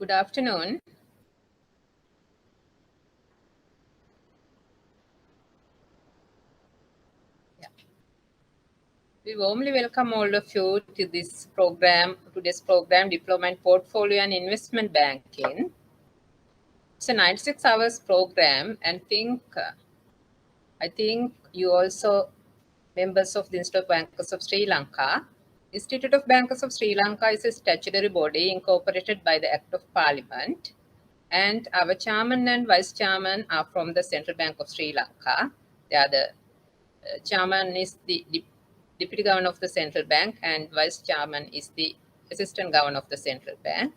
Good afternoon. We warmly welcome all of you to today's program, Diploma in Portfolio and Investment Banking. It's a 96 hours program, and I think you also members of the Institute of Bankers of Sri Lanka. Institute of Bankers of Sri Lanka is a statutory body incorporated by the Act of Parliament, and our chairman and vice chairman are from the Central Bank of Sri Lanka. They are the chairman is the deputy governor of the central bank, and vice chairman is the assistant governor of the central bank.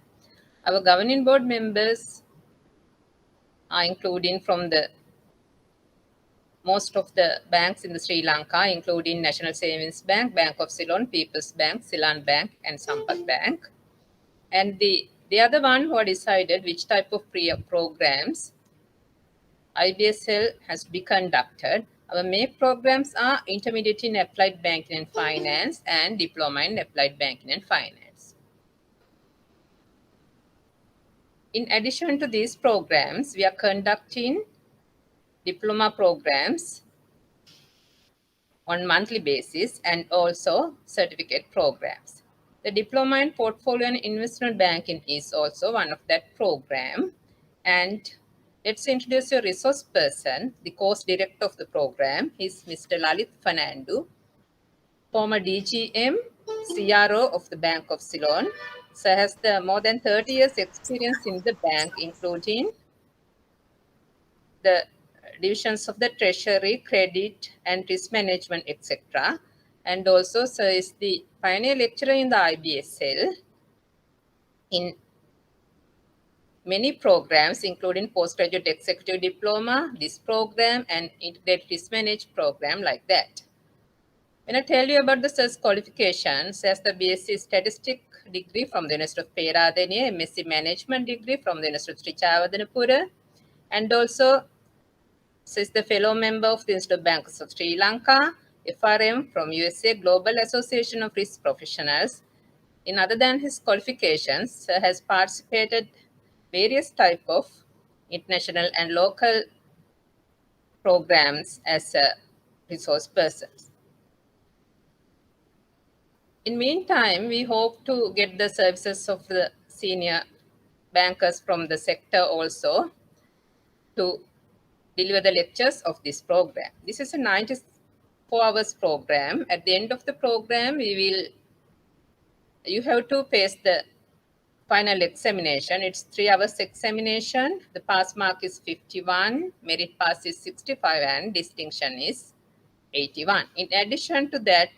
Our governing board members are including from the most of the banks in the Sri Lanka, including National Savings Bank, Bank of Ceylon, People's Bank, Ceylon Bank, and Sampat Bank. And they are the one who are decided which type of programs Ibsl has to be conducted. Our main programs are Intermediate in Applied Banking and Finance and Diploma in Applied Banking and Finance. In addition to these programs, we are conducting diploma programs on monthly basis and also certificate programs. The Diploma in Portfolio and Investment Banking is also one of that program. And let's introduce your resource person, the course director of the program. He's Mr. Lalit Fernando, former DGM, CRO of the Bank of Ceylon. So has the more than 30 years experience in the bank, including the divisions of the Treasury, Credit, and Risk Management, etc. And also, sir is the pioneer lecturer in the Ibsl in many programs, including postgraduate executive diploma, this program, and integrated risk management program like that. When I tell you about the SIRS qualifications, as the BSc Statistic degree from the University of Peradeniya, MSc Management degree from the University of Sri Chavadanapura, and also is the fellow member of the Institute of Bankers of Sri Lanka, FRM from USA, Global Association of Risk Professionals. In other than his qualifications, has participated various type of international and local programs as a resource person. In meantime, we hope to get the services of the senior bankers from the sector also to deliver the lectures of this program. This is a 94 hours program. At the end of the program, you have to pass the final examination. It's 3 hours examination. The pass mark is 51, merit pass is 65, and distinction is 81. In addition to that,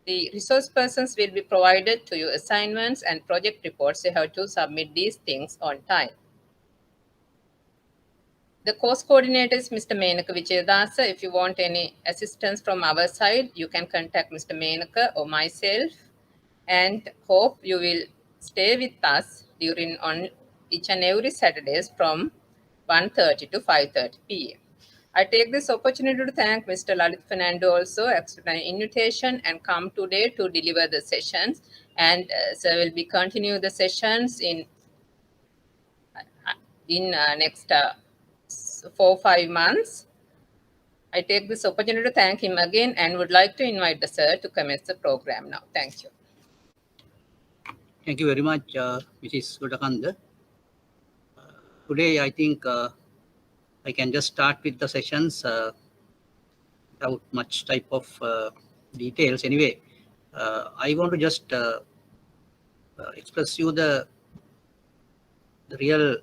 the resource persons will be provided to you assignments and project reports. You have to submit these things on time. The course coordinator is Mr. Menaka Vijaydasa. If you want any assistance from our side, you can contact Mr. Menaka or myself, and hope you will stay with us during on each and every Saturdays from 1:30 to 5:30 p.m. I take this opportunity to thank Mr. Lalit Fernando also accepted an invitation and come today to deliver the sessions, and so will be continue the sessions in next 4-5 months. I take this opportunity to thank him again and would like to invite the sir to commence the program now. Thank you. Thank you very much, Mrs. Sudakanda. Today, I think I can just start with the sessions without much type of details. Anyway, I want to just express you the real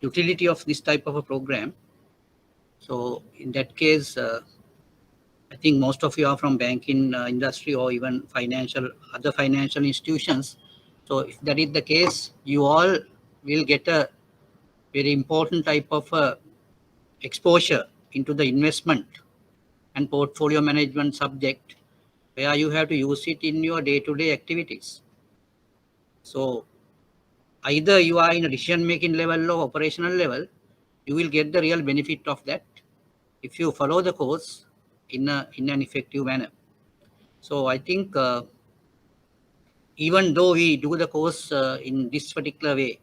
utility of this type of a program. So in that case, I think most of you are from banking industry or even other financial institutions. So if that is the case, you all will get a very important type of exposure into the investment and portfolio management subject, where you have to use it in your day-to-day activities. So either you are in a decision-making level or operational level, you will get the real benefit of that if you follow the course in an effective manner. So I think even though we do the course in this particular way,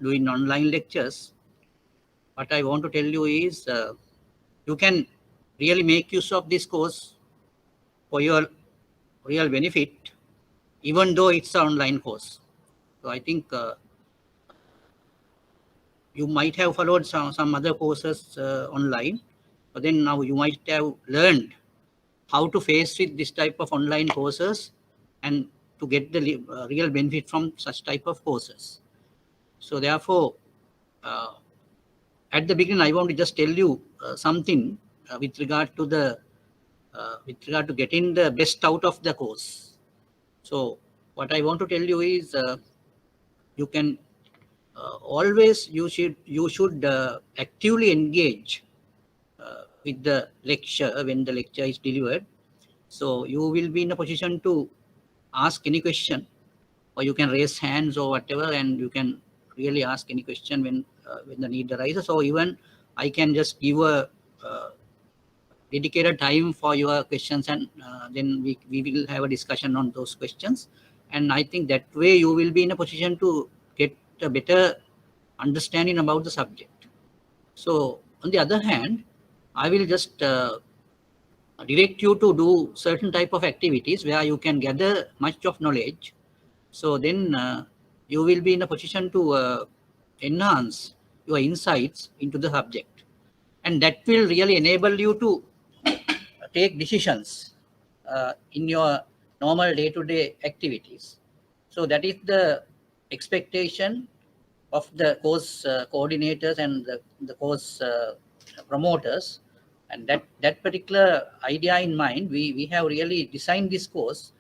doing online lectures, what I want to tell you is you can really make use of this course for your real benefit, even though it's an online course. So I think you might have followed some other courses online, but then now you might have learned how to face with this type of online courses and to get the real benefit from such type of courses. So therefore, uh, at the beginning, I want to just tell you something with regard to getting the best out of the course. So what I want to tell you is you can always you should actively engage with the lecture when the lecture is delivered. So you will be in a position to ask any question, or you can raise hands or whatever, and you can really ask any question when the need arises. Or even I can just give a dedicated time for your questions, and then we will have a discussion on those questions. And I think that way you will be in a position to get a better understanding about the subject. So on the other hand, I will just direct you to do certain type of activities where you can gather much of knowledge. So then you will be in a position to enhance your insights into the subject, and that will really enable you to take decisions in your normal day-to-day activities. So that is the expectation of the course coordinators and the course promoters. And that particular idea in mind, we have really designed this course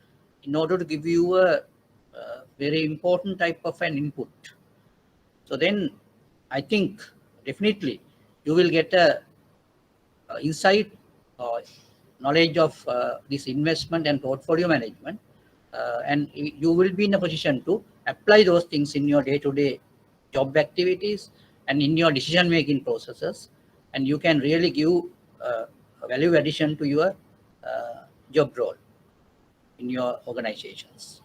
in order to give you a very important type of an input. So then I think definitely you will get a insight or knowledge of this investment and portfolio management, and you will be in a position to apply those things in your day-to-day job activities and in your decision-making processes, and you can really give a value addition to your job role in your organizations.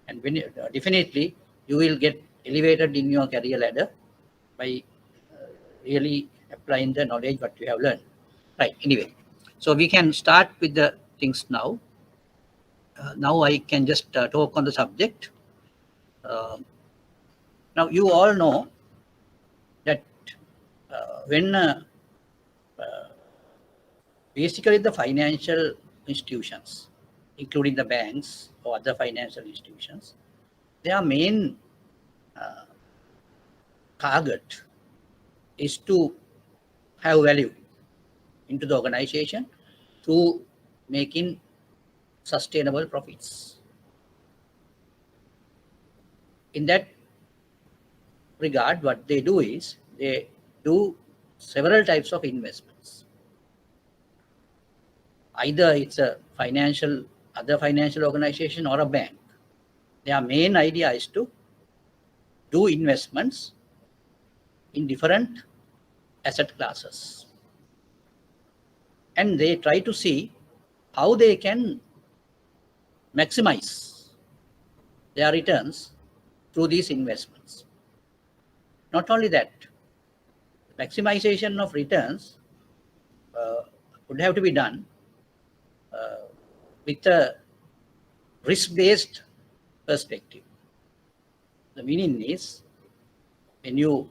And when definitely you will get elevated in your career ladder by really applying the knowledge what you have learned. Right. Anyway, so we can start with the things now. Now I can just talk on the subject. Uh, Now you all know that when basically the financial institutions, including the banks or other financial institutions, their main target is to have value into the organization through making sustainable profits. In that regard, what they do is they do several types of investments. Either it's a other financial organization or a bank. Their main idea is to do investments in different asset classes. And they try to see how they can maximize their returns through these investments. Not only that, maximization of returns would have to be done with a risk-based perspective. The meaning is when you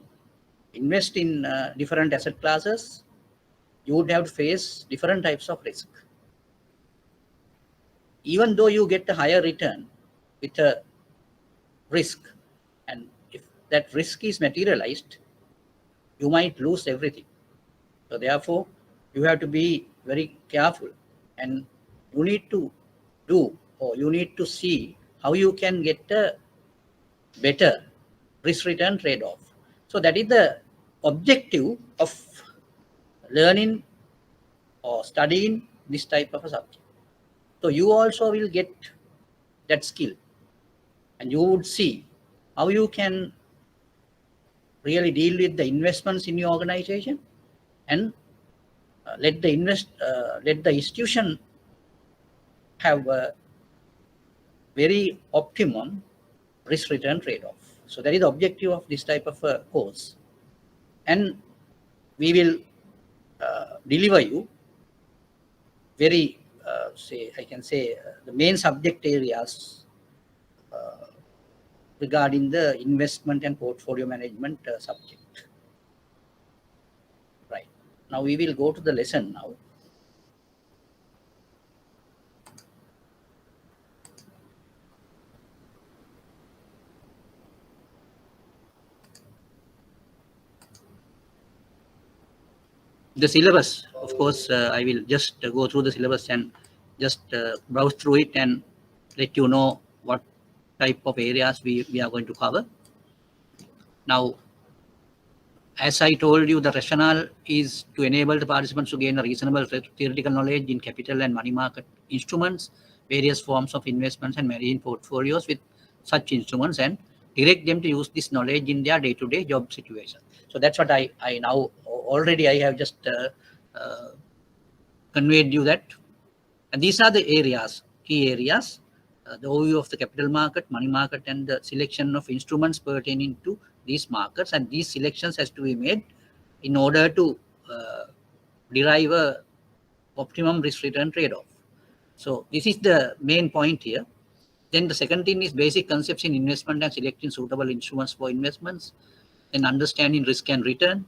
invest in different asset classes, you would have to face different types of risk. Even though you get a higher return with a risk, and if that risk is materialized, you might lose everything. So therefore, you have to be very careful, and you need to do, or you need to see how you can get a better risk return trade-off. So that is the objective of learning or studying this type of a subject. So you also will get that skill, and you would see how you can really deal with the investments in your organization, and let the institution have a very optimum risk return trade-off. So that is the objective of this type of course. And we will deliver you very, I can say, the main subject areas regarding the investment and portfolio management subject. Right. Now we will go to the lesson now. The syllabus, of course, I will just go through the syllabus and just browse through it and let you know what type of areas we are going to cover. Now, as I told you, the rationale is to enable the participants to gain a reasonable theoretical knowledge in capital and money market instruments, various forms of investments, and managing portfolios with such instruments, and direct them to use this knowledge in their day-to-day job situation. So that's what I now already I have just conveyed you that. And these are the areas, key areas, the overview of the capital market, money market, and the selection of instruments pertaining to these markets. And these selections has to be made in order to derive a optimum risk return trade-off. So this is the main point here. Then the second thing is basic concepts in investment and selecting suitable instruments for investments. Then understanding risk and return,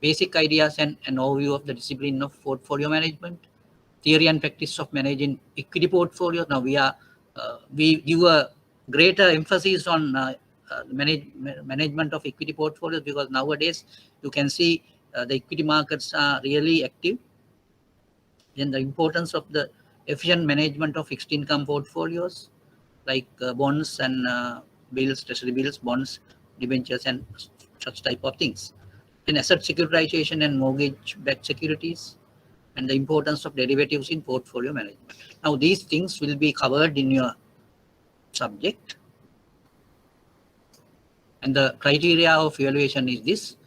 basic ideas and an overview of the discipline of portfolio management, theory and practice of managing equity portfolios. Now we give a greater emphasis on management of equity portfolios, because nowadays you can see the equity markets are really active. Then the importance of the efficient management of fixed income portfolios like bonds and bills, treasury bills, bonds, debentures, and such type of things. Then asset securitization and mortgage-backed securities, and the importance of derivatives in portfolio management. Now, these things will be covered in your subject. And the criteria of evaluation is this.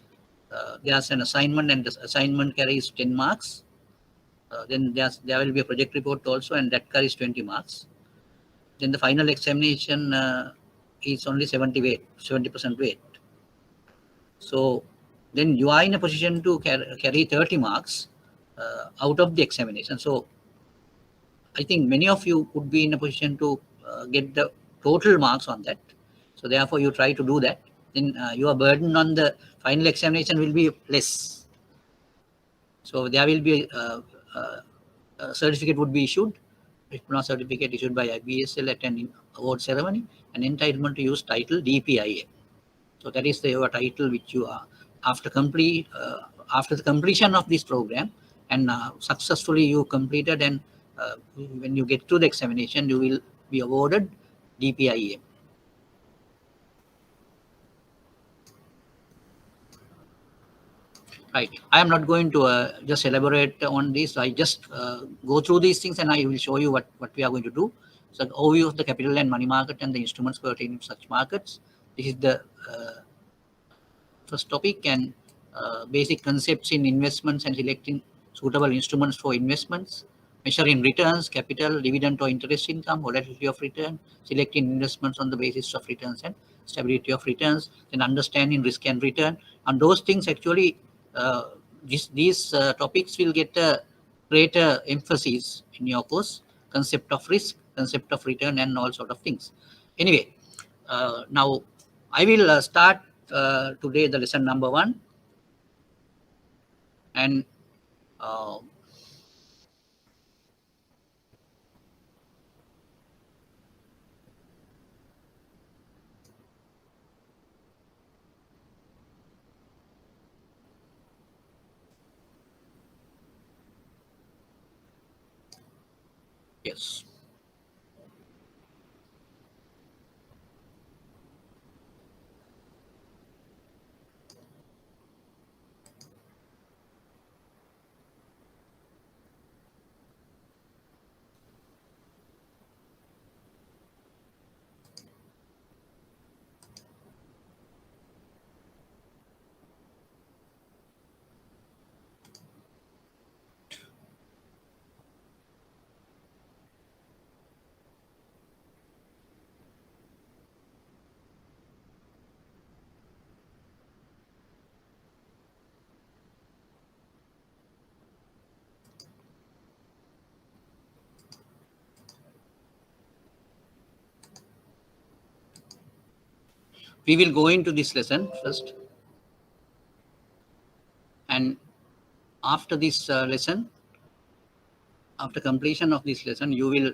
There's an assignment, and the assignment carries 10 marks. Then there will be a project report also, and that carries 20 marks. Then the final examination is only 70% weight. So then you are in a position to carry 30 marks out of the examination. So I think many of you could be in a position to get the total marks on that. So therefore you try to do that. Then your burden on the final examination will be less. So there will be a certificate would be issued, Diploma certificate issued by Ibsl at an award ceremony, and entitlement to use title DPIM. So that is your title which you are after the completion of this program, and successfully you completed, and when you get to the examination you will be awarded DPIM. Right. I am not going to just elaborate on this. I just go through these things and I will show you what we are going to do. So the overview of the capital and money market and the instruments pertaining to such markets. This is the first topic, and basic concepts in investments and selecting suitable instruments for investments, measuring returns, capital, dividend or interest income, volatility of return, selecting investments on the basis of returns and stability of returns, then understanding risk and return. And those things actually, these topics will get a greater emphasis in your course, concept of risk, concept of return, and all sort of things. Anyway, now I will start today the lesson number 1, and yes. We will go into this lesson first. And after this lesson, after completion of this lesson, you will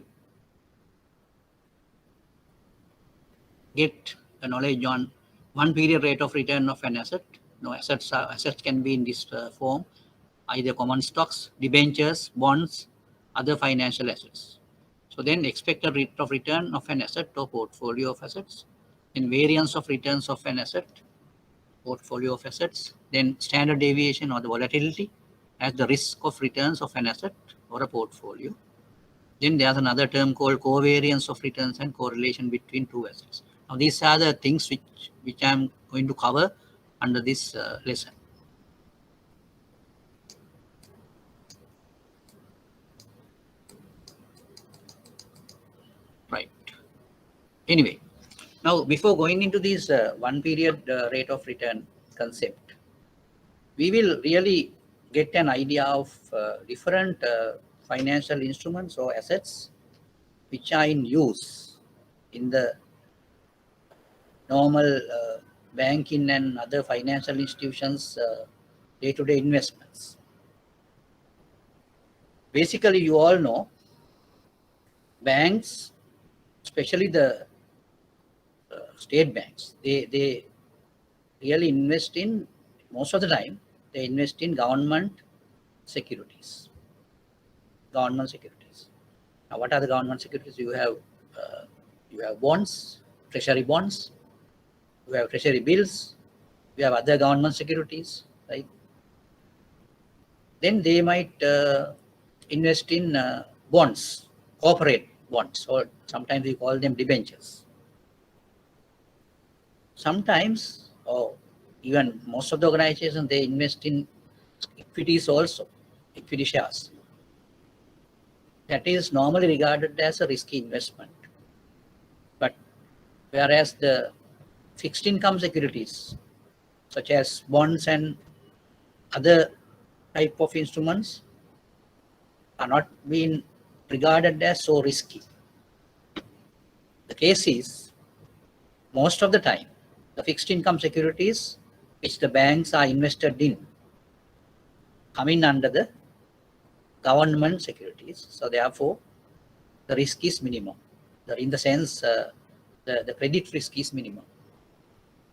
get a knowledge on one period rate of return of an asset. No, assets can be in this form, either common stocks, debentures, bonds, other financial assets. So then expected rate of return of an asset or portfolio of assets, then variance of returns of an asset, portfolio of assets, then standard deviation or the volatility as the risk of returns of an asset or a portfolio. Then there's another term called covariance of returns and correlation between two assets. Now these are the things which I'm going to cover under this lesson. Right. Anyway, now before going into this one period rate of return concept, we will really get an idea of different financial instruments or assets which are in use in the normal banking and other financial institutions day-to-day investments. Basically, you all know banks, especially the state banks, they really invest in, most of the time, they invest in government securities. Government securities. Now, what are the government securities? You have bonds, treasury bonds, you have treasury bills, you have other government securities, right? Then they might invest in bonds, corporate bonds, or sometimes we call them debentures. Sometimes, or even most of the organizations, they invest in equities also, equity shares. That is normally regarded as a risky investment. But whereas the fixed income securities, such as bonds and other type of instruments, are not being regarded as so risky. The case is, most of the time, the fixed income securities which the banks are invested in come in under the government securities. So therefore, the risk is minimum. In the sense, the credit risk is minimum.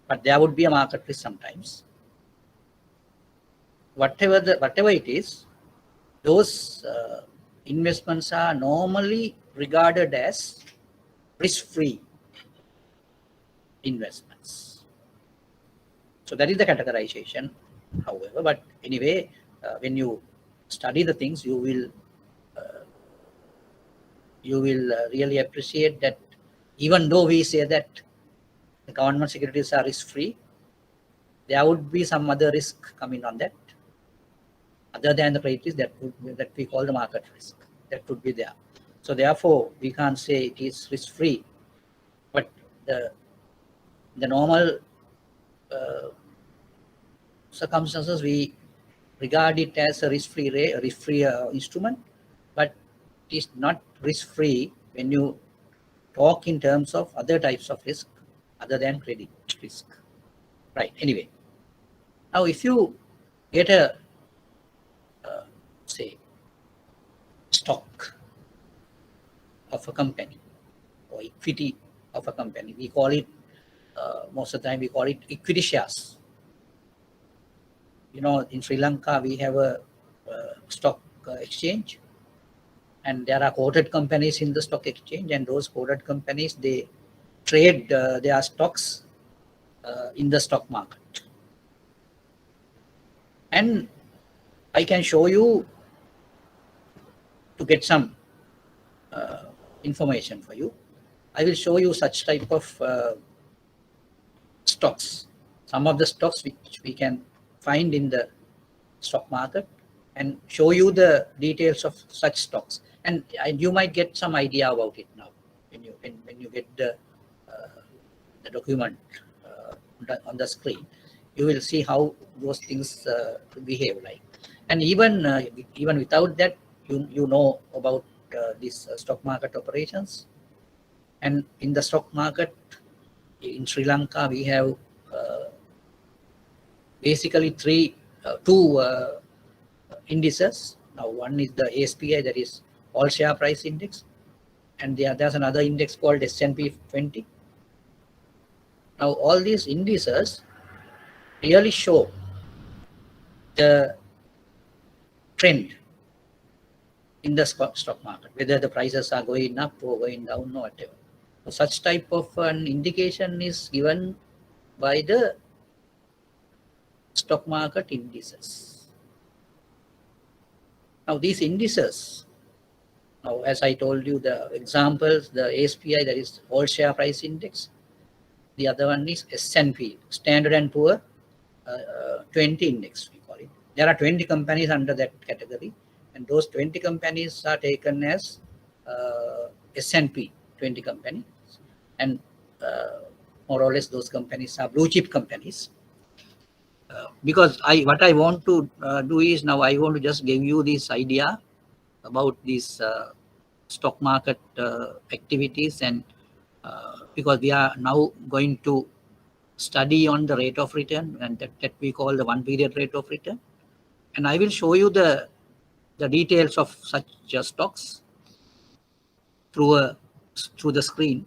But there would be a market risk sometimes. Whatever it is, those investments are normally regarded as risk-free investments. So that is the categorization, however. But anyway, when you study the things, you will really appreciate that even though we say that the government securities are risk-free, there would be some other risk coming on that, other than the credit risk that we call the market risk. That would be there. So therefore, we can't say it is risk-free, but the normal circumstances, we regard it as a risk-free instrument, but it is not risk-free when you talk in terms of other types of risk other than credit risk. Right. Anyway, now if you get a say stock of a company or equity of a company, we call it most of the time we call it equity shares. You know, in Sri Lanka we have a stock exchange, and there are quoted companies in the stock exchange, and those quoted companies, they trade their stocks in the stock market. And I can show you, to get some information for you, I will show you such type of stocks, some of the stocks which we can find in the stock market, and show you the details of such stocks. And you might get some idea about it now when you get the document on the screen. You will see how those things behave like. And even without that, you know about these stock market operations. And in the stock market, in Sri Lanka, we have basically two indices. Now, one is the ASPI, that is All Share Price Index, and there's another index called S&P 20. Now, all these indices really show the trend in the stock market, whether the prices are going up or going down or whatever. So such type of an indication is given by the stock market indices. Now these indices, now as I told you, the examples, the ASPI, that is All Share Price Index. The other one is S&P, Standard and Poor 20 Index, we call it. There are 20 companies under that category, and those 20 companies are taken as S&P 20 companies, and more or less those companies are blue chip companies. Because what I want to do is, now I want to just give you this idea about these stock market activities, and because we are now going to study on the rate of return, and that we call the one period rate of return, and I will show you the details of such stocks through the screen.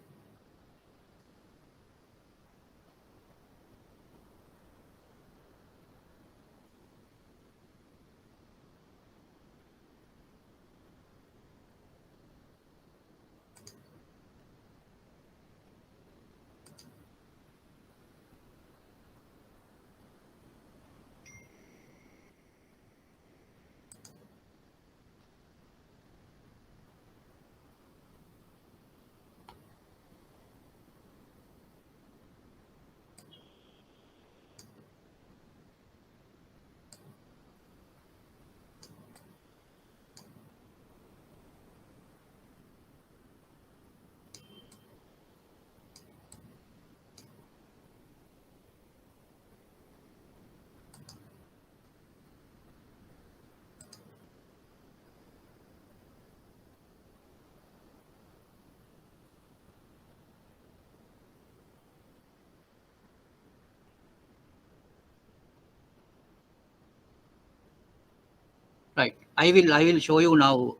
Right, I will show you now.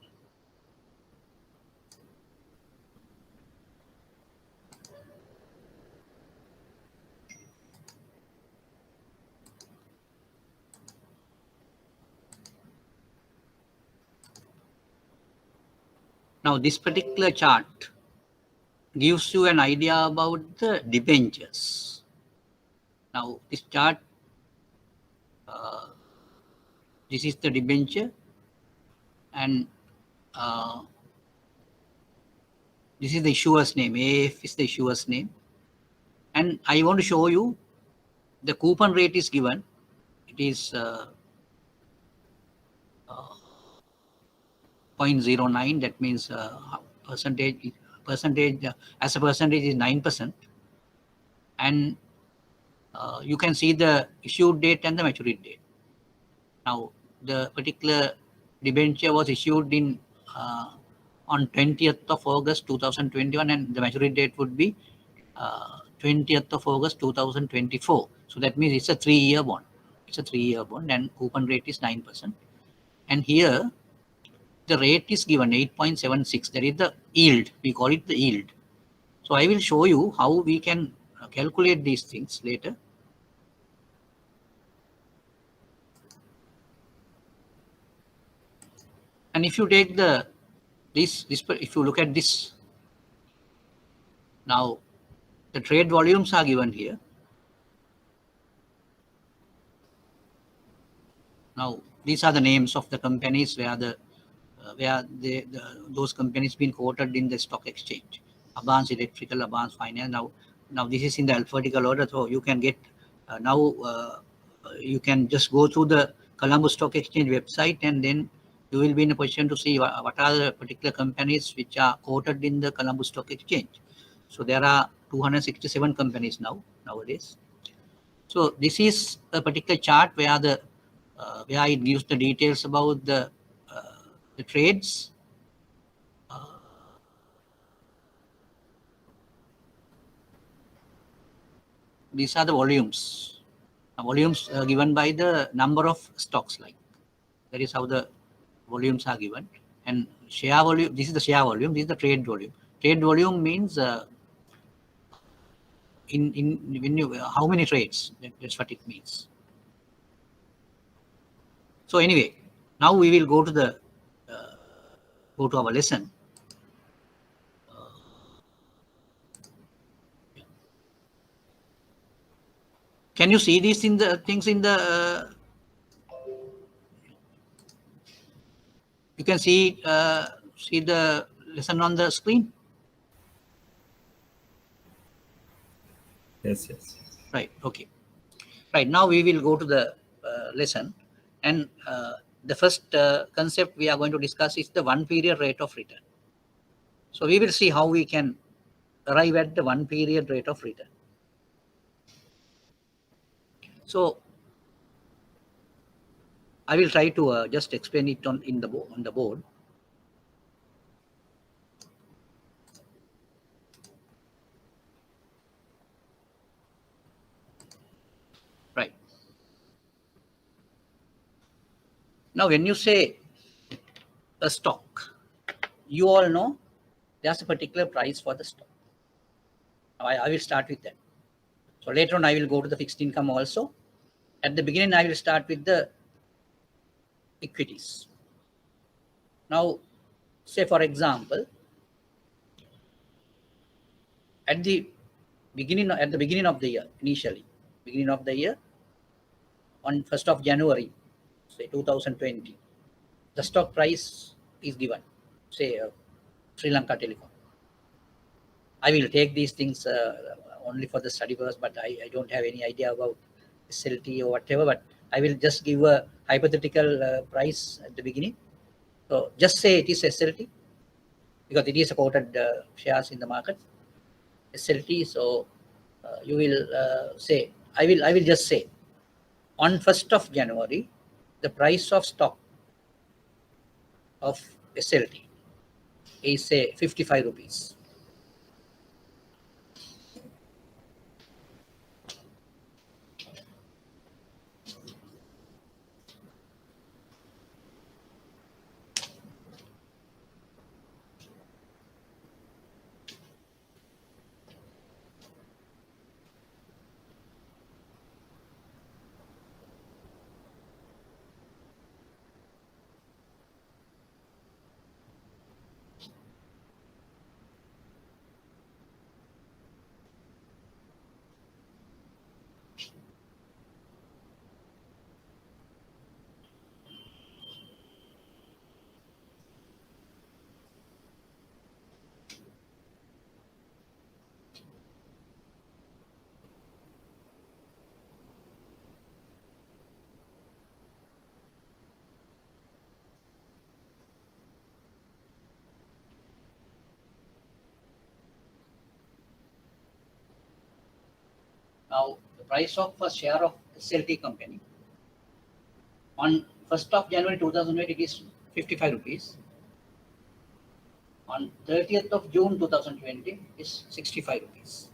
Now this particular chart gives you an idea about the debentures. Now this chart, this is the debenture, and this is the issuer's name. AF is the issuer's name, and I want to show you the coupon rate is given. It is 0.09. That means percentage as a percentage is 9%, and you can see the issue date and the maturity date. Now the particular debenture was issued in on 20th of August 2021, and the maturity date would be 20th of August 2024. So that means it's a 3-year bond. It's a 3-year bond, and coupon rate is 9%. And here the rate is given 8.76. That is the yield. We call it the yield. So I will show you how we can calculate these things later. And if you take if you look at this, now the trade volumes are given here. Now these are the names of the companies where those companies been quoted in the stock exchange. Abans Electrical, Abans Finance. Now this is in the alphabetical order, so you can get you can just go through the Colombo Stock Exchange website, and then you will be in a position to see what are the particular companies which are quoted in the Colombo Stock Exchange. So there are 267 companies nowadays. So this is a particular chart where where it gives the details about the trades. these are the volumes. Volumes given by the number of stocks. Like that is how the volumes are given. And share volume. This is the share volume. This is the trade volume. Trade volume means in when you how many trades. That's what it means. So anyway, now we will go to our lesson. Can you see these in the things in the? You can see the lesson on the screen. Yes. Right. Okay. Right. Now we will go to the lesson, and the first concept we are going to discuss is the one period rate of return. So we will see how we can arrive at the one period rate of return. So I will try to just explain it on the board. Right. Now, when you say a stock, you all know there's a particular price for the stock. I will start with that. So later on, I will go to the fixed income also. At the beginning, I will start with the equities. Now, say for example, at the beginning of the year, initially, beginning of the year, on 1st of January, say 2020, the stock price is given, say Sri Lanka Telecom. I will take these things only for the study purpose, but I don't have any idea about SLT or whatever, but I will just give a hypothetical price at the beginning. So just say it is SLT because it is a quoted shares in the market, SLT. So you will say, I will just say on 1st of January, the price of stock of SLT is say 55 rupees. Now, the price of a share of SLT company on 1st of January 2008, it is 55 rupees. On 30th of June 2020, is 65 rupees.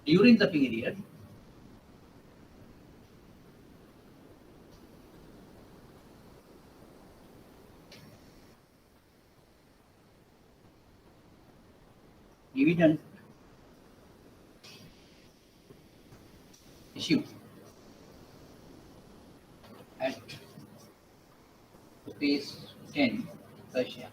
During the period, dividend issued at rupees 10 per share.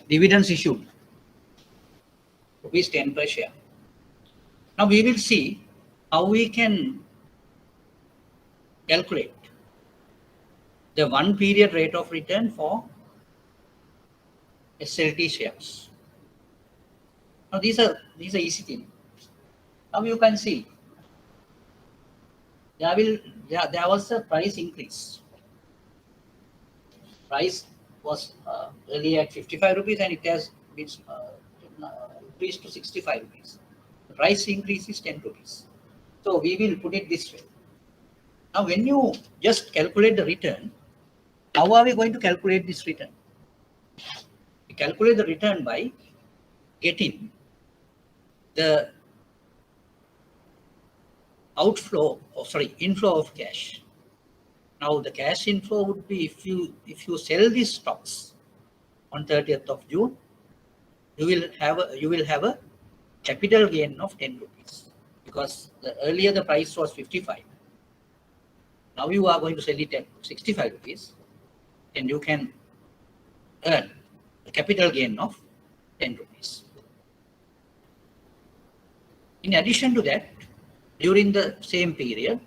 Dividends issued rupees 10 per share. Now we will see how we can calculate the one period rate of return for SLT shares. Now these are easy things. Now you can see there was a price increase. Price was earlier at 55 rupees and it has been increased to 65 rupees. The price increase is 10 rupees. So we will put it this way. Now, when you just calculate the return, how are we going to calculate this return? We calculate the return by getting the inflow of cash. Now, the cash inflow would be if you sell these stocks on 30th of June, you will have a capital gain of 10 rupees, because earlier the price was 55. Now you are going to sell it at 65 rupees, and you can earn a capital gain of 10 rupees. In addition to that, during the same period,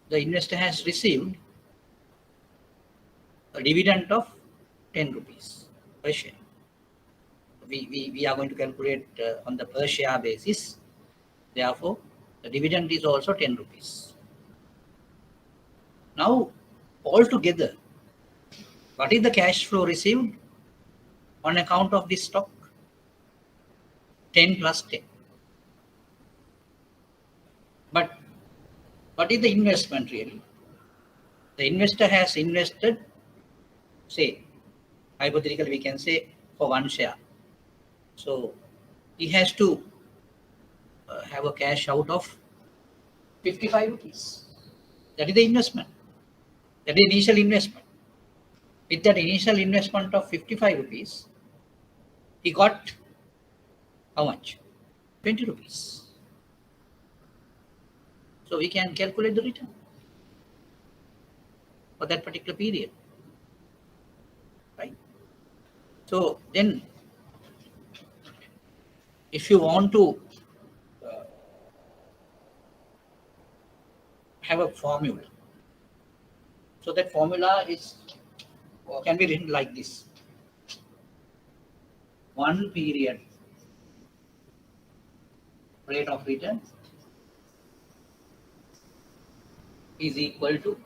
the investor has received a dividend of 10 rupees per share. We are going to calculate on the per share basis. Therefore, the dividend is also 10 rupees. Now, altogether, what is the cash flow received on account of this stock? 10 plus 10. But what is the investment really? The investor has invested, say, hypothetically we can say for one share. So he has to have a cash out of 55 rupees. That is the investment. That is initial investment. With that initial investment of 55 rupees, he got how much? 20 rupees. So we can calculate the return for that particular period, right? So then, if you want to have a formula, so that formula can be written like this: one period rate of return is equal to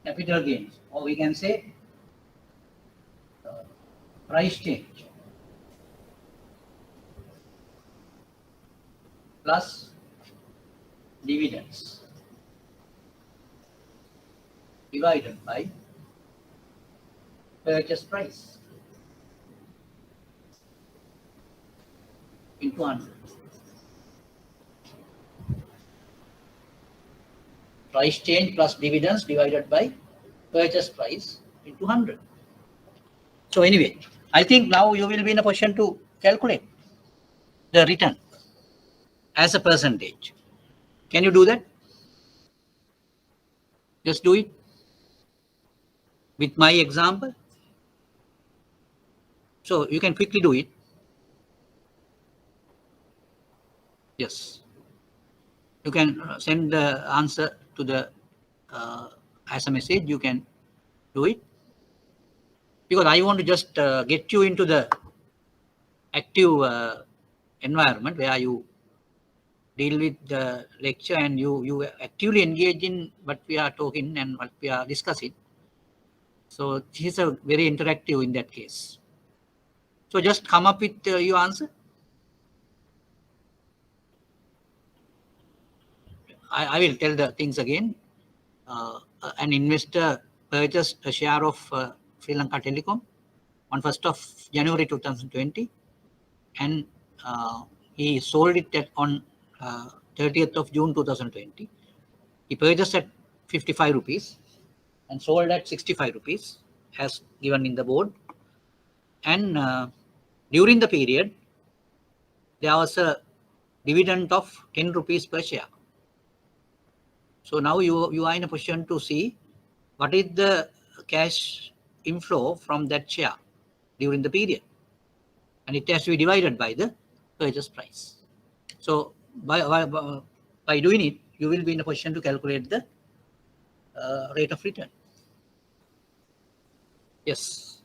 capital gains, or we can say price change plus dividends divided by purchase price into 100. Price change plus dividends divided by purchase price into 100. So anyway, I think now you will be in a position to calculate the return as a percentage. Can you do that? Just do it with my example. So you can quickly do it. Yes. You can send the answer to the as a message. You can do it, because I want to just get you into the active environment where you deal with the lecture and you actively engage in what we are talking and what we are discussing. So this is a very interactive in that case. So just come up with your answer. I will tell the things again. An investor purchased a share of Sri Lanka Telecom on 1st of January 2020, and he sold it on 30th of June 2020. He purchased at 55 rupees and sold at 65 rupees as given in the board. And during the period, there was a dividend of 10 rupees per share. So now you are in a position to see what is the cash inflow from that share during the period. And it has to be divided by the purchase price. So by doing it, you will be in a position to calculate the rate of return. Yes.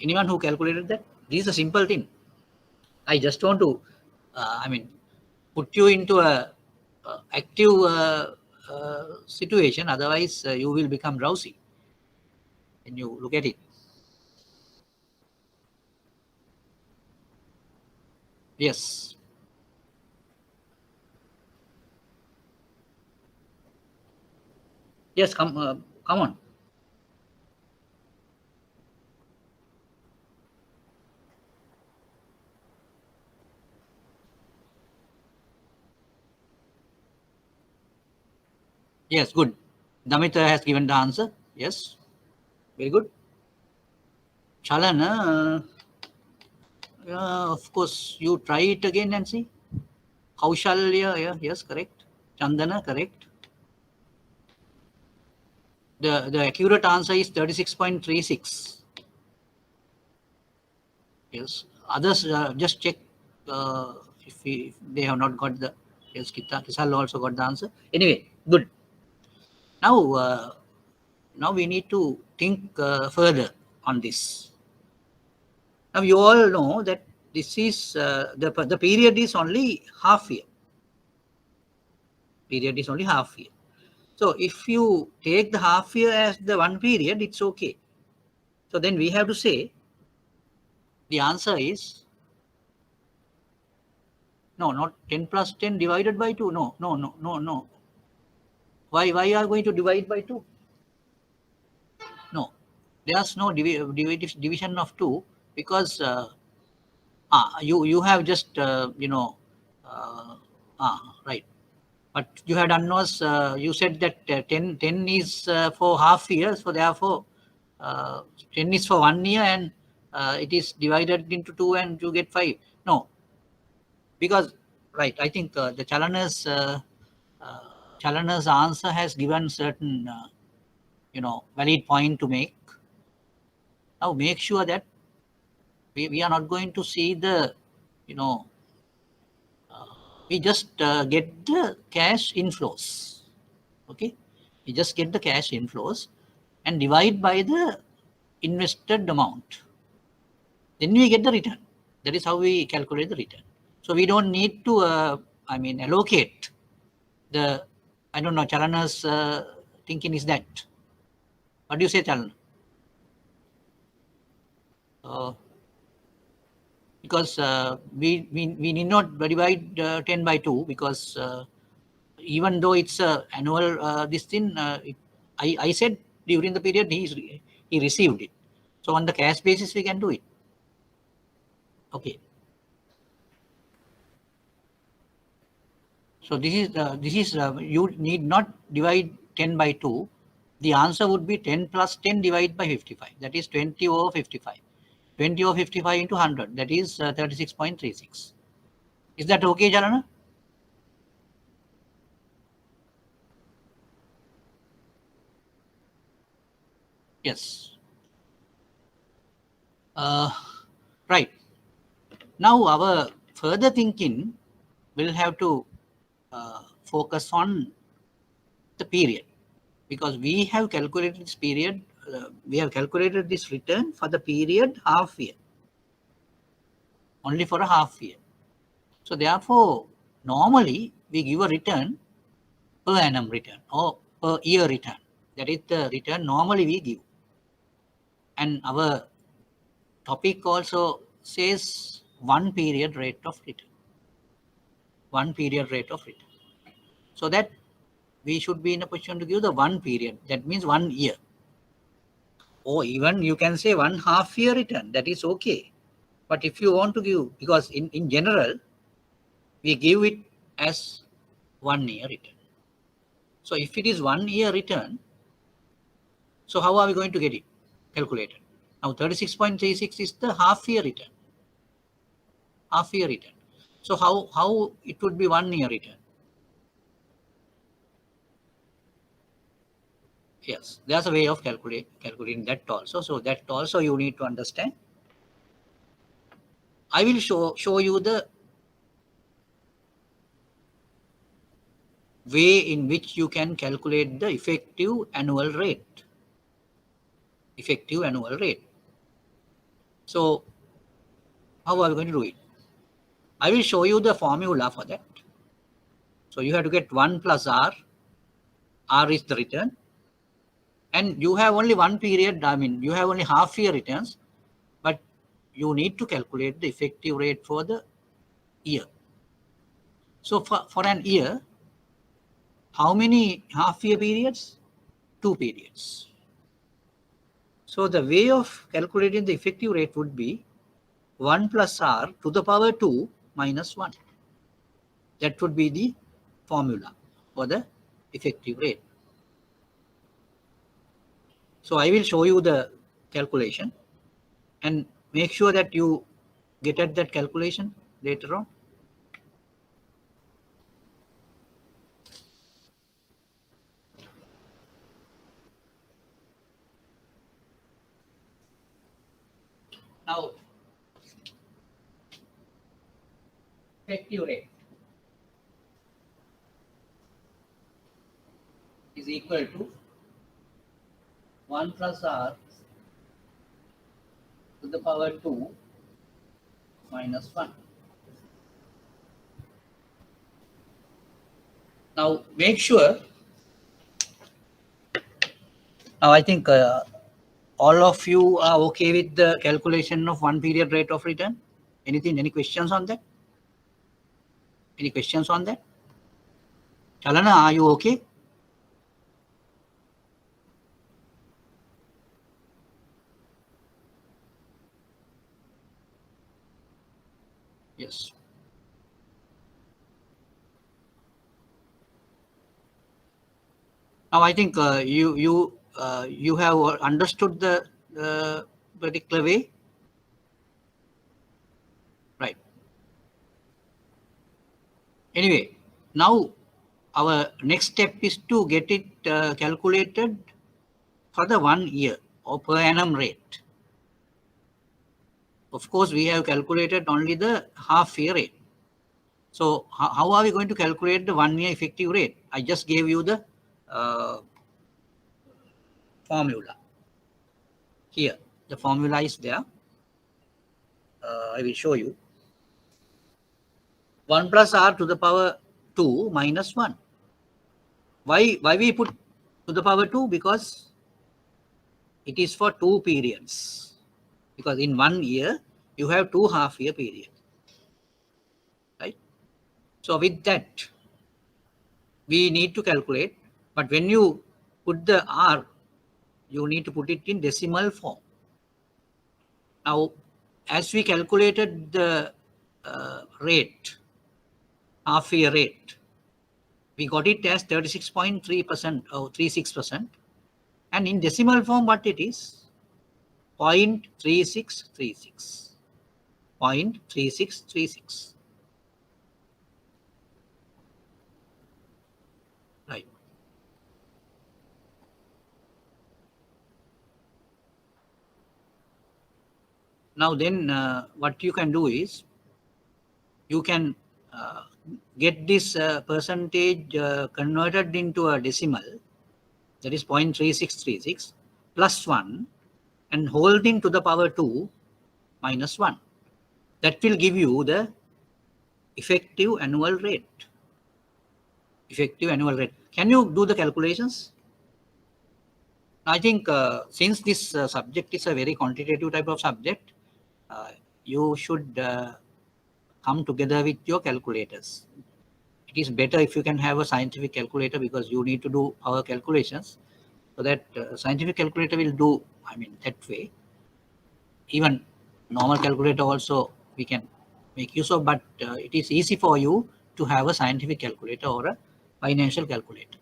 Anyone who calculated that? This is a simple thing. I just want to, put you into a active situation. Otherwise, you will become drowsy when you look at it. Yes. Yes, come on. Yes, good. Damitra has given the answer. Yes, very good. Chalana, of course, you try it again and see. Kaushalya, yeah, yes, correct. Chandana, correct. The accurate answer is 36.36. Yes. Others, just check if they have not got the. Yes, Kisal also got the answer. Anyway, good. Now, now we need to think further on this. Now you all know that this is the period is only half year. Period is only half year. So if you take the half year as the one period, it's okay. So then we have to say the answer is no, not 10 plus 10 divided by 2. No, no, no, no, no. Why are going to divide by 2? No, there's no division of 2 because you have just right. What you had done was you said that 10 is for half year, so therefore 10 is for 1 year and it is divided into 2 and you get 5. No, because right, I think the Chalana's answer has given certain valid point to make. Now make sure that we are not going to see the we just get the cash inflows. Okay, we just get the cash inflows and divide by the invested amount. Then we get the return. That is how we calculate the return. So we don't need to, allocate the, I don't know, Chalana's thinking is that. What do you say, Chalana? Because we need not divide 10 by 2 because even though it's annual this thing, I said during the period he received it. So on the cash basis we can do it. Okay. So this is you need not divide 10 by 2. The answer would be 10 plus 10 divided by 55. That is 20 over 55. 20 over 55 into 100. That is 36.36. Is that okay, Jalana? Yes. Right. Now our further thinking will have to focus on the period because we have calculated this period. We have calculated this return for the period half year. Only for a half year. So therefore, normally we give a return per annum return or per year return. That is the return normally we give. And our topic also says one period rate of return. One period rate of return. So that we should be in a position to give the one period. That means 1 year. Or even you can say 1/2 year return. That is okay. But if you want to give, because in general, we give it as 1 year return. So if it is 1 year return, so how are we going to get it calculated? Now 36.36 is the half year return. Half year return. So how it would be 1 year return? Yes, there's a way of calculating that also. So that also you need to understand. I will show you the way in which you can calculate the effective annual rate. Effective annual rate. So how are we going to do it? I will show you the formula for that. So you have to get 1 plus R. R is the return. And you have only one period, I mean, you have only half year returns, but you need to calculate the effective rate for the year. So for an year, how many half year periods? 2 periods. So the way of calculating the effective rate would be 1 plus R to the power 2 minus 1. That would be the formula for the effective rate. So I will show you the calculation and make sure that you get at that calculation later on. Now, effective rate is equal to 1 plus R to the power 2 minus 1. Now, make sure, now I think all of you are okay with the calculation of 1 period rate of return. Any questions on that? Any questions on that? Chalana, are you okay? Yes. Now I think you have understood the particular way, right? Anyway, now our next step is to get it calculated for the 1 year or per annum rate. Of course, we have calculated only the half year rate. So how are we going to calculate the 1 year effective rate? I just gave you the formula. Here, the formula is there. I will show you. 1 plus R to the power 2 minus 1. Why we put to the power 2? Because it is for 2 periods. Because in 1 year, you have 2 half year periods. Right? So with that, we need to calculate. But when you put the R, you need to put it in decimal form. Now, as we calculated the rate, half year rate, we got it as 36.3% or 36%. And in decimal form, what it is? 0.3636. 0.3636. Right. Now then, what you can do is, you can get this percentage converted into a decimal, that is 0.3636 plus 1 and holding to the power 2 minus 1. That will give you the effective annual rate. Effective annual rate. Can you do the calculations? I think since this subject is a very quantitative type of subject, you should come together with your calculators. It is better if you can have a scientific calculator because you need to do our calculations. So that scientific calculator will do, I mean, that way. Even normal calculator also we can make use of, but it is easy for you to have a scientific calculator or a financial calculator.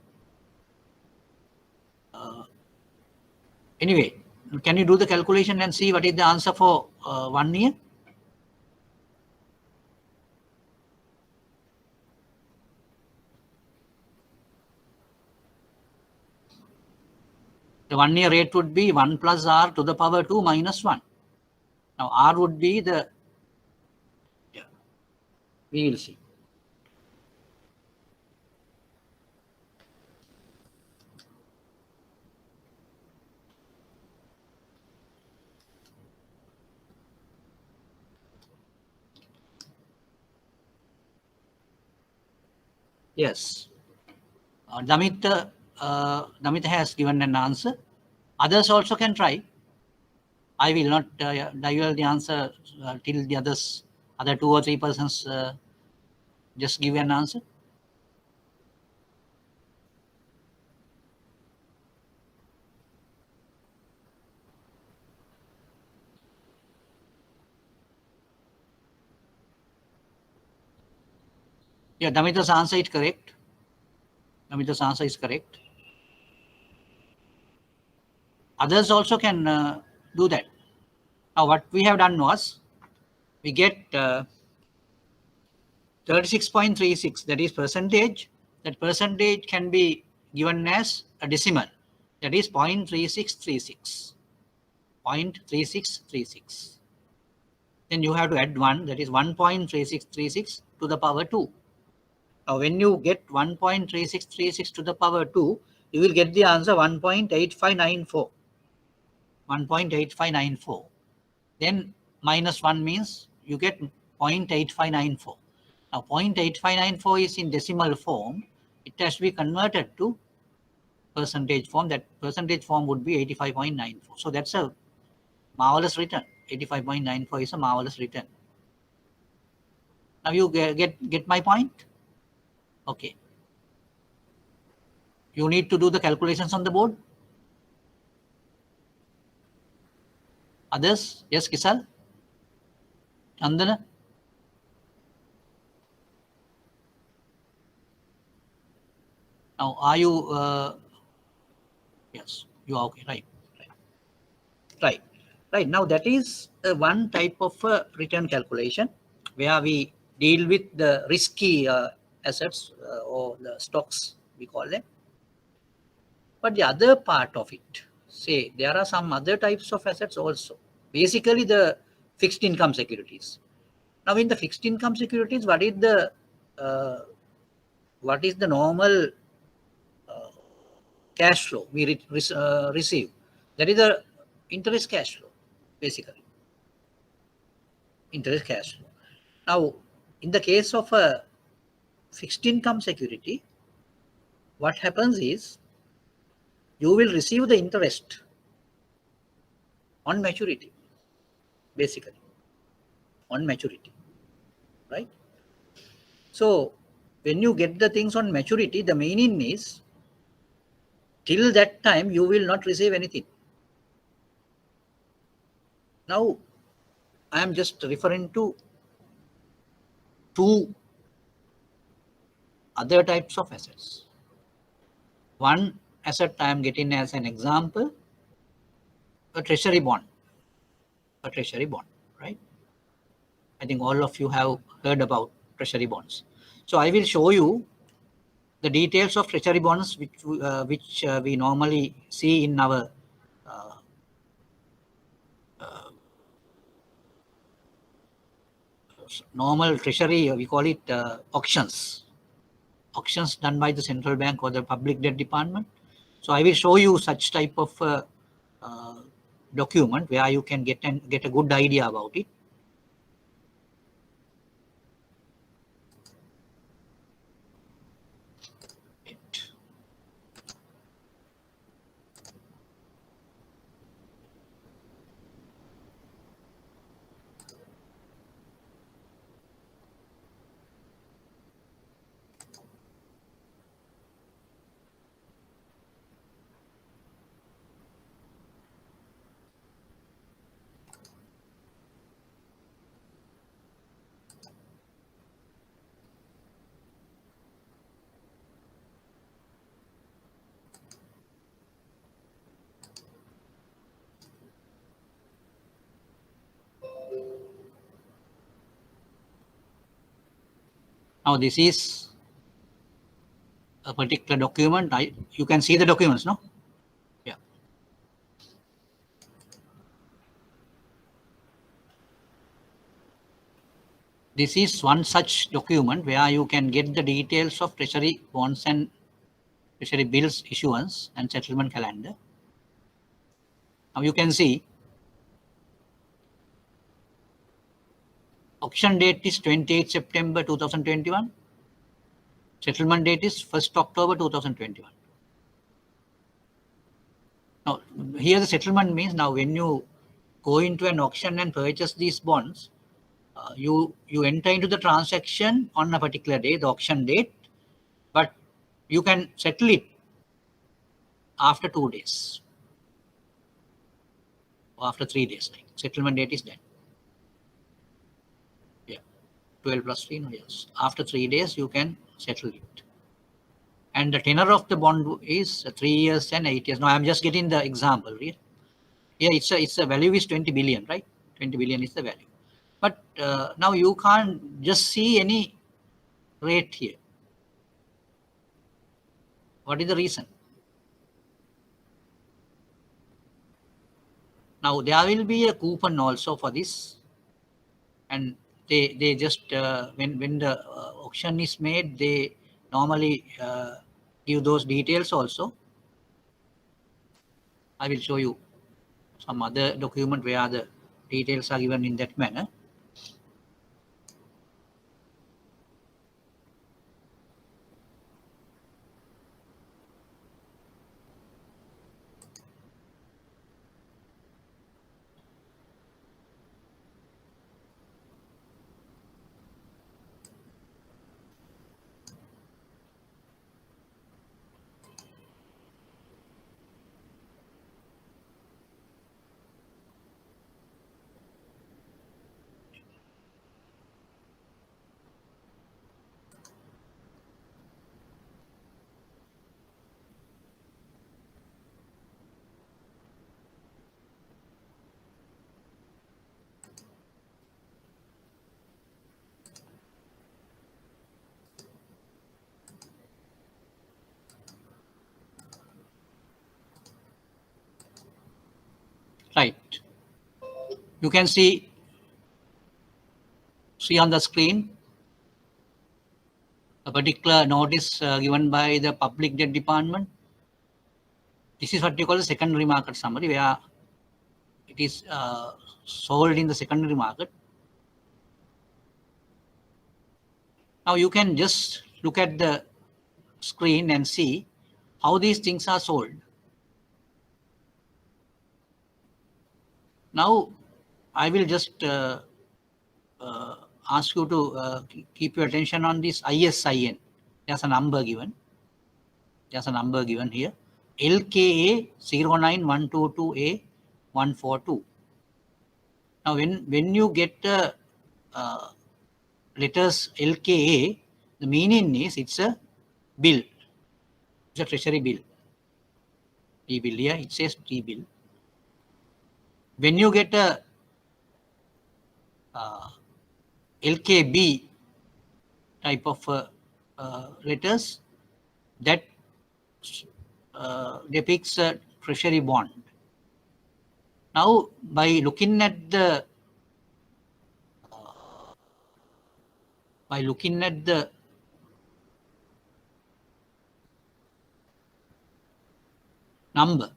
Anyway, can you do the calculation and see what is the answer for 1 year? The 1 year rate would be 1 plus R to the power 2 minus 1. Now R would be the, yeah, we will see. Yes. Damita has given an answer. Others also can try. I will not divulge the answer till the other 2 or 3 persons just give an answer. Yeah, Damita's answer is correct. Damita's answer is correct. Others also can do that. Now, what we have done was we get 36.36, that is percentage. That percentage can be given as a decimal, that is 0.3636. 0.3636. Then you have to add 1, that is 1.3636 to the power 2. Now, when you get 1.3636 to the power 2, you will get the answer 1.8594. 1.8594. Then minus 1 means you get 0.8594. Now 0.8594 is in decimal form. It has to be converted to percentage form. That percentage form would be 85.94. So that's a marvelous return. 85.94 is a marvelous return. Now you get my point? Okay. You need to do the calculations on the board. Others? Yes, Kisal? Chandana? Now, are you, yes, you are okay, right, right, right. Now, that is one type of return calculation where we deal with the risky assets or the stocks, we call them. But the other part of it, say, there are some other types of assets also. Basically, the fixed income securities. Now, in the fixed income securities, what is the normal cash flow we receive? That is the interest cash flow, basically. Interest cash flow. Now, in the case of a fixed income security, what happens is you will receive the interest on maturity, basically, on maturity, right? So, when you get the things on maturity, the meaning is till that time you will not receive anything. Now, I am just referring to two other types of assets. One asset I am getting as an example, a treasury bond. A treasury bond, right? I think all of you have heard about treasury bonds. So I will show you the details of treasury bonds which we normally see in our normal treasury, we call it auctions done by the central bank or the public debt department. So I will show you such type of document where you can get a good idea about it. Now this is a particular document. You can see the documents, no? Yeah. This is one such document where you can get the details of treasury bonds and treasury bills issuance and settlement calendar. Now you can see auction date is 28 September 2021. Settlement date is 1st October 2021. Now, here the settlement means now when you go into an auction and purchase these bonds, you enter into the transaction on a particular day, the auction date, but you can settle it after 2 days or after 3 days. Like settlement date is then. Yeah, 12 plus 3, no, yes. After 3 days, you can settle it. And the tenor of the bond is 3 years and 8 years. Now, I'm just getting the example here. Yeah, it's a value is 20 billion, right? 20 billion is the value. But now you can't just see any rate here. What is the reason? Now there will be a coupon also for this, and they just when the auction is made, they normally give those details also. I will show you some other document where the details are given in that manner. Right. You can see on the screen a particular notice given by the Public Debt Department. This is what you call the secondary market summary, where it is sold in the secondary market. Now you can just look at the screen and see how these things are sold. Now I will just ask you to keep your attention on this ISIN. There's a number given. There's a number given here. LKA 09122A142. Now when you get the letters LKA, the meaning is it's a bill. It's a treasury bill. T-bill here, it says T-bill. When you get a LKB type of letters, that depicts a treasury bond. Now, by looking at the number,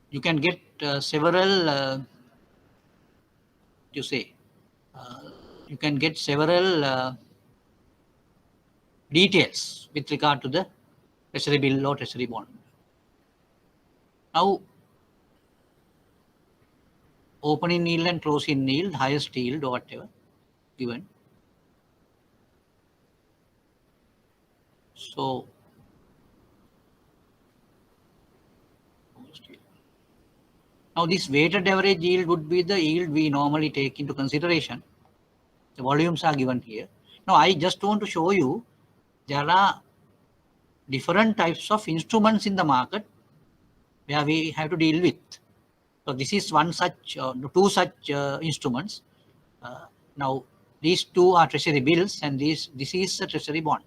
you can get several. You can get several details with regard to the treasury bill or treasury bond. Now, opening yield and closing yield, highest yield or whatever given. So, now this weighted average yield would be the yield we normally take into consideration. The volumes are given here. Now I just want to show you there are different types of instruments in the market where we have to deal with. So this is one such, two such instruments. Now these two are treasury bills and this is a treasury bond.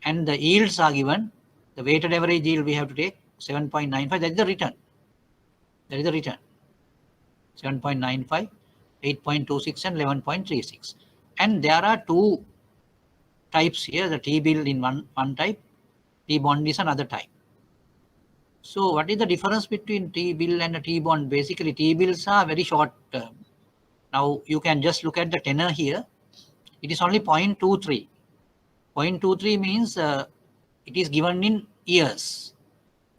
And the yields are given. The weighted average yield we have to take 7.95. That is the return. That is the return. 7.95, 8.26 and 11.36. And there are two types here, the T-bill in one type, T-bond is another type. So what is the difference between T-bill and a T-bond? Basically, T-bills are very short term. Now you can just look at the tenor here. It is only 0.23. 0.23 means it is given in years.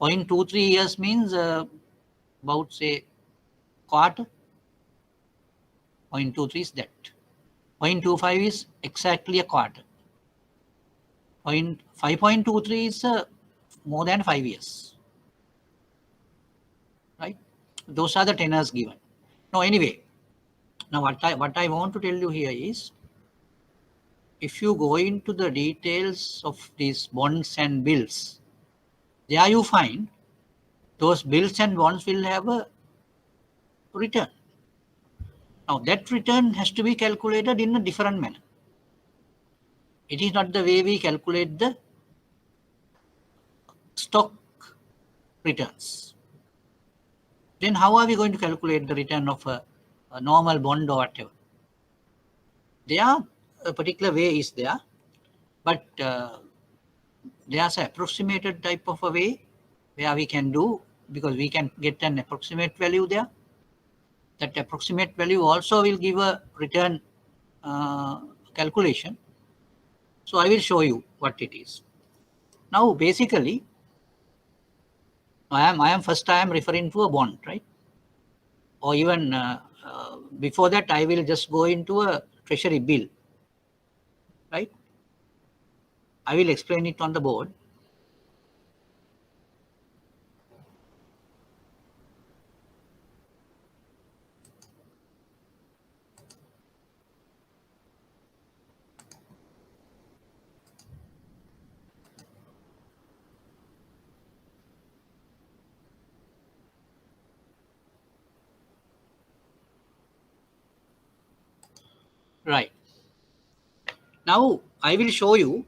0.23 years means about say quarter. 0.23 is that. 0.25 is exactly a quarter. 5.23 is more than 5 years. Right? Those are the tenors given. Now, anyway, now what I want to tell you here is, if you go into the details of these bonds and bills, there you find those bills and bonds will have a return. Now, that return has to be calculated in a different manner. It is not the way we calculate the stock returns. Then how are we going to calculate the return of a normal bond or whatever? There are a particular way is there, but there's an approximated type of a way where we can do, because we can get an approximate value there. That approximate value also will give a return calculation. So I will show you what it is. Now, basically, I am referring to a bond, right? Or even before that, I will just go into a treasury bill, right? I will explain it on the board. Right. Now, I will show you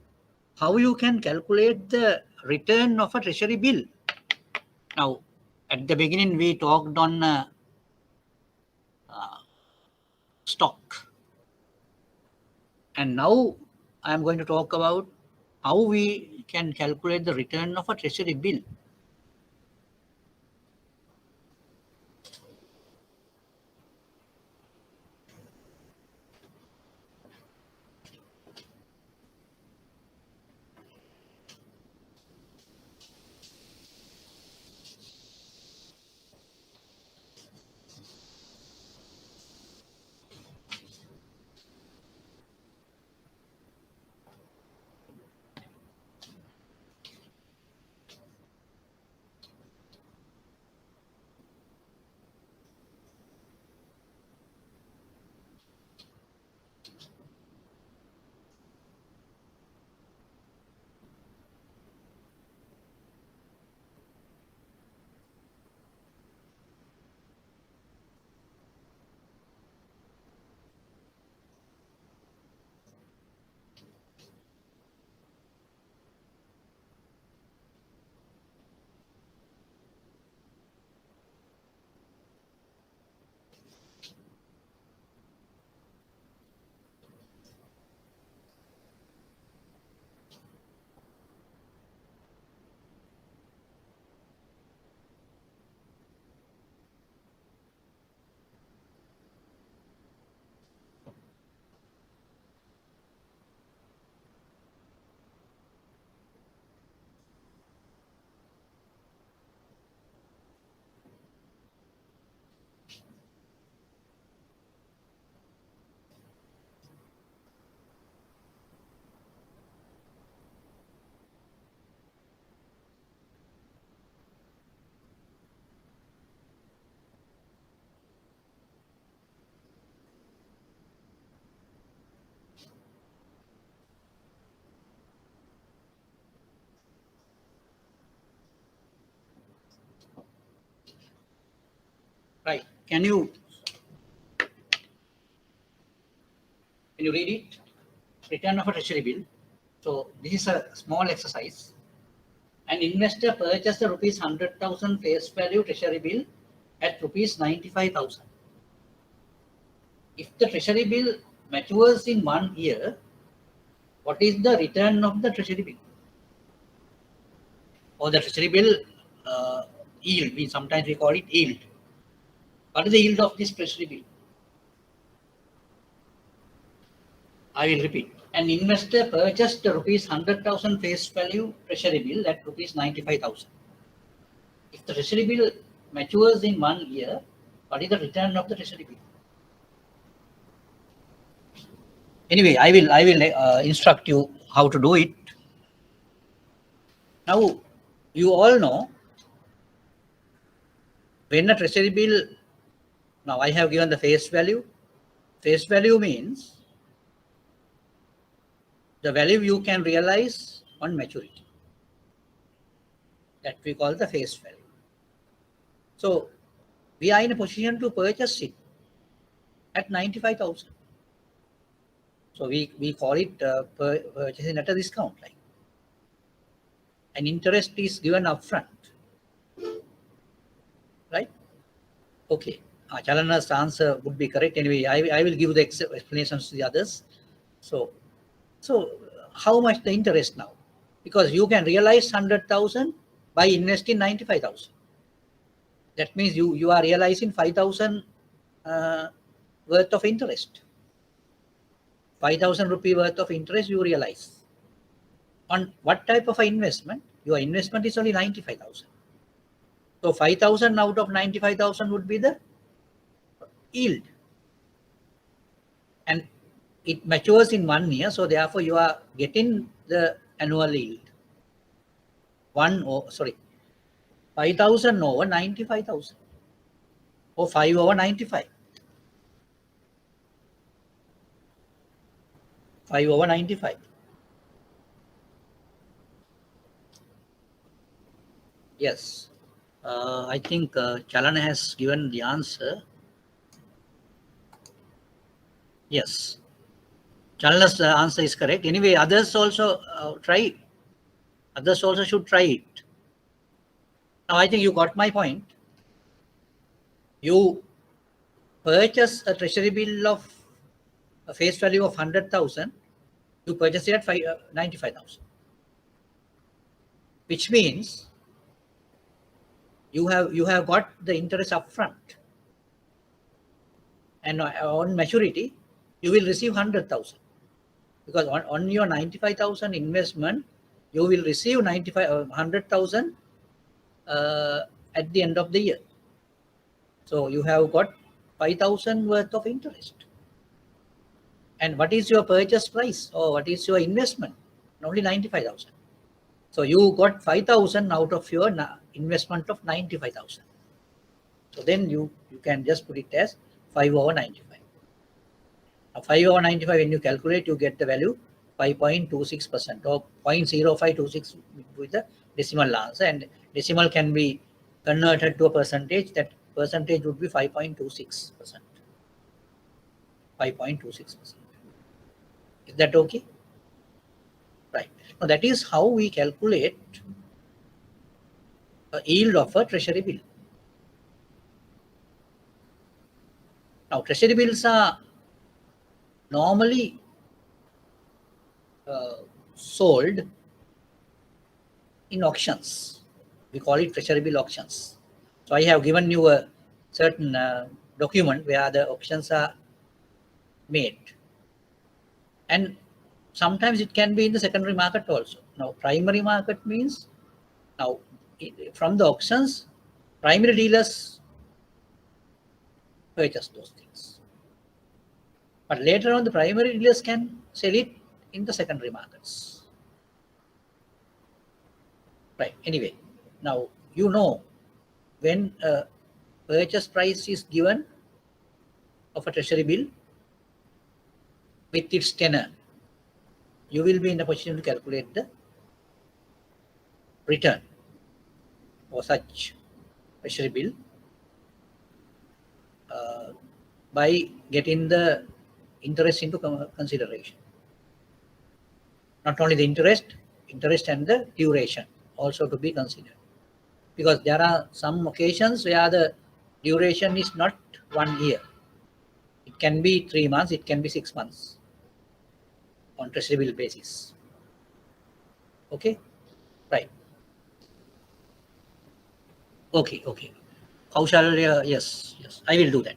how you can calculate the return of a treasury bill. Now, at the beginning, we talked on stock. And now I am going to talk about how we can calculate the return of a treasury bill. Right. Can you read it? Return of a treasury bill. So this is a small exercise. An investor purchased a rupees 100,000 face value treasury bill at rupees 95,000. If the treasury bill matures in 1 year, what is the return of the treasury bill? Or the treasury bill yield? Sometimes we call it yield. What is the yield of this treasury bill? I will repeat. An investor purchased rupees 100,000 face value treasury bill at rupees 95,000. If the treasury bill matures in 1 year, what is the return of the treasury bill? Anyway, I will instruct you how to do it. Now, you all know when a treasury bill, now I have given the face value. Face value means the value you can realize on maturity. That we call the face value. So we are in a position to purchase it at 95,000. So we call it purchasing at a discount line. And interest is given upfront. Right? Okay. Chalana's answer would be correct. Anyway, I will give the explanations to the others. So how much the interest now? Because you can realize 100,000 by investing 95,000. That means you are realizing 5,000 worth of interest. 5,000 rupee worth of interest you realize. On what type of investment? Your investment is only 95,000. So 5,000 out of 95,000 would be the yield. And it matures in 1 year. So therefore you are getting the annual yield. 5,000 over 95,000. Or 5 over 95. 5 over 95. Yes. I think Chalana has given the answer. Yes. Chalana's answer is correct. Anyway, others also try. Others also should try it. Now, I think you got my point. You purchase a treasury bill of a face value of 100,000. You purchase it at 95,000. Which means you have got the interest upfront. And on maturity, you will receive 100,000. Because on your 95,000 investment, you will receive 100,000 at the end of the year. So you have got 5,000 worth of interest. And what is your purchase price or what is your investment? Only 95,000. So you got 5,000 out of your investment of 95,000. So then you can just put it as 5 over 95. Now 5 over 95, when you calculate, you get the value 5.26% or 0.0526 with the decimal answer, and decimal can be converted to a percentage. That percentage would be 5.26%. 5.26%. Is that okay? Right. Now that is how we calculate a yield of a treasury bill. Now treasury bills are normally sold in auctions. We call it treasury bill auctions. So I have given you a certain document where the auctions are made. And sometimes it can be in the secondary market also. Now primary market means, now from the auctions, primary dealers purchase those things. But later on, the primary dealers can sell it in the secondary markets. Right. Anyway, now you know when a purchase price is given of a treasury bill with its tenor, you will be in a position to calculate the return for such treasury bill by getting the interest into consideration. Not only the interest and the duration also to be considered. Because there are some occasions where the duration is not 1 year. It can be 3 months, it can be 6 months on treasury bill basis. Okay? Right. Okay. Kaushalya, yes, I will do that.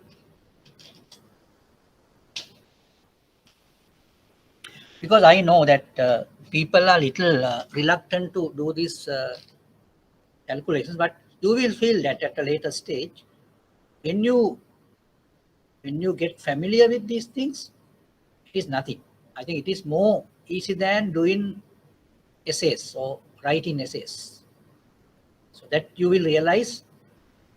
because I know that people are little reluctant to do these calculations, but you will feel that at a later stage, when you get familiar with these things, it is nothing. I think it is more easy than doing essays or writing essays. So that you will realize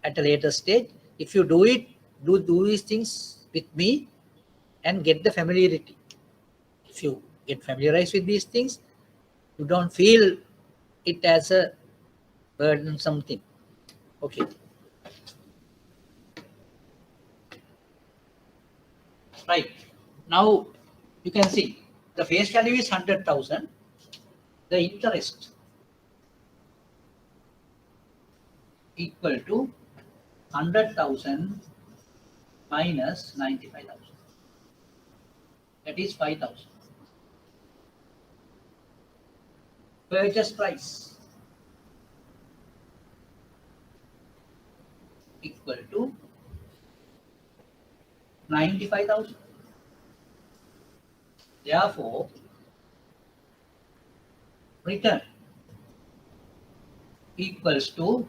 at a later stage, if you do it, do these things with me and get the familiarity. If you get familiarized with these things, you don't feel it as a burdensome thing. Okay. Right. Now you can see the face value is 100,000. The interest equal to 100,000 minus 95,000. That is 5,000. Purchase price equal to 95,000. Therefore, return equals to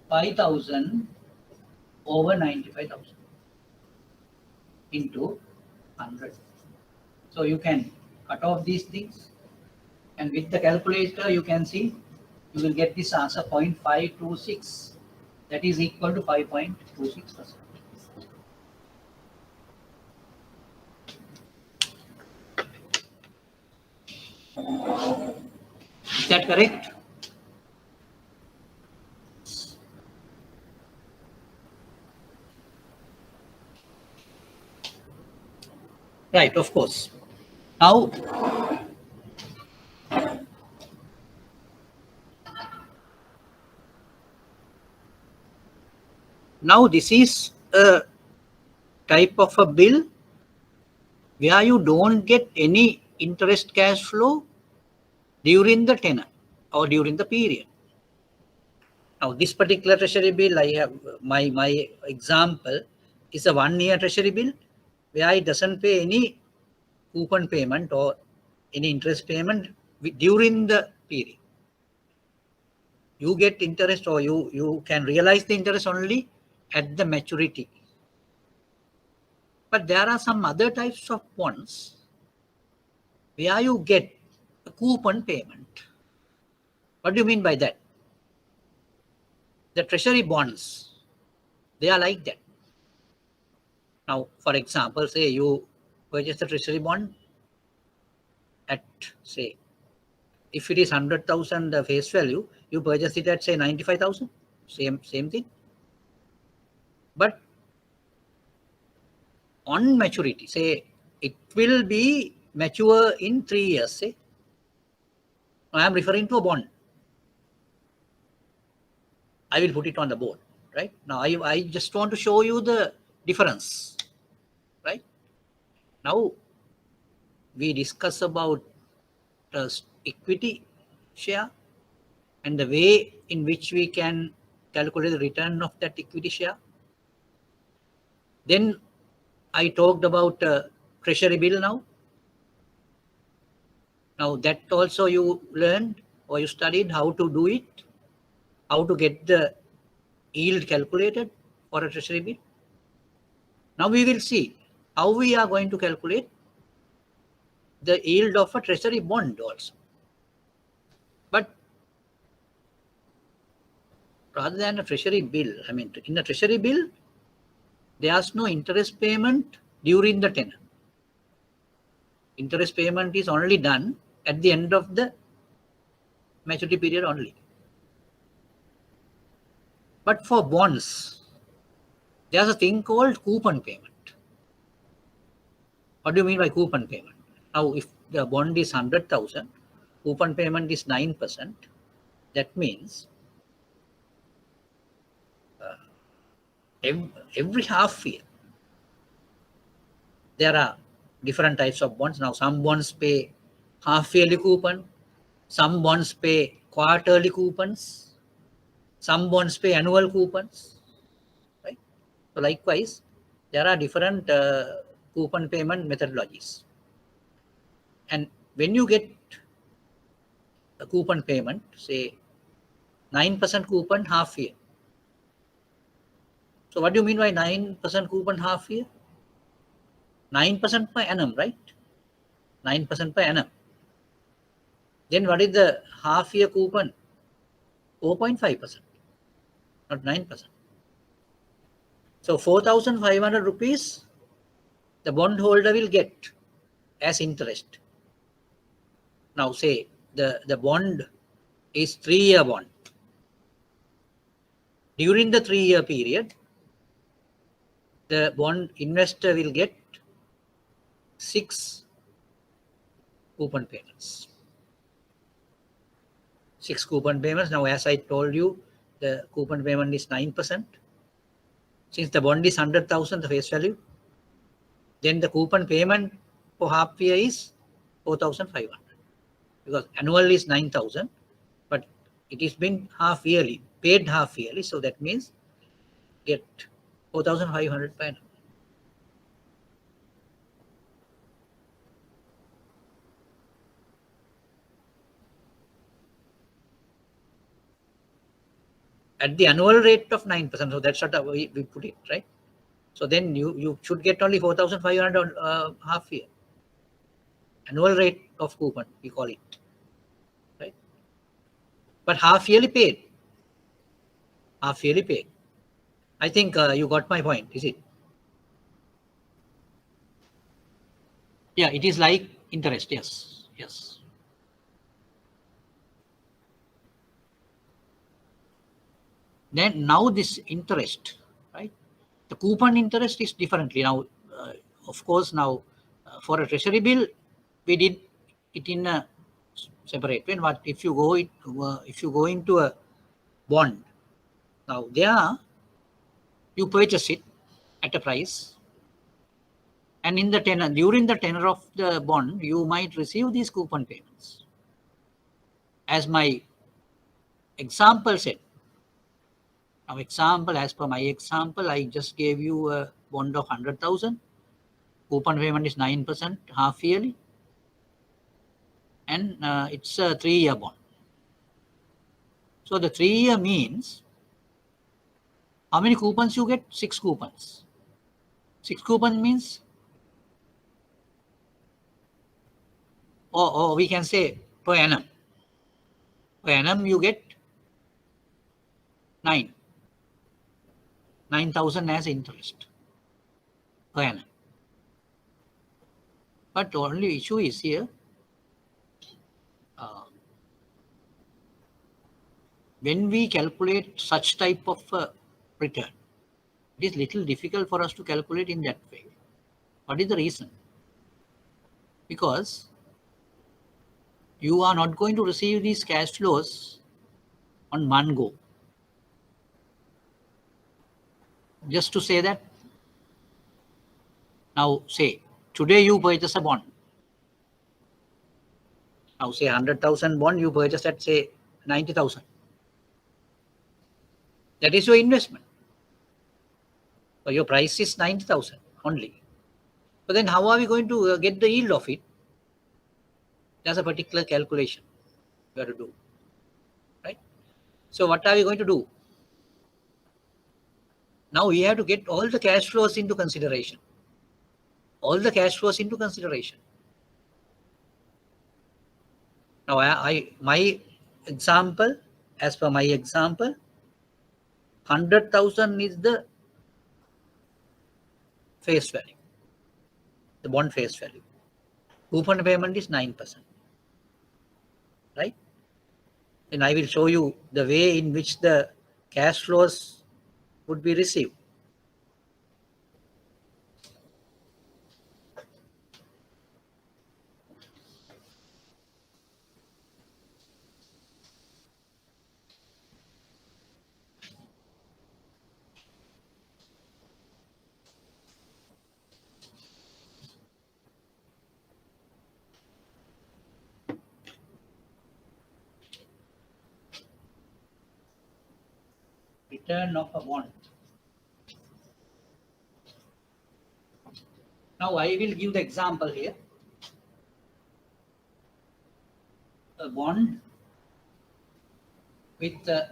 5,000 over 95,000 into 100. So you can cut off these things, and with the calculator you can see you will get this answer 0.526. That is equal to 5.26%. Is that correct? Right, of course. Now this is a type of a bill where you don't get any interest cash flow during the tenor or during the period. Now this particular treasury bill, I have my example is a 1-year treasury bill where it doesn't pay any coupon payment or any interest payment during the period. You get interest, or you can realize the interest only at the maturity. But there are some other types of bonds where you get a coupon payment. What do you mean by that? The treasury bonds, they are like that. Now, for example, say you purchase the treasury bond at, say, if it is 100,000 face value, you purchase it at, say, 95,000. Same thing. But on maturity, say it will be mature in 3 years. Say, I am referring to a bond. I will put it on the board. Right now, I just want to show you the difference. Right now, we discuss about equity share and the way in which we can calculate the return of that equity share. Then I talked about treasury bill now. Now that also you learned or you studied how to do it, how to get the yield calculated for a treasury bill. Now we will see how we are going to calculate the yield of a treasury bond also. But rather than a treasury bill, I mean, in a treasury bill, there's no interest payment during the tenor. Interest payment is only done at the end of the maturity period only. But for bonds, there's a thing called coupon payment. What do you mean by coupon payment? Now, if the bond is 100,000, coupon payment is 9%. That means every half year, there are different types of bonds. Now, some bonds pay half yearly coupon, some bonds pay quarterly coupons, some bonds pay annual coupons. Right? So, likewise, there are different coupon payment methodologies. And when you get a coupon payment, say 9% coupon half year. So what do you mean by 9% coupon half year? 9% per annum, right? 9% per annum. Then what is the half year coupon? 4.5%, not 9%. So 4,500 rupees the bondholder will get as interest. Now say the bond is 3-year bond. During the 3-year period, the bond investor will get 6 coupon payments. 6 coupon payments. Now, as I told you, the coupon payment is 9%. Since the bond is 100,000, the face value, then the coupon payment for half year is 4,500, because annual is 9,000, but it is been half yearly, paid half yearly. So that means get 4,500 per annum. At the annual rate of 9%. So that's what we put it, right? So then you should get only 4,500 on half year. Annual rate of coupon, we call it, right? But half yearly paid. Half yearly paid. I think you got my point, is it? Yeah, it is like interest. Yes, yes. Then now this interest, right? The coupon interest is differently now. Of course, now for a treasury bill, we did it in a separate way. But if you go into a bond, now there you purchase it at a price, and in the tenor, during the tenor of the bond, you might receive these coupon payments. As my example said. Now, as per my example, I just gave you a bond of 100,000. Coupon payment is 9% half yearly, and it's a 3-year bond. So the 3-year means how many coupons you get? 6 coupons. 6 coupons means, or we can say per annum. Per annum you get 9,000 as interest per annum. But the only issue is here, when we calculate such type of return, it is little difficult for us to calculate in that way. What is the reason? Because you are not going to receive these cash flows on one go. Just to say that, now say today you purchase a bond. Now say 100,000 bond you purchase at say 90,000. That is your investment. So your price is 90,000 only. But then how are we going to get the yield of it? There's a particular calculation we have to do, right? So what are we going to do? Now we have to get all the cash flows into consideration. All the cash flows into consideration. Now my example, as per my example, 100,000 is the face value, the bond face value. Coupon payment is 9%, right? And I will show you the way in which the cash flows would be received. Return of a bond. Now I will give the example here. a bond with the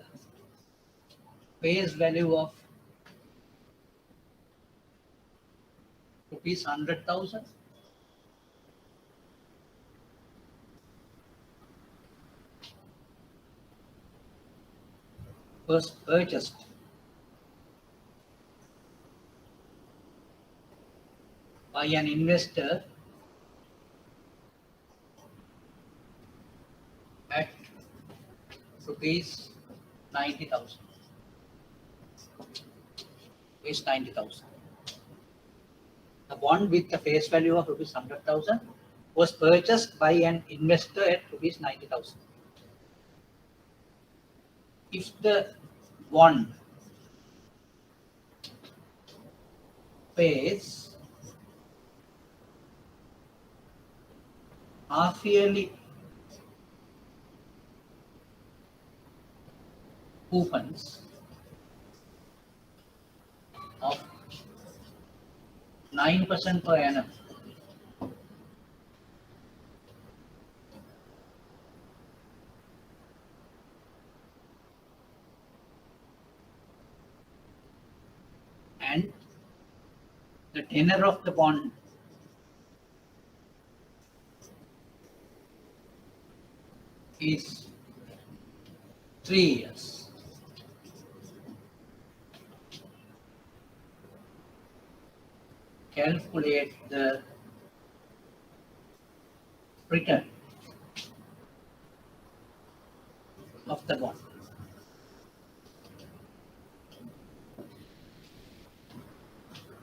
face value of rupees 100,000 was purchased by an investor at rupees 90,000. Rupees 90,000. The bond with the face value of rupees 100,000 was purchased by an investor at rupees 90,000. If the bond pays half yearly coupons of 9% per annum, and the tenor of the bond is 3 years. Calculate the return of the bond.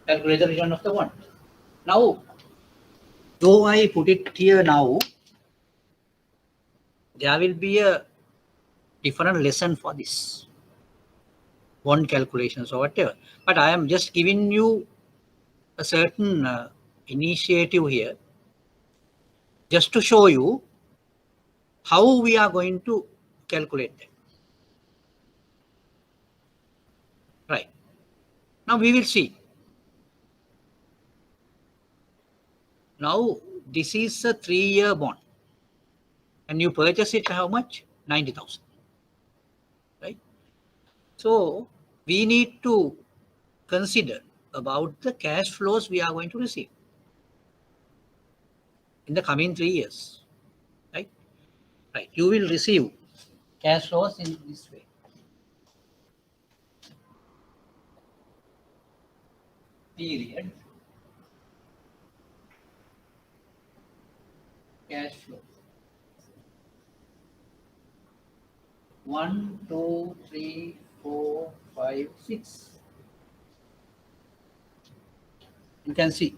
Calculate the return of the bond. Now, though I put it here now, there will be a different lesson for this bond calculations or whatever. But I am just giving you a certain initiative here just to show you how we are going to calculate them. Right. Now we will see. Now this is a 3-year bond. And you purchase it how much? 90,000. Right. So we need to consider about the cash flows we are going to receive in the coming 3 years. Right. Right. You will receive cash flows in this way. Period. Cash flow. 1, 2, 3, 4, 5, 6. You can see.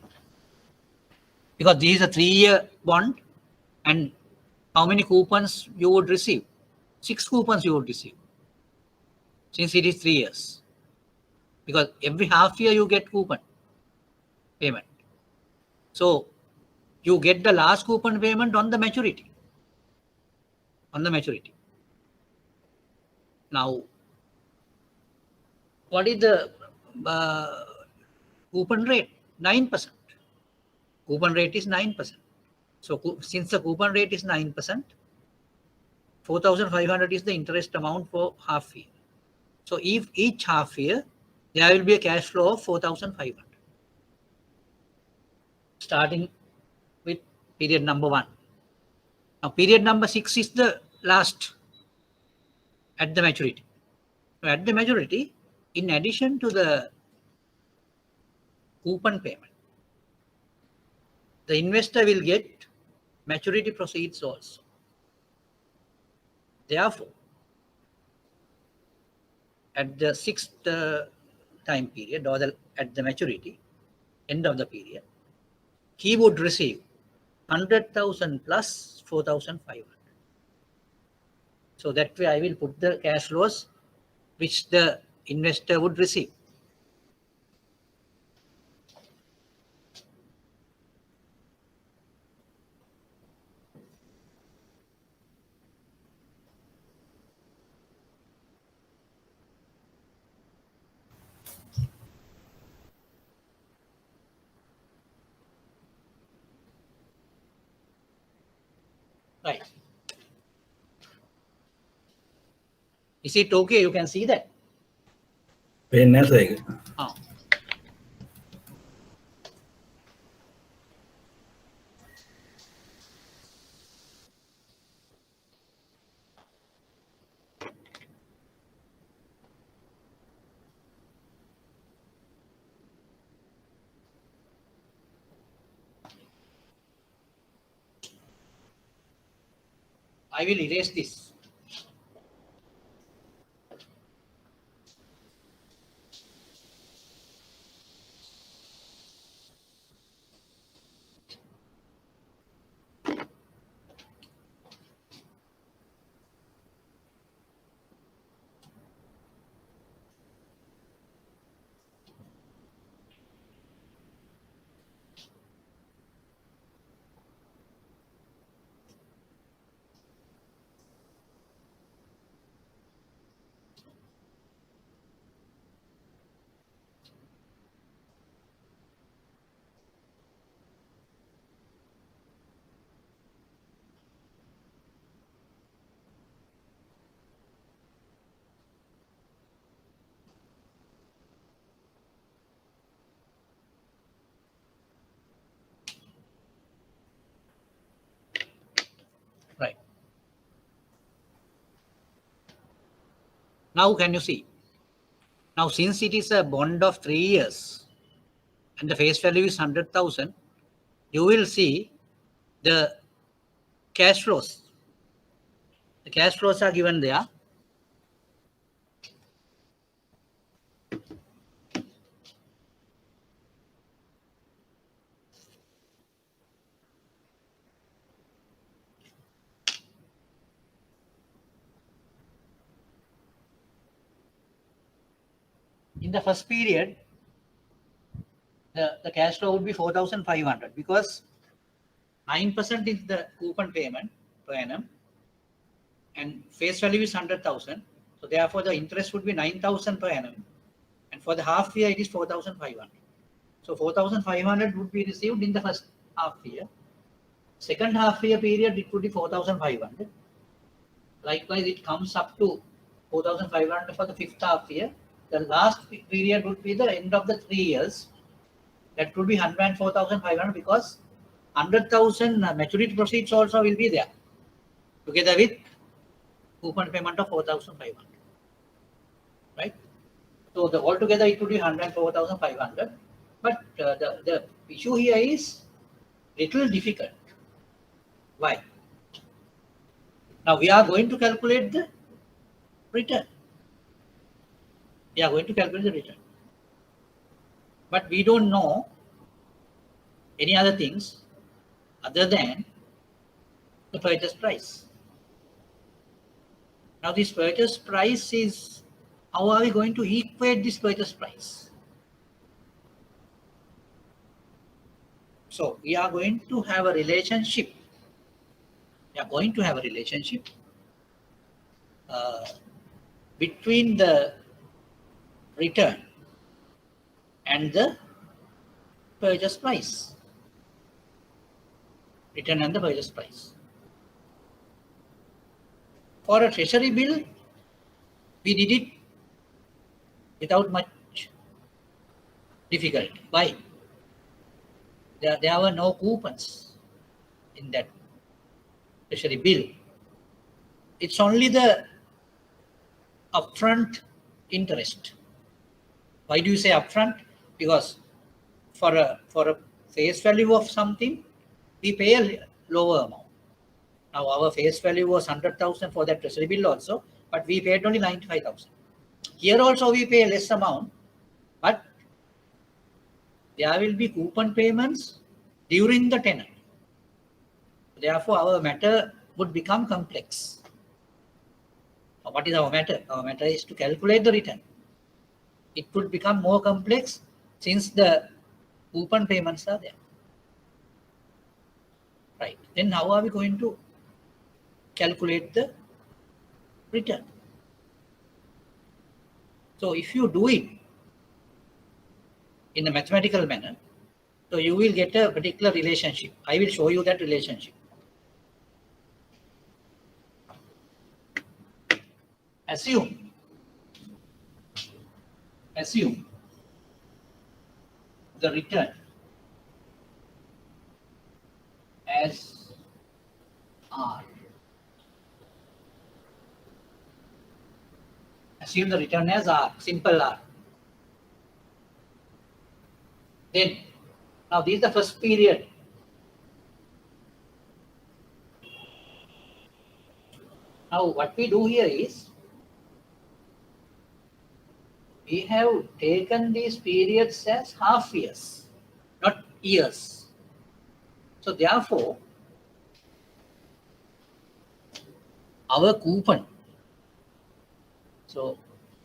Because this is a 3-year bond, and how many coupons you would receive? 6 coupons you would receive, since it is 3 years. Because every half year you get coupon payment. So you get the last coupon payment on the maturity. On the maturity. Now, what is the coupon rate? 9%. Coupon rate is 9%. So since the coupon rate is 9%, 4,500 is the interest amount for half year. So if each half year, there will be a cash flow of 4,500. Starting with period number 1. Now period number 6 is the last at the maturity. So at the maturity, in addition to the coupon payment, the investor will get maturity proceeds also. Therefore, at the 6th time period, or at the maturity, end of the period, he would receive 100,000 plus 4,500. So that way I will put the cash flows which the investor would receive. Right. Is it okay? You can see that? Ah. I will erase this. Right. Now can you see? Now since it is a bond of 3 years and the face value is 100,000, you will see the cash flows. The cash flows are given there. In the first period, the cash flow would be 4,500 because 9% is the coupon payment per annum and face value is 100,000. So therefore the interest would be 9,000 per annum. And for the half year, it is 4,500. So 4,500 would be received in the first half year. Second half year period, it would be 4,500. Likewise, it comes up to 4,500 for the fifth half year. The last period would be the end of the 3 years. That would be 104,500 because 100,000 maturity proceeds also will be there together with coupon payment of 4,500. Right? So the altogether it would be 104,500. But the issue here is little difficult. Why? Now we are going to calculate the return. We are going to calculate the return. But we don't know any other things other than the purchase price. Now this purchase price is, how are we going to equate this purchase price? So we are going to have a relationship. We are going to have a relationship between the return and the purchase price. Return and the purchase price. For a treasury bill, we did it without much difficulty. Why? There were no coupons in that treasury bill. It's only the upfront interest. Why do you say upfront? Because for a face value of something, we pay a lower amount. Now our face value was 100,000 for that treasury bill also, but we paid only 95,000. Here also we pay less amount, but there will be coupon payments during the tenure. Therefore, our matter would become complex. What is our matter? Our matter is to calculate the return. It would become more complex since the coupon payments are there. Right. Then how are we going to calculate the return? So if you do it in a mathematical manner, so you will get a particular relationship. I will show you that relationship. assume the return as R. Assume the return as R, simple R. Then, now this is the first period. Now what we do here is, we have taken these periods as half years, not years. So therefore, our coupon, so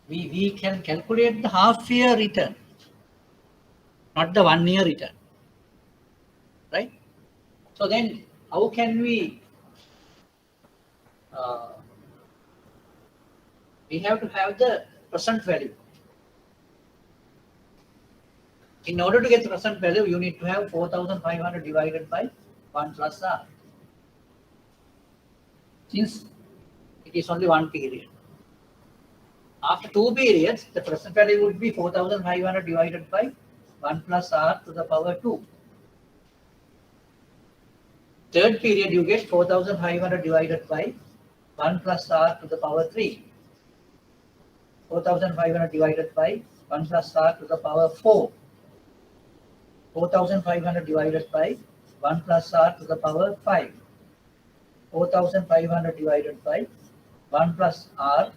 we can calculate the half year return, not the 1 year return, right? So then how can we have to have the present value. In order to get the present value, you need to have 4,500 divided by 1 plus R. Since it is only one period. After 2 periods, the present value would be 4,500 divided by 1 plus R to the power 2. Third period, you get 4,500 divided by 1 plus R to the power 3. 4,500 divided by 1 plus R to the power 4. 4,500 divided by 1 plus R to the power 5. 4,500 divided by 1 plus R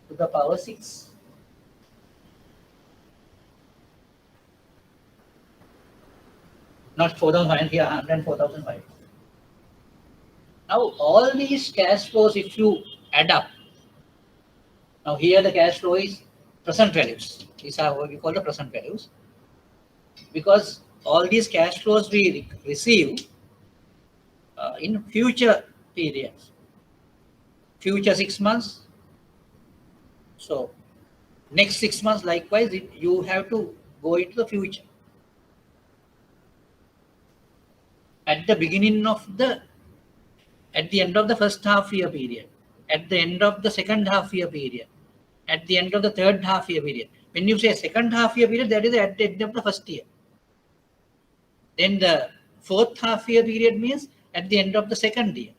to the power 6. Not 4,500 here, 104,500. Now all these cash flows, if you add up, now here the cash flow is present values. These are what we call the present values. Because all these cash flows we receive in future periods, future 6 months. So next 6 months, likewise, you have to go into the future. At the beginning of at the end of the first half year period, at the end of the second half year period, at the end of the third half year period. When you say second half year period, that is at the end of the first year. Then the fourth half year period means at the end of the second year.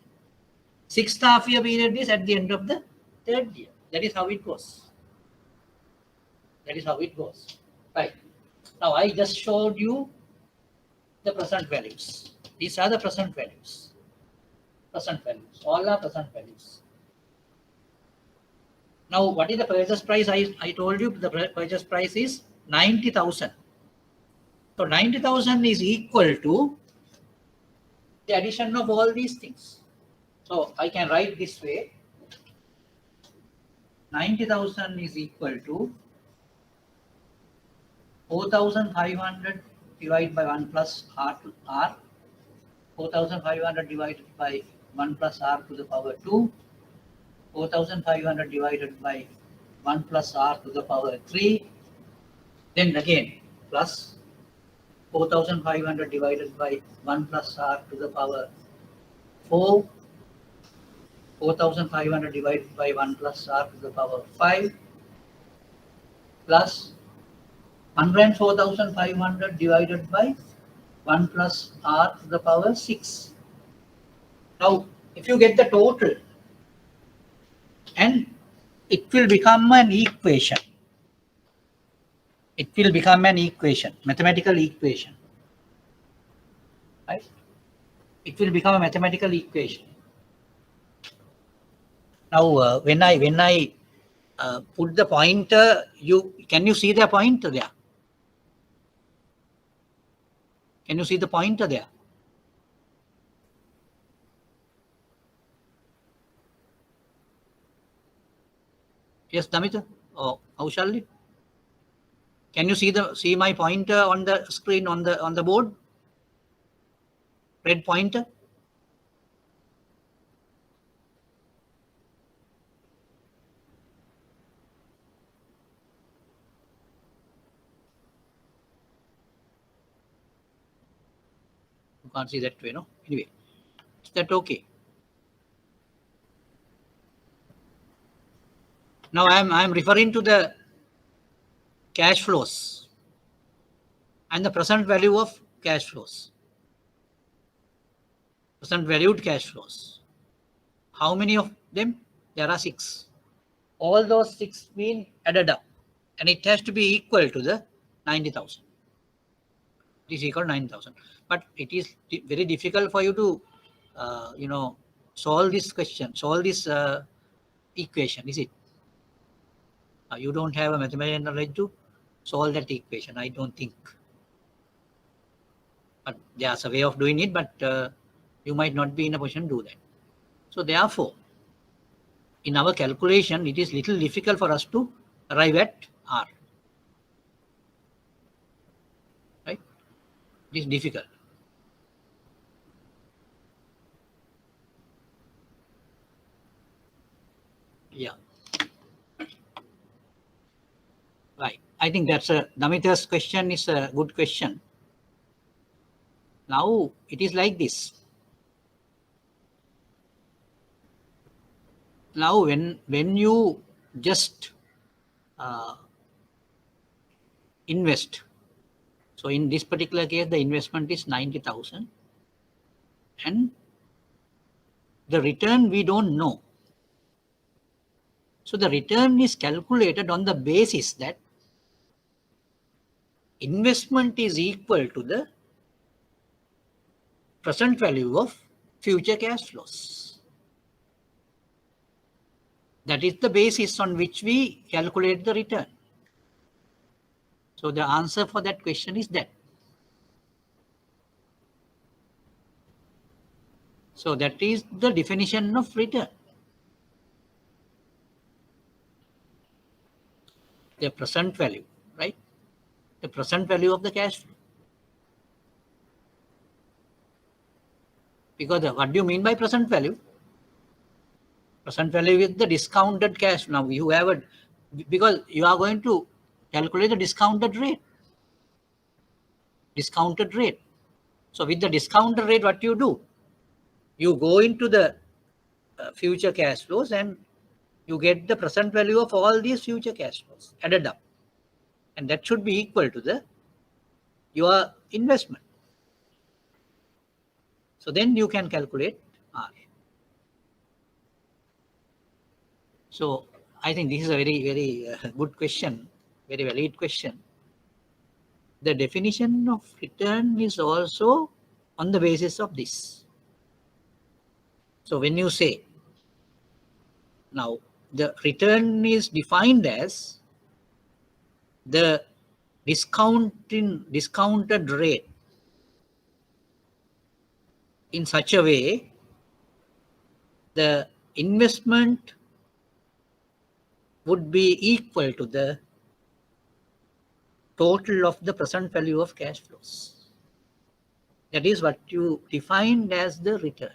Sixth half year period is at the end of the third year. That is how it goes. That is how it goes. Right. Now I just showed you the present values. These are the present values. Present values. All are present values. Now what is the purchase price? I told you the purchase price is 90,000. So 90,000 is equal to the addition of all these things. So I can write this way. 90,000 is equal to 4,500 divided by 1 plus R to R. 4,500 divided by 1 plus R to the power 2. 4,500 divided by 1 plus R to the power 3. Then again plus 4,500 divided by 1 plus R to the power 4. 4,500 divided by 1 plus R to the power 5 plus 104,500 divided by 1 plus R to the power 6. Now, if you get the total, and it will become an equation. It will become an equation, mathematical equation. Right? It will become a mathematical equation. Now, when I put the pointer, can you see the pointer there? Can you see the pointer there? Yes, Damita? Oh, how shall it? Can you see my pointer on the screen on the board? Red pointer. You can't see that way, no? Anyway, is that okay? Now I'm referring to the cash flows and the present value of cash flows, present valued cash flows. How many of them? There are 6. All those 6 being added up, and it has to be equal to the 90,000. It is equal to 9,000. But it is very difficult for you to, solve this question, solve this equation, is it? You don't have a mathematical knowledge to solve that equation, I don't think. But there's a way of doing it, but you might not be in a position to do that. So therefore, in our calculation, it is little difficult for us to arrive at R. Right? It is difficult. Yeah. Right. I think that's Namita's question is a good question. Now it is like this. Now when you just invest, so in this particular case, the investment is 90,000 and the return we don't know. So the return is calculated on the basis that investment is equal to the present value of future cash flows. That is the basis on which we calculate the return. So the answer for that question is that. So that is the definition of return. The present value, right? The present value of the cash flow. Because what do you mean by present value? Present value is the discounted cash. Now you have because you are going to calculate the discounted rate. Discounted rate. So with the discounted rate, what you do? You go into the future cash flows and you get the present value of all these future cash flows added up. And that should be equal to your investment. So then you can calculate R. So I think this is a very, very good question, very valid question. The definition of return is also on the basis of this. So when you say, now the return is defined as the discounted rate in such a way the investment would be equal to the total of the present value of cash flows. That is what you defined as the return.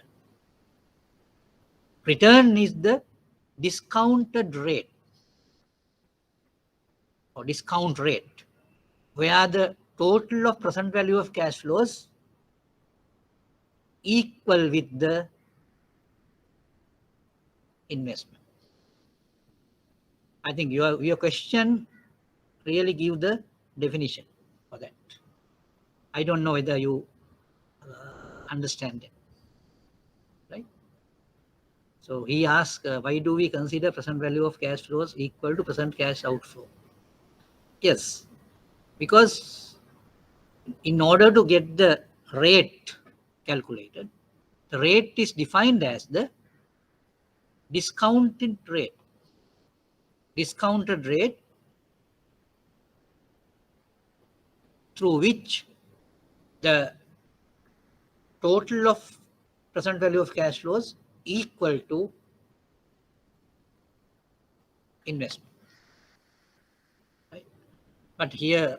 Return is the discounted rate or discount rate where the total of present value of cash flows equal with the investment. I think your question really give the definition for that. I don't know whether you understand it, right? So he asked, why do we consider present value of cash flows equal to present cash outflow? Yes, because in order to get the rate calculated, the rate is defined as the discounted rate. Discounted rate through which the total of present value of cash flows equal to investment. Right? But here,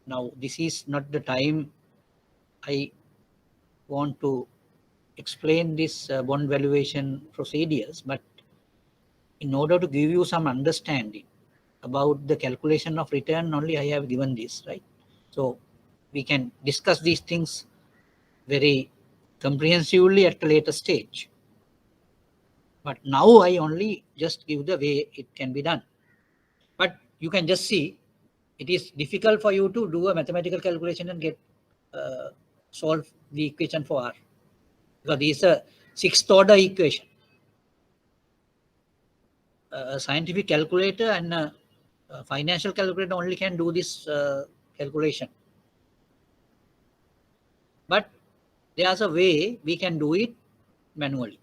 now this is not the time I want to explain this bond valuation procedures, but in order to give you some understanding about the calculation of return only, I have given this, right? So we can discuss these things very comprehensively at a later stage. But now I only just give the way it can be done. But you can just see it is difficult for you to do a mathematical calculation and get solve the equation for R, because this is a sixth order equation. A scientific calculator and a financial calculator only can do this calculation. But there's a way we can do it manually.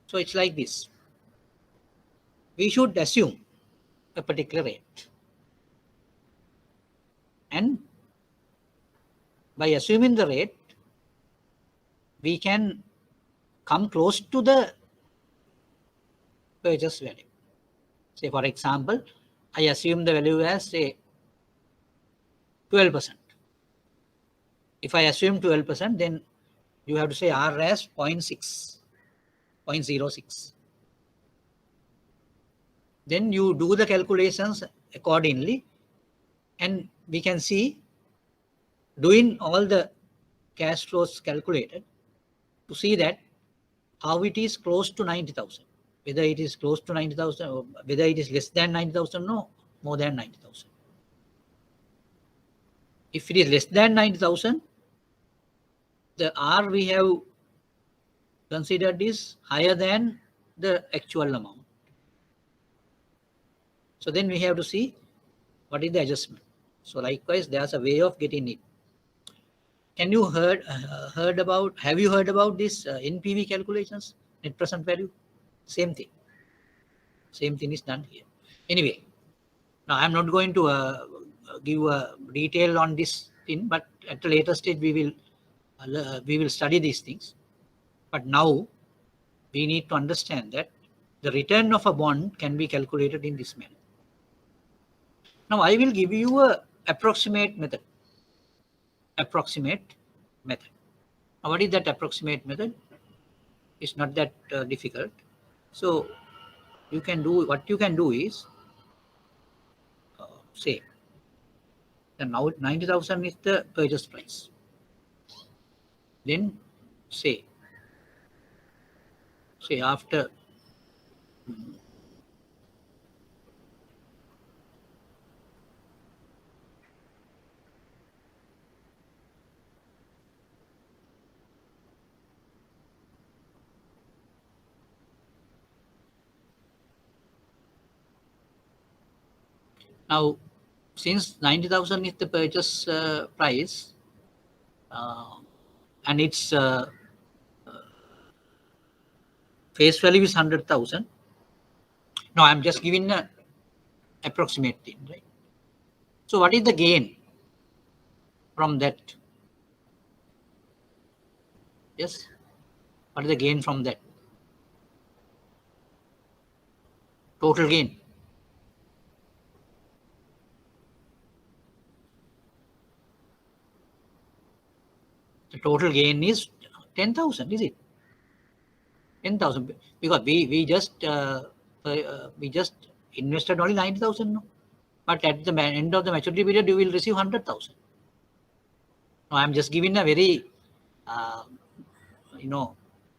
So it's like this. We should assume a particular rate. And by assuming the rate, we can come close to the purchase value. Say, for example, I assume the value as, say, 12%. If I assume 12%, then you have to say R as 0.6, 0.06. Then you do the calculations accordingly, and we can see, doing all the cash flows calculated, to see that how it is close to 90,000. Whether it is close to 90,000 or whether it is less than 90,000 or more than 90,000. If it is less than 90,000, the R we have considered is higher than the actual amount. So then we have to see what is the adjustment. So likewise, there's a way of getting it. Can you have you heard about this NPV calculations, net present value? Same thing. Same thing is done here. Anyway, now I'm not going to give a detail on this thing, but at a later stage we will study these things. But now we need to understand that the return of a bond can be calculated in this manner. Now I will give you a approximate method. Approximate method. Now what is that approximate method? It's not that difficult. So you can do, what you can do is, say, then now 90,000 is the purchase price. Then say after now, since 90,000 is the purchase price, and its face value is 100,000. Now I'm just giving an approximate thing, right? So what is the gain from that? Yes, what is the gain from that? Total gain. The total gain is 10,000, is it? 10,000, because we just invested only 90,000, no? But at the end of the maturity period, you will receive 100,000. Now I'm just giving a very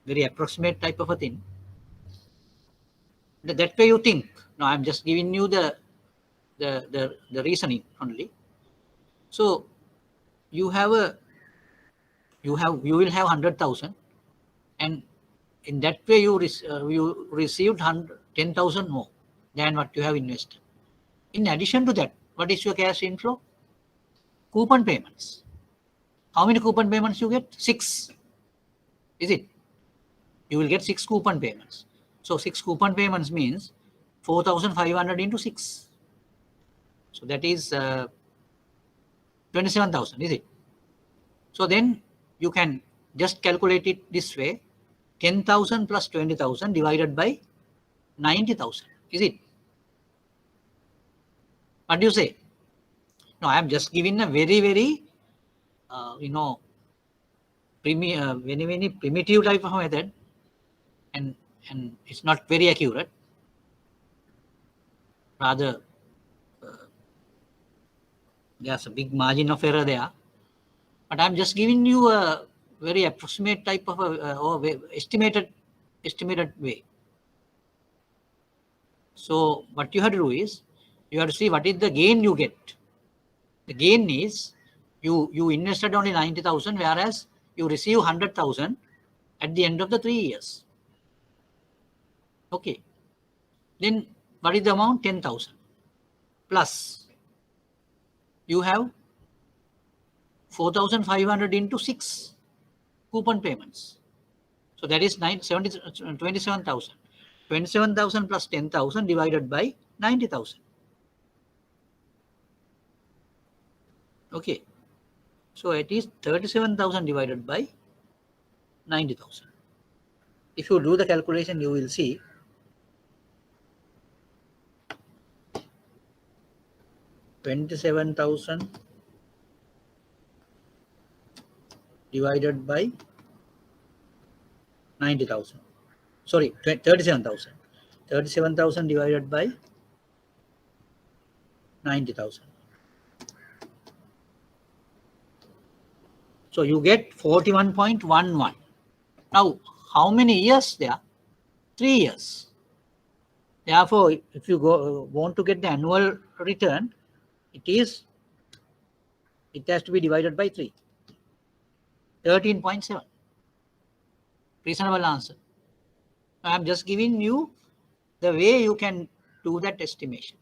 very approximate type of a thing. That way you think. Now I'm just giving you the reasoning only. So you will have 100,000, and in that way you received 10,000 more than what you have invested. In addition to that, what is your cash inflow? Coupon payments. How many coupon payments you get? 6. Is it? You will get 6 coupon payments. So 6 coupon payments means 4,500 into 6. So that is 27,000, is it? So then you can just calculate it this way: 10,000 plus 20,000 divided by 90,000. Is it? What do you say? No, I am just giving a very, very, very primitive type of method, and it's not very accurate. Rather, there's a big margin of error there. But I'm just giving you a very approximate type of or estimated estimated way. So what you have to do is, you have to see what is the gain you get. The gain is, you invested only 90,000, whereas you receive 100,000 at the end of the 3 years. Okay. Then what is the amount? 10,000. Plus, you have 4,500 into 6 coupon payments. So that is 27,000. 27,000 plus 10,000 divided by 90,000. Okay. So it is 37,000 divided by 90,000. If you do the calculation, you will see 27,000 divided by 90,000. Sorry, 37,000. 37,000 divided by 90,000. So you get 41.11. Now, how many years there? 3 years. Therefore, if you want to get the annual return, it has to be divided by 3. 13.7. Reasonable answer. I am just giving you the way you can do that estimation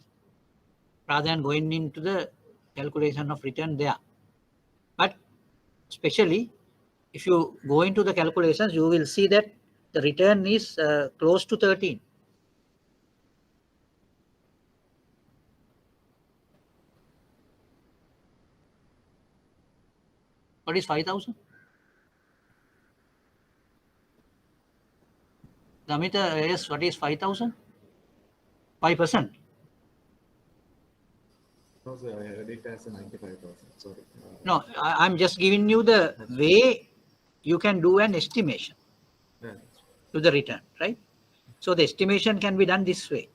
rather than going into the calculation of return there. But especially if you go into the calculations, you will see that the return is close to 13. What is 5,000? Damita, yes, what is 5,000? 5%. No, sir, I heard it as a 95,000. Sorry. No, I'm just giving you the way you can do an estimation to the return, right? So the estimation can be done this way.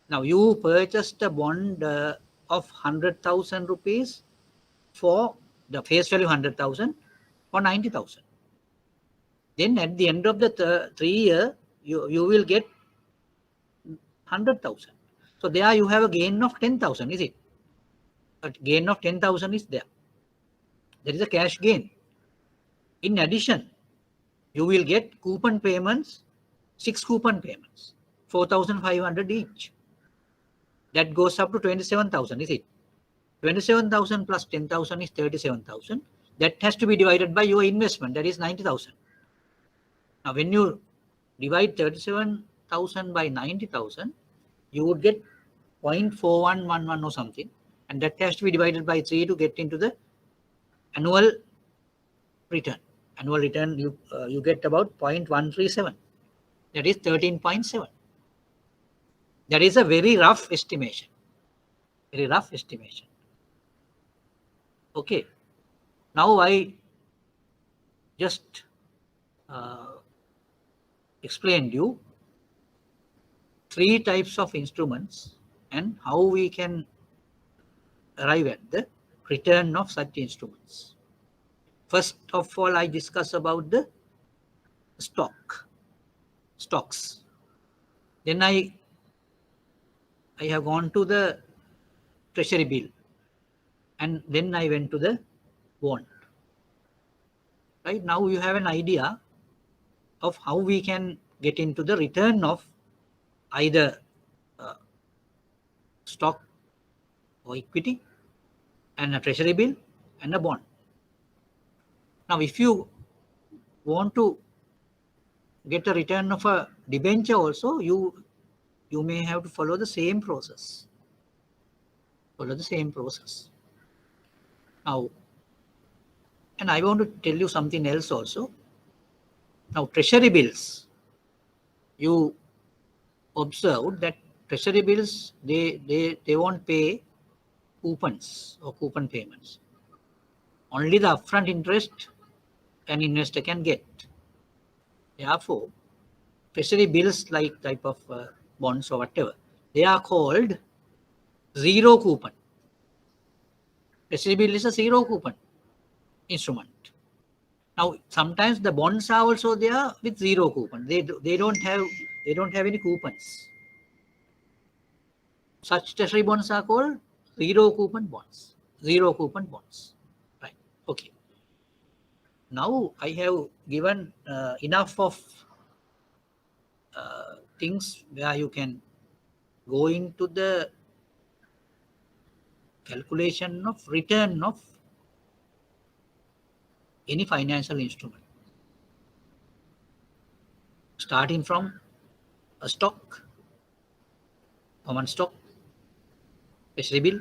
Now you purchased a bond of 100,000 rupees for the face value 100,000 for 90,000. Then at the end of the 3 year, you will get 100,000. So there you have a gain of 10,000, is it? A gain of 10,000 is there. There is a cash gain. In addition, you will get coupon payments, 6 coupon payments, 4,500 each. That goes up to 27,000, is it? 27,000 plus 10,000 is 37,000. That has to be divided by your investment, that is 90,000. Now, when you divide 37,000 by 90,000, you would get 0.4111 or something, and that has to be divided by 3 to get into the annual return. Annual return, you get about 0.137. That is 13.7. That is a very rough estimation. Very rough estimation. Okay. Now I just explained you 3 types of instruments and how we can arrive at the return of such instruments. First of all, I discuss about the stocks. Then I have gone to the treasury bill, and then I went to the bond. Right now you have an idea of how we can get into the return of either stock or equity and a treasury bill and a bond. Now, if you want to get a return of a debenture also, you may have to follow the same process. Now, and I want to tell you something else also. Now, treasury bills, you observe that treasury bills, they won't pay coupons or coupon payments. Only the upfront interest an investor can get. Therefore, treasury bills like type of bonds or whatever, they are called zero coupon. Treasury bill is a zero coupon instrument. Now, sometimes the bonds are also there with zero coupon. They don't have any coupons. Such treasury bonds are called zero coupon bonds. Zero coupon bonds. Right. Okay. Now I have given enough of things where you can go into the calculation of return of any financial instrument, starting from a stock, common stock, treasury bill,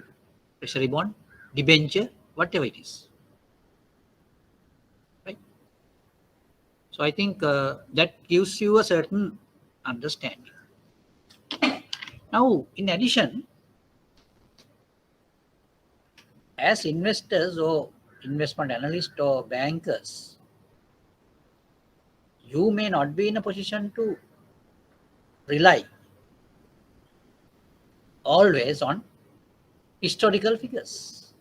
treasury bond, debenture, whatever it is. Right. So I think that gives you a certain understanding. Now, in addition, as investors or investment analysts or bankers, you may not be in a position to rely always on historical figures,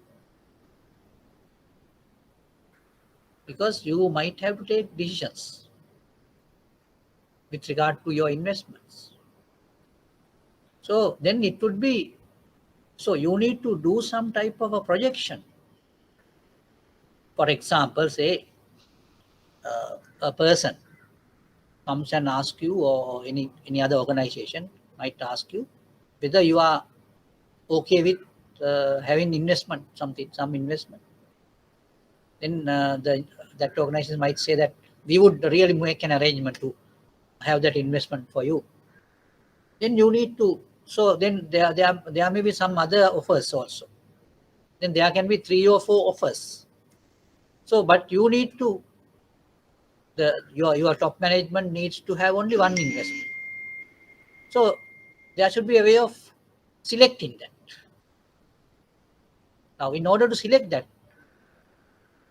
because you might have to take decisions with regard to your investments. So then it would be, so you need to do some type of a projection. For example, say a person comes and asks you, or any other organization might ask you whether you are okay with having investment, some investment. Then that organization might say that we would really make an arrangement to have that investment for you. Then you need to, so then there may be some other offers also. Then there can be 3 or 4 offers. So, but you need to, your top management needs to have only one investment. So there should be a way of selecting that. Now, in order to select that,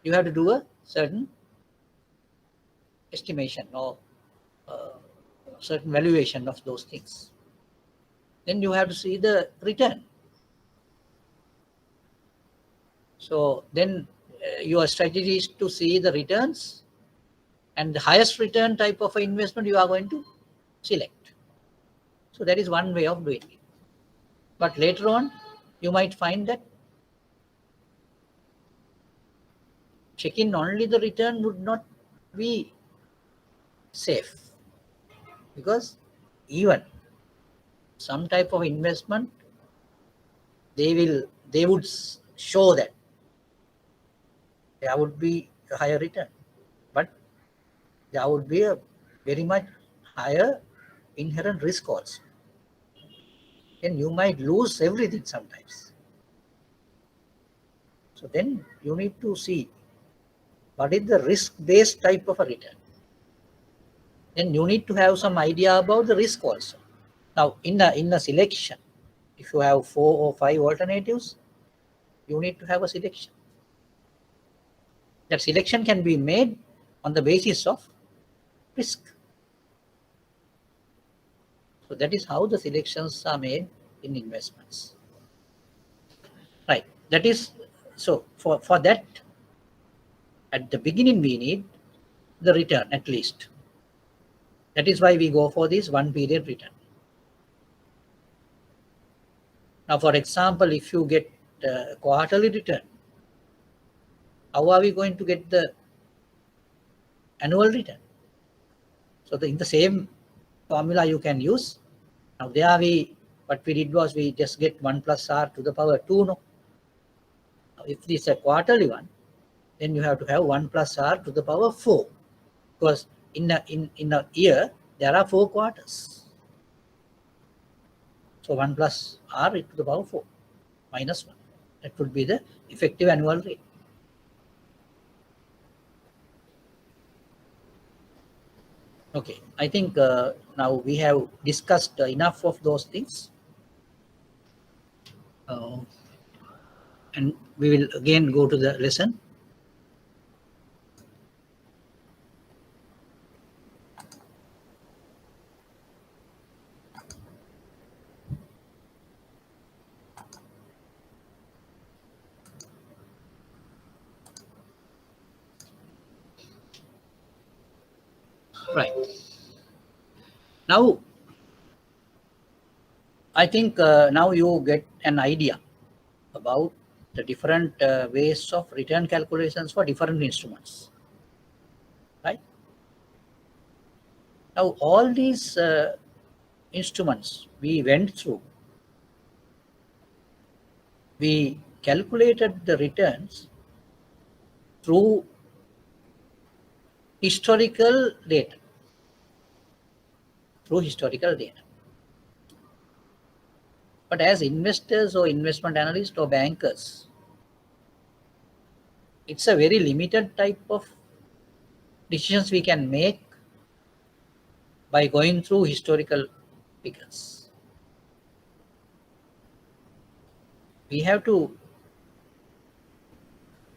you have to do a certain estimation or certain valuation of those things. Then you have to see the return. So then your strategy is to see the returns, and the highest return type of investment you are going to select. So that is one way of doing it. But later on, you might find that checking only the return would not be safe, because even some type of investment, they would show that there would be a higher return, but there would be a very much higher inherent risk also. Then you might lose everything sometimes. So then you need to see what is the risk-based type of a return. Then you need to have some idea about the risk also. Now, in a selection, if you have 4 or 5 alternatives, you need to have a selection. That selection can be made on the basis of risk. So that is how the selections are made in investments. Right. That is, so for that, at the beginning, we need the return at least. That is why we go for this one period return. Now, for example, if you get quarterly return, how are we going to get the annual return? So in the same formula you can use. Now there what we did was we just get 1 plus r to the power 2. No? Now, if this is a quarterly one, then you have to have 1 plus r to the power 4, because in a year there are 4 quarters. So 1 plus r to the power 4 minus 1. That would be the effective annual rate. Okay, I think now we have discussed enough of those things. And we will again go to the lesson. Right. Now, I think now you get an idea about the different ways of return calculations for different instruments, right? Now, all these instruments we went through, we calculated the returns through historical data, But as investors or investment analysts or bankers, it's a very limited type of decisions we can make by going through historical figures. We have to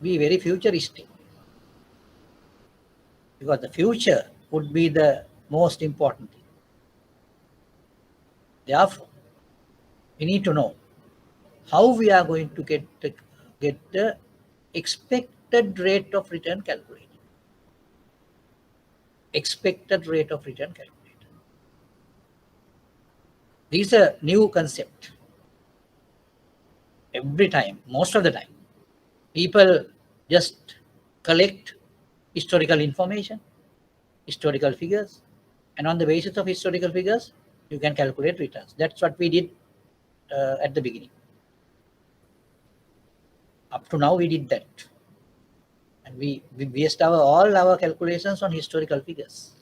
be very futuristic because the future would be the most important thing. Therefore, we need to know how we are going to get the expected rate of return calculated. Expected rate of return calculated. This is a new concept. Every time, most of the time, people just collect historical information, historical figures, and on the basis of historical figures, you can calculate returns. That's what we did at the beginning. Up to now, we did that. And we based all our calculations on historical figures.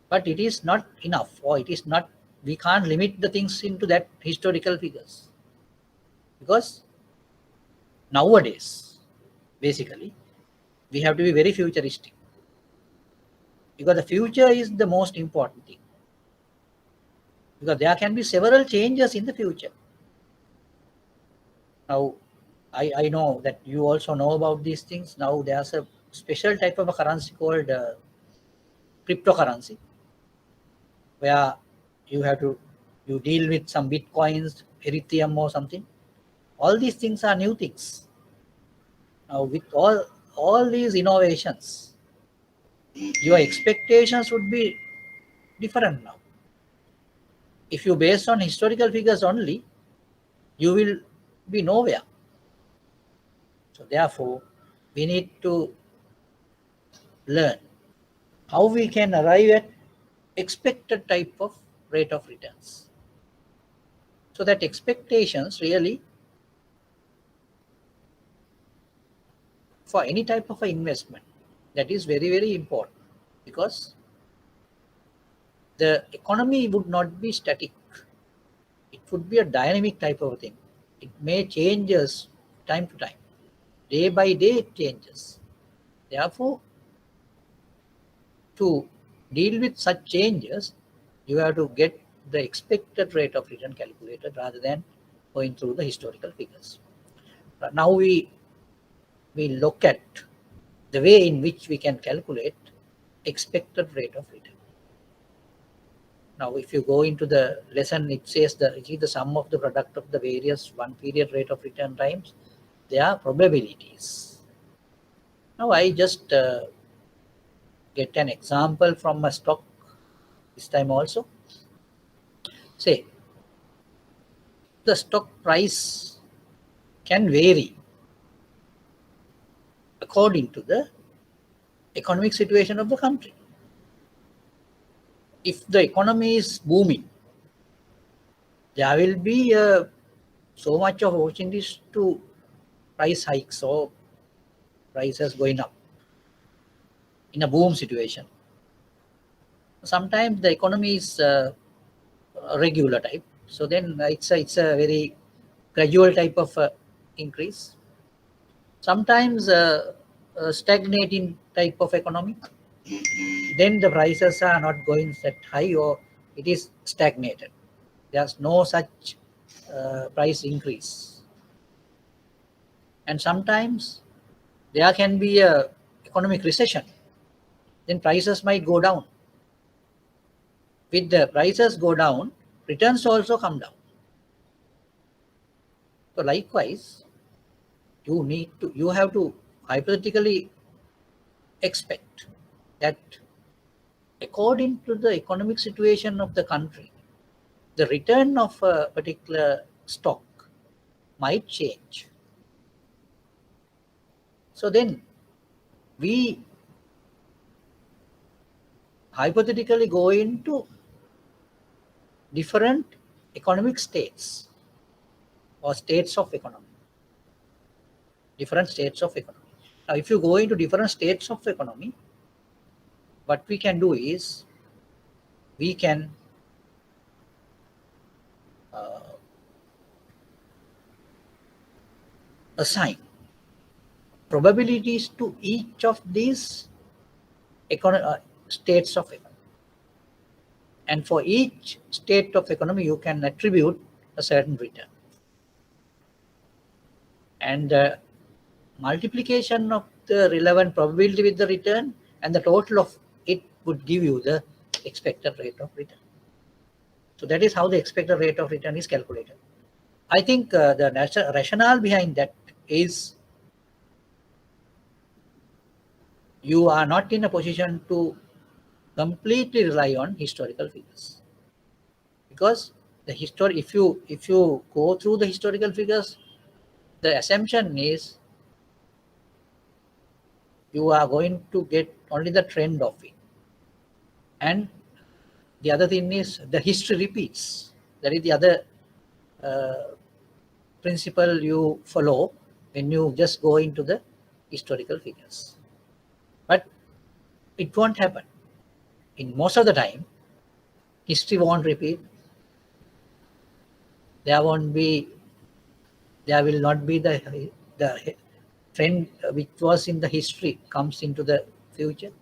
But it is not enough, or it is not, we can't limit the things into that historical figures. Because nowadays, basically, we have to be very futuristic. Because the future is the most important thing. Because there can be several changes in the future. Now, I know that you also know about these things. Now there's a special type of a currency called cryptocurrency, where you deal with some bitcoins, Ethereum or something. All these things are new things. Now with all these innovations, your expectations would be different now. If you base on historical figures only, you will be nowhere. So therefore, we need to learn how we can arrive at expected type of rate of returns. So that expectations really for any type of investment, that is very, very important, because the economy would not be static. It would be a dynamic type of thing. It may changes time to time. Day by day it changes. Therefore, to deal with such changes, you have to get the expected rate of return calculated rather than going through the historical figures. But now we look at the way in which we can calculate expected rate of return. Now, if you go into the lesson, it says that it is the sum of the product of the various one period rate of return times their probabilities. Now, I just get an example from a stock this time also. Say, the stock price can vary according to the economic situation of the country. If the economy is booming, there will be so much of opportunities to price hikes or prices going up in a boom situation. Sometimes the economy is regular type, so then it's a very gradual type of increase. Sometimes stagnating type of economy, then the prices are not going that high or it is stagnated. There's no such price increase. And sometimes there can be a economic recession, then prices might go down. With the prices go down, returns also come down. So likewise, you have to hypothetically expect that according to the economic situation of the country, the return of a particular stock might change. So then we hypothetically go into different economic states or states of economy, different states of economy. Now, if you go into different states of economy, what we can do is we can assign probabilities to each of these states of economy. And for each state of economy, you can attribute a certain return. And the multiplication of the relevant probability with the return and the total of it would give you the expected rate of return. So that is how the expected rate of return is calculated. I think the rationale behind that is you are not in a position to completely rely on historical figures, because the if you go through the historical figures, the assumption is you are going to get only the trend of it, and the other thing is the history repeats. That is the other principle you follow when you just go into the historical figures. But it won't happen. In most of the time, history won't repeat. There will not be the trend which was in the history comes into the future.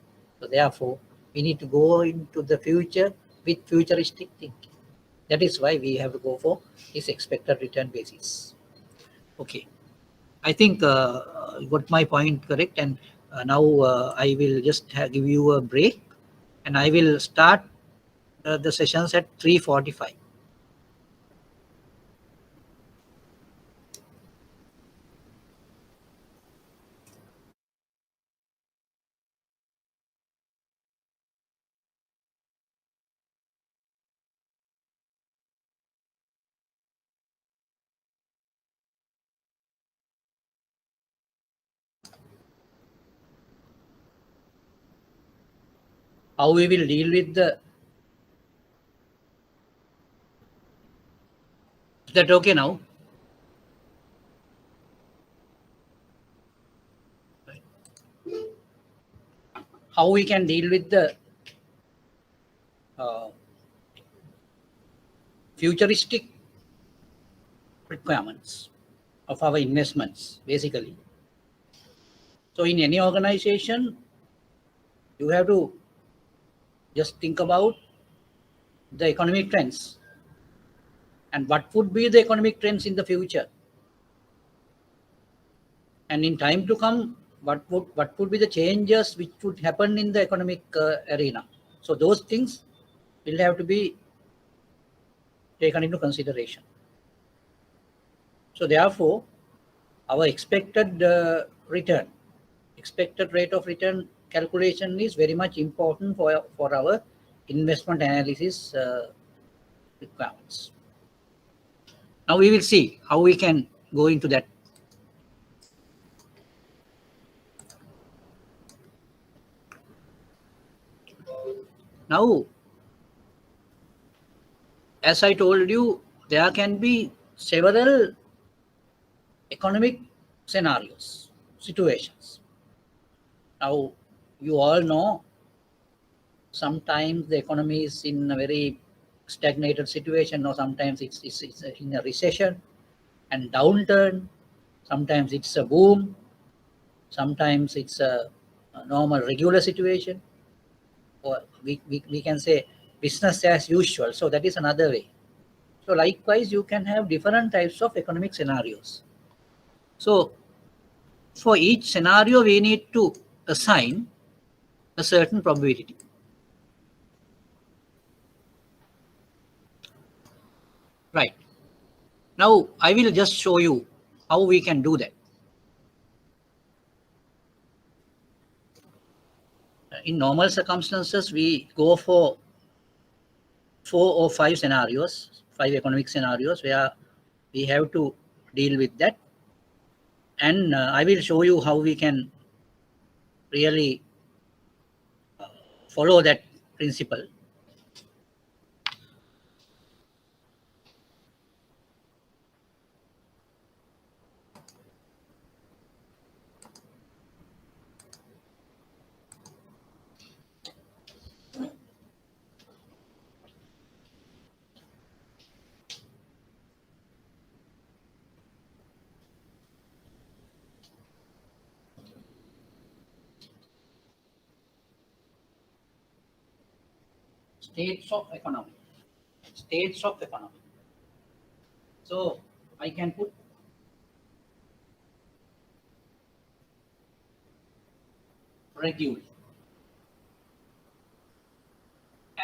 So therefore, we need to go into the future with futuristic thinking. That is why we have to go for this expected return basis. Okay, I think you got my point correct, and now I will just give you a break, and I will start the sessions at 3:45. How we will deal with the, is that okay now? How we can deal with the futuristic requirements of our investments, basically. So in any organization, you have to just think about the economic trends and what would be the economic trends in the future, and in time to come, what would be the changes which would happen in the economic arena. So those things will have to be taken into consideration. So therefore, our expected return, expected rate of return calculation is very much important for our investment analysis requirements. Now we will see how we can go into that. Now, as I told you, there can be several economic scenarios, situations. Now, you all know sometimes the economy is in a very stagnated situation, or sometimes it's in a recession and downturn. Sometimes it's a boom. Sometimes it's a normal, regular situation. Or we can say business as usual. So that is another way. So likewise, you can have different types of economic scenarios. So for each scenario, we need to assign a certain probability. Right. Now, I will just show you how we can do that. in normal circumstances, we go for 4 or 5 scenarios, 5 economic scenarios where we have to deal with that. And I will show you how we can really follow that principle. States of economy. States of economy. So I can put regular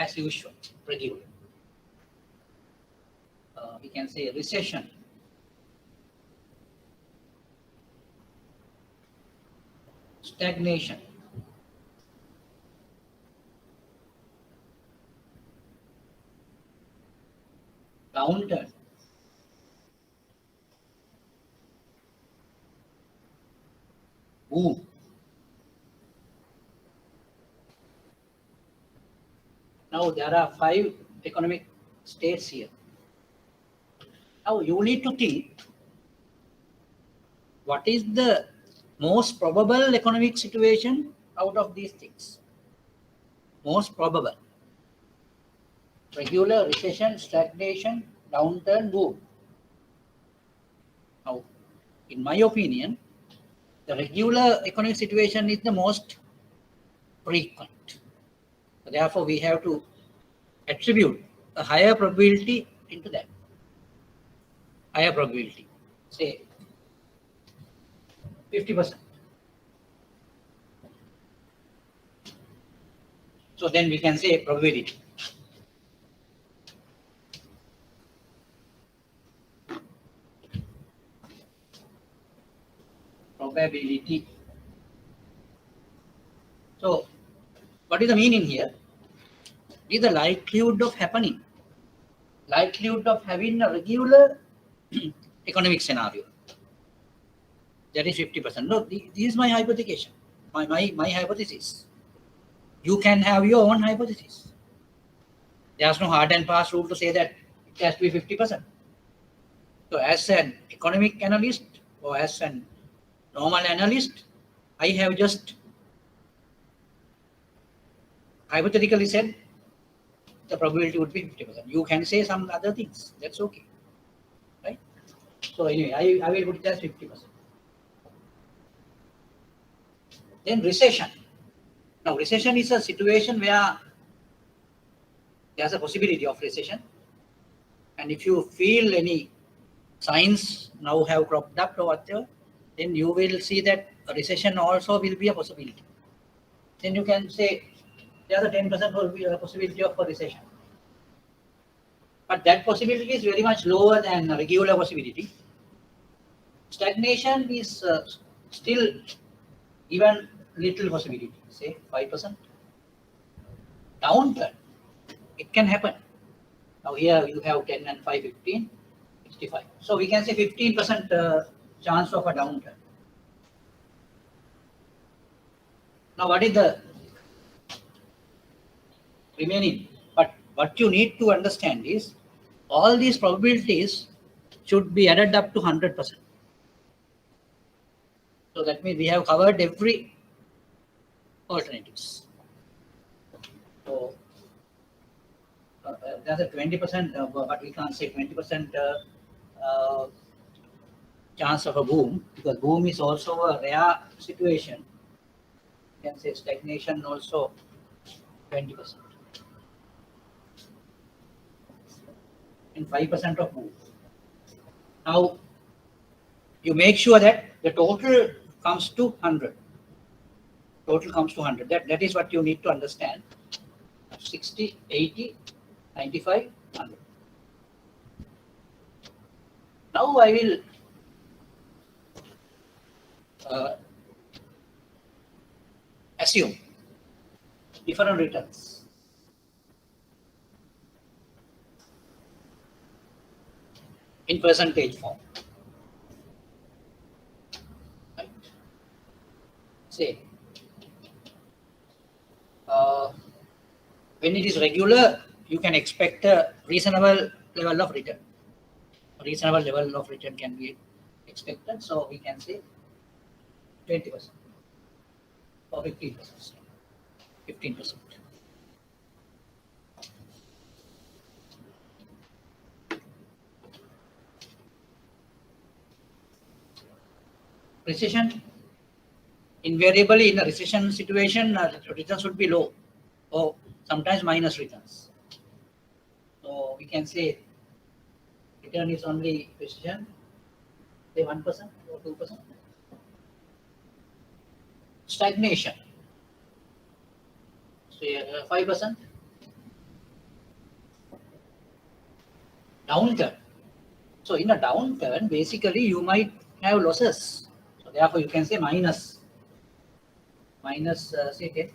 as usual, regular. We can say recession, stagnation, downturn, boom. Now there are 5 economic states here. Now you need to think what is the most probable economic situation out of these things. Most probable. Regular, recession, stagnation, downturn, boom. Now, in my opinion, the regular economic situation is the most frequent. Therefore, we have to attribute a higher probability into that. Higher probability, say 50%. So then we can say probability. Probability. So what is the meaning here? Is the likelihood of happening, likelihood of having a regular economic scenario. That is 50%. No, this is my hypothesis. My hypothesis. You can have your own hypothesis. There's no hard and fast rule to say that it has to be 50%. So as an economic analyst or as an normal analyst, I have just hypothetically said the probability would be 50%. You can say some other things. That's okay. Right? So anyway, I will put it as 50%. Then recession. Now recession is a situation where there's a possibility of recession. And if you feel any signs now have cropped up or whatever, then you will see that a recession also will be a possibility. Then you can say there's a 10% will be a possibility of a recession. But that possibility is very much lower than a regular possibility. Stagnation is still even little possibility, say 5%. Downturn, it can happen. Now here you have 10 and 5, 15, 65. So we can say 15% chance of a downturn. Now what is the remaining? But what you need to understand is all these probabilities should be added up to 100%. So that means we have covered every alternatives. So there's a 20%, but we can't say 20% chance of a boom, because boom is also a rare situation. You can say stagnation also 20%. And 5% of boom. Now, you make sure that the total comes to 100. Total comes to 100. That is what you need to understand. 60, 80, 95, 100. Now I will assume different returns. In percentage form. Right. Say, when it is regular, you can expect a reasonable level of return. A reasonable level of return can be expected. So we can say 20% or 15%. 15%. Recession, invariably in a recession situation, returns would be low or sometimes minus returns. So we can say return is only recession, say 1% or 2%. Stagnation, say 5%. Downturn. So in a downturn, basically you might have losses. So therefore you can say minus say 10.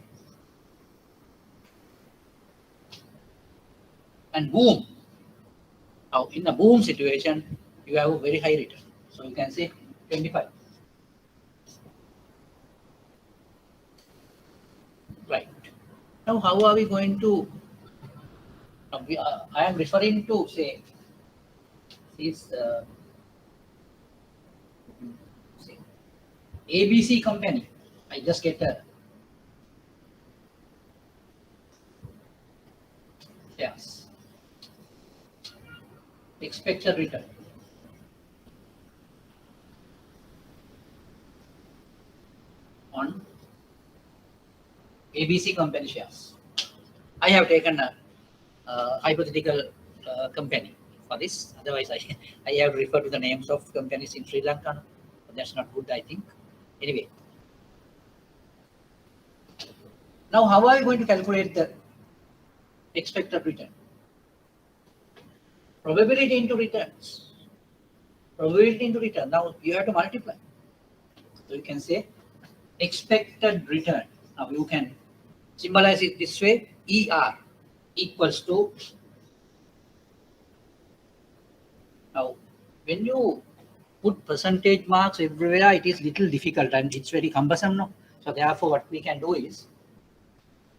And boom. Now in a boom situation, you have a very high return. So you can say 25. Right. Now how are we going to, I am referring to say this say, ABC company. I just get a yes, expected return on ABC company shares. I have taken a hypothetical company for this. Otherwise, I have referred to the names of companies in Sri Lanka. But that's not good, I think. Anyway, now how are you going to calculate the expected return? Probability into returns. Probability into return. Now you have to multiply. So you can say expected return. Now you can symbolize it this way: ER equals to. Now, when you put percentage marks everywhere, it is little difficult and it's very cumbersome. No? So therefore, what we can do is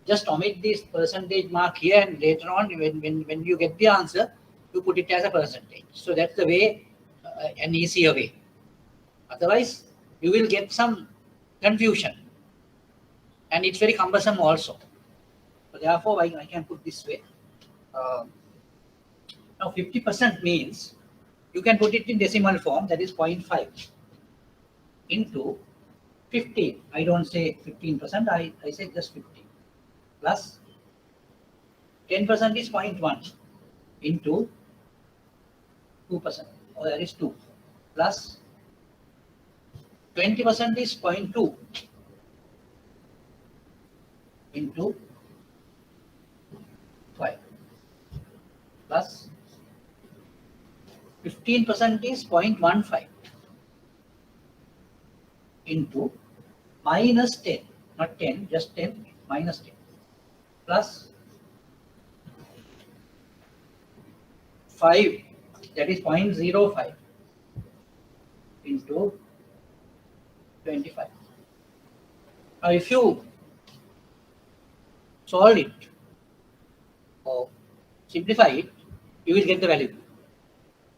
just omit this percentage mark here, and later on, when you get the answer, you put it as a percentage. So that's the way, an easier way. Otherwise, you will get some confusion, and it's very cumbersome also. So therefore, I can put this way. Now 50% means you can put it in decimal form, that is 0.5 into 15. I don't say 15%, I say just 15 plus 10% is 0.1 into 2%, or that is 2, plus 20% is 0.2 into 5, plus 15% is 0.15 into minus 10, not 10, just 10, minus 10, plus 5, that is 0.05 into 25. Now if you solve it or simplify it, you will get the value.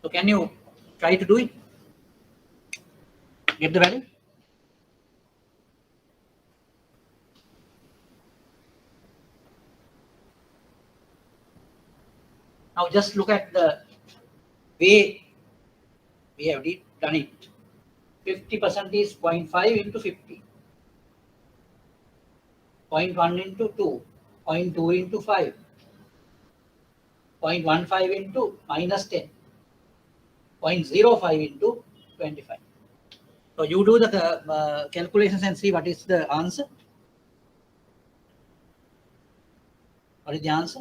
So can you try to do it? Get the value? Now just look at the way we have done it. 50% is 0.5 into 50. 0.1 into 2. 0.2 into 5. 0.15 into minus 10. 0.05 into 25. So you do the calculations and see what is the answer. What is the answer?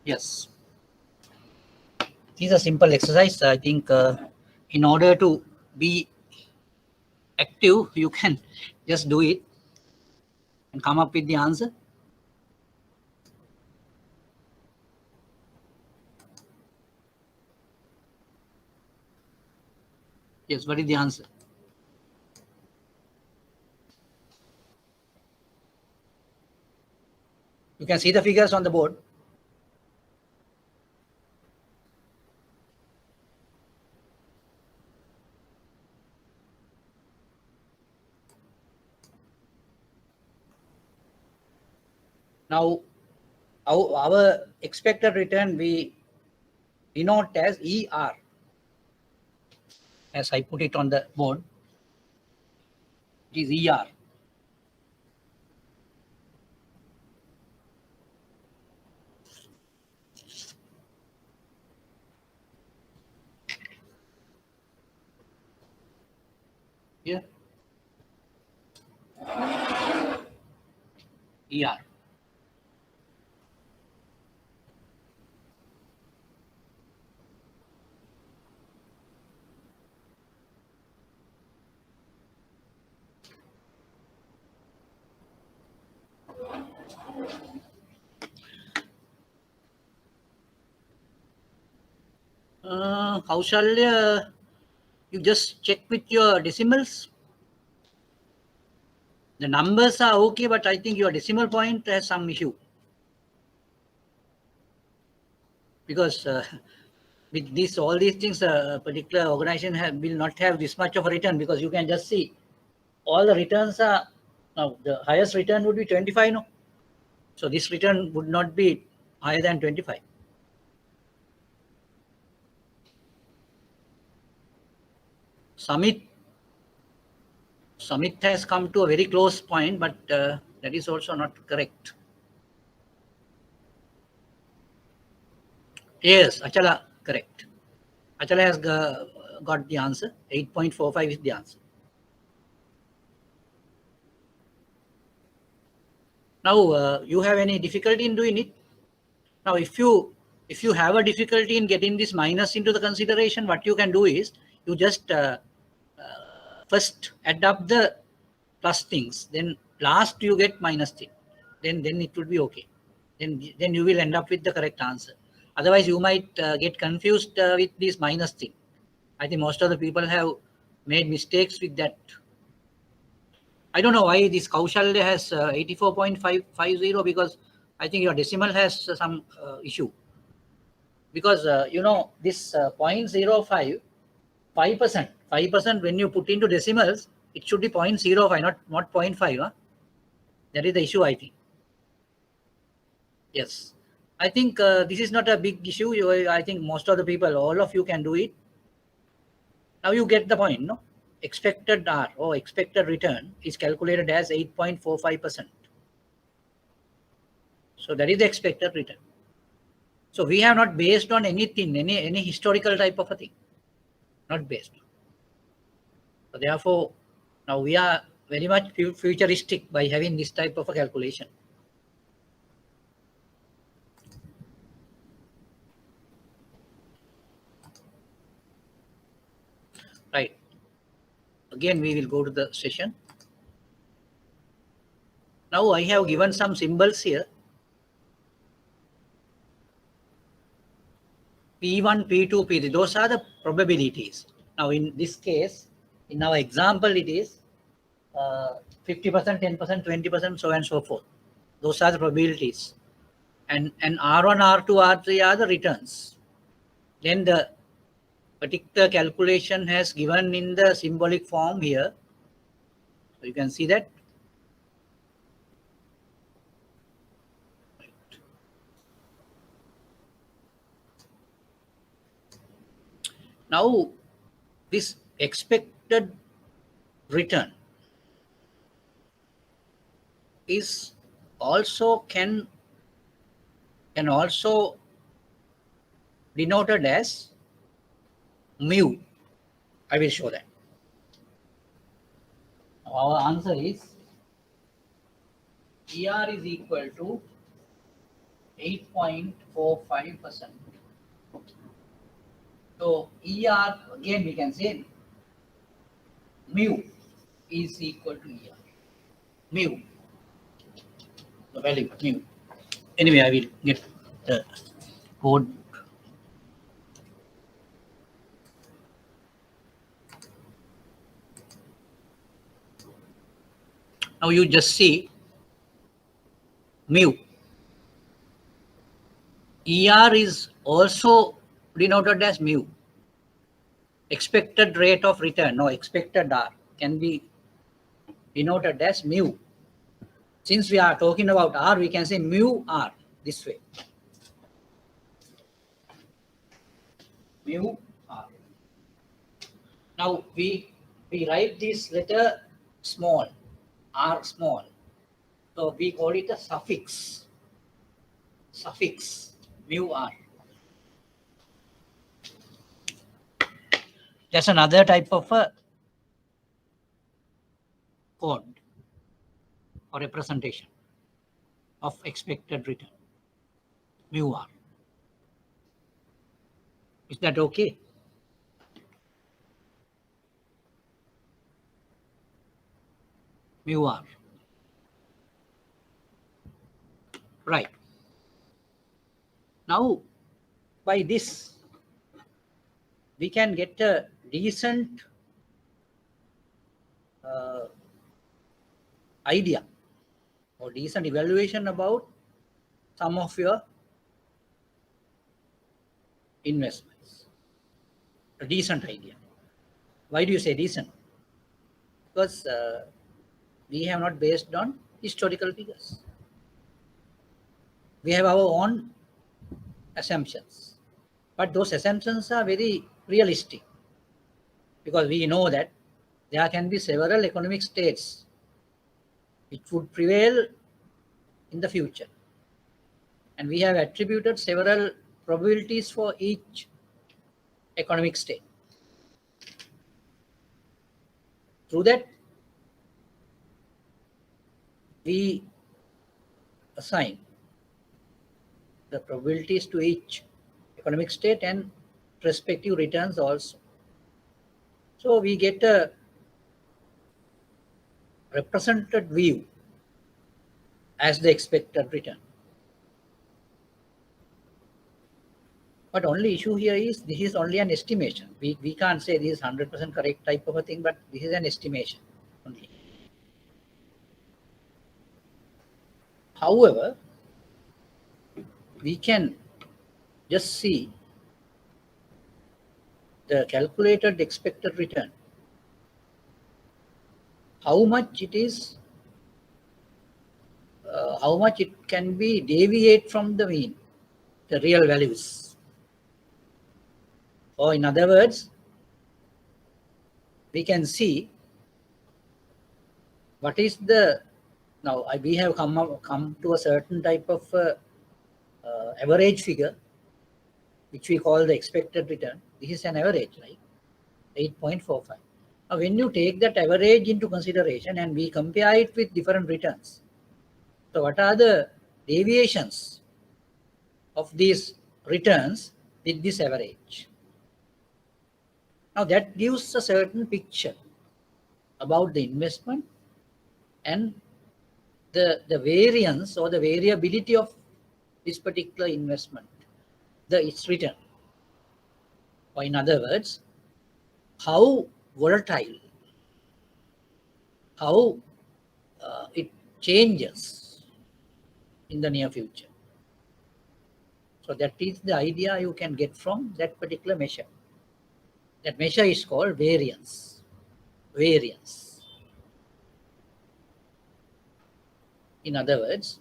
Yes. This is a simple exercise. I think in order to be active, you can just do it and come up with the answer. Yes, what is the answer? You can see the figures on the board. Now, our expected return we denote as ER, as I put it on the board. It is ER. Here, ER. Kaushalya, you just check with your decimals. The numbers are okay, but I think your decimal point has some issue. Because with this, all these things, a particular organization will not have this much of a return, because you can just see all the returns are, now the highest return would be 25, no? So this return would not be higher than 25. Summit has come to a very close point, but that is also not correct. Yes, Achala, correct. Achala has got the answer. 8.45 is the answer. Now, you have any difficulty in doing it? Now, if you have a difficulty in getting this minus into the consideration, what you can do is you just first add up the plus things, then last you get minus thing, then it will be okay. Then you will end up with the correct answer. Otherwise, you might get confused with this minus thing. I think most of the people have made mistakes with that. I don't know why this Kaushalya has 84.550, because I think your decimal has some issue. Because this 0.05, 5%, when you put into decimals, it should be 0.05, not 0.5. Huh? That is the issue, I think. Yes. I think this is not a big issue. I think most of the people, all of you can do it. Now you get the point, no? Expected R or expected return is calculated as 8.45%. So that is the expected return. So we have not based on anything, any historical type of a thing. Not based. So therefore, now we are very much futuristic by having this type of a calculation. Right. Again, we will go to the session. Now I have given some symbols here. P1, P2, P3, those are the probabilities. Now in this case, in our example, it is 50%, 10%, 20%, so on and so forth. Those are the probabilities. And R1, R2, R3 are the returns. Then the particular calculation has given in the symbolic form here. So you can see that. Now, this expected return is also can also denoted as mu. I will show that. Our answer is ER is equal to 8.45%. So ER, again we can say mu is equal to ER. Mu, the value mu. Anyway, I will get the code. Now you just see mu. ER is also denoted as mu. Expected rate of return, no, expected R can be denoted as mu. Since we are talking about R, we can say mu R this way. Mu R. Now we write this letter small, R small. So we call it a suffix. Suffix mu R. That's another type of a code or representation of expected return. Mu R. Is that okay? Mu R. Right. Now, by this, we can get a decent idea or decent evaluation about some of your investments. A decent idea. Why do you say decent? Because we have not based on historical figures. We have our own assumptions. But those assumptions are very realistic because we know that there can be several economic states which would prevail in the future. And we have attributed several probabilities for each economic state. Through that, we assign the probabilities to each economic state and respective returns also. So we get a represented view as the expected return. But only issue here is this is only an estimation. We can't say this is 100% correct type of a thing, but this is an estimation only. However, we can just see the calculated expected return, how much it is, how much it can be deviate from the mean, the real values. Or in other words, we can see what is the, now we have come to a certain type of average figure, which we call the expected return. This is an average, right? 8.45. Now, when you take that average into consideration and we compare it with different returns, so what are the deviations of these returns with this average? Now, that gives a certain picture about the investment and the variance or the variability of this particular investment, its return. Or in other words, how volatile, how it changes in the near future. So that is the idea you can get from that particular measure. That measure is called variance. Variance. In other words,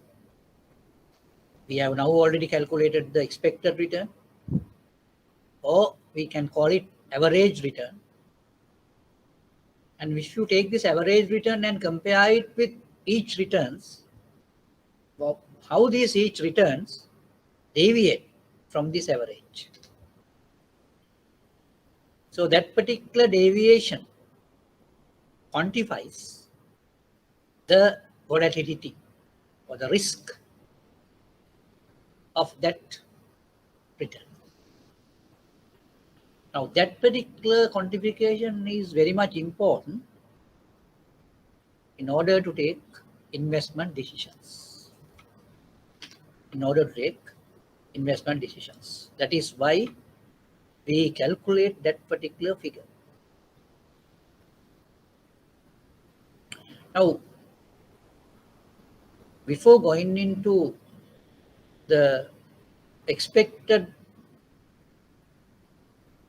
we have now already calculated the expected return, or we can call it average return. And if you take this average return and compare it with each returns, well, how these each returns deviate from this average. So that particular deviation quantifies the volatility or the risk of that return. Now, that particular quantification is very much important in order to take investment decisions. In order to take investment decisions. That is why we calculate that particular figure. Now, before going into the expected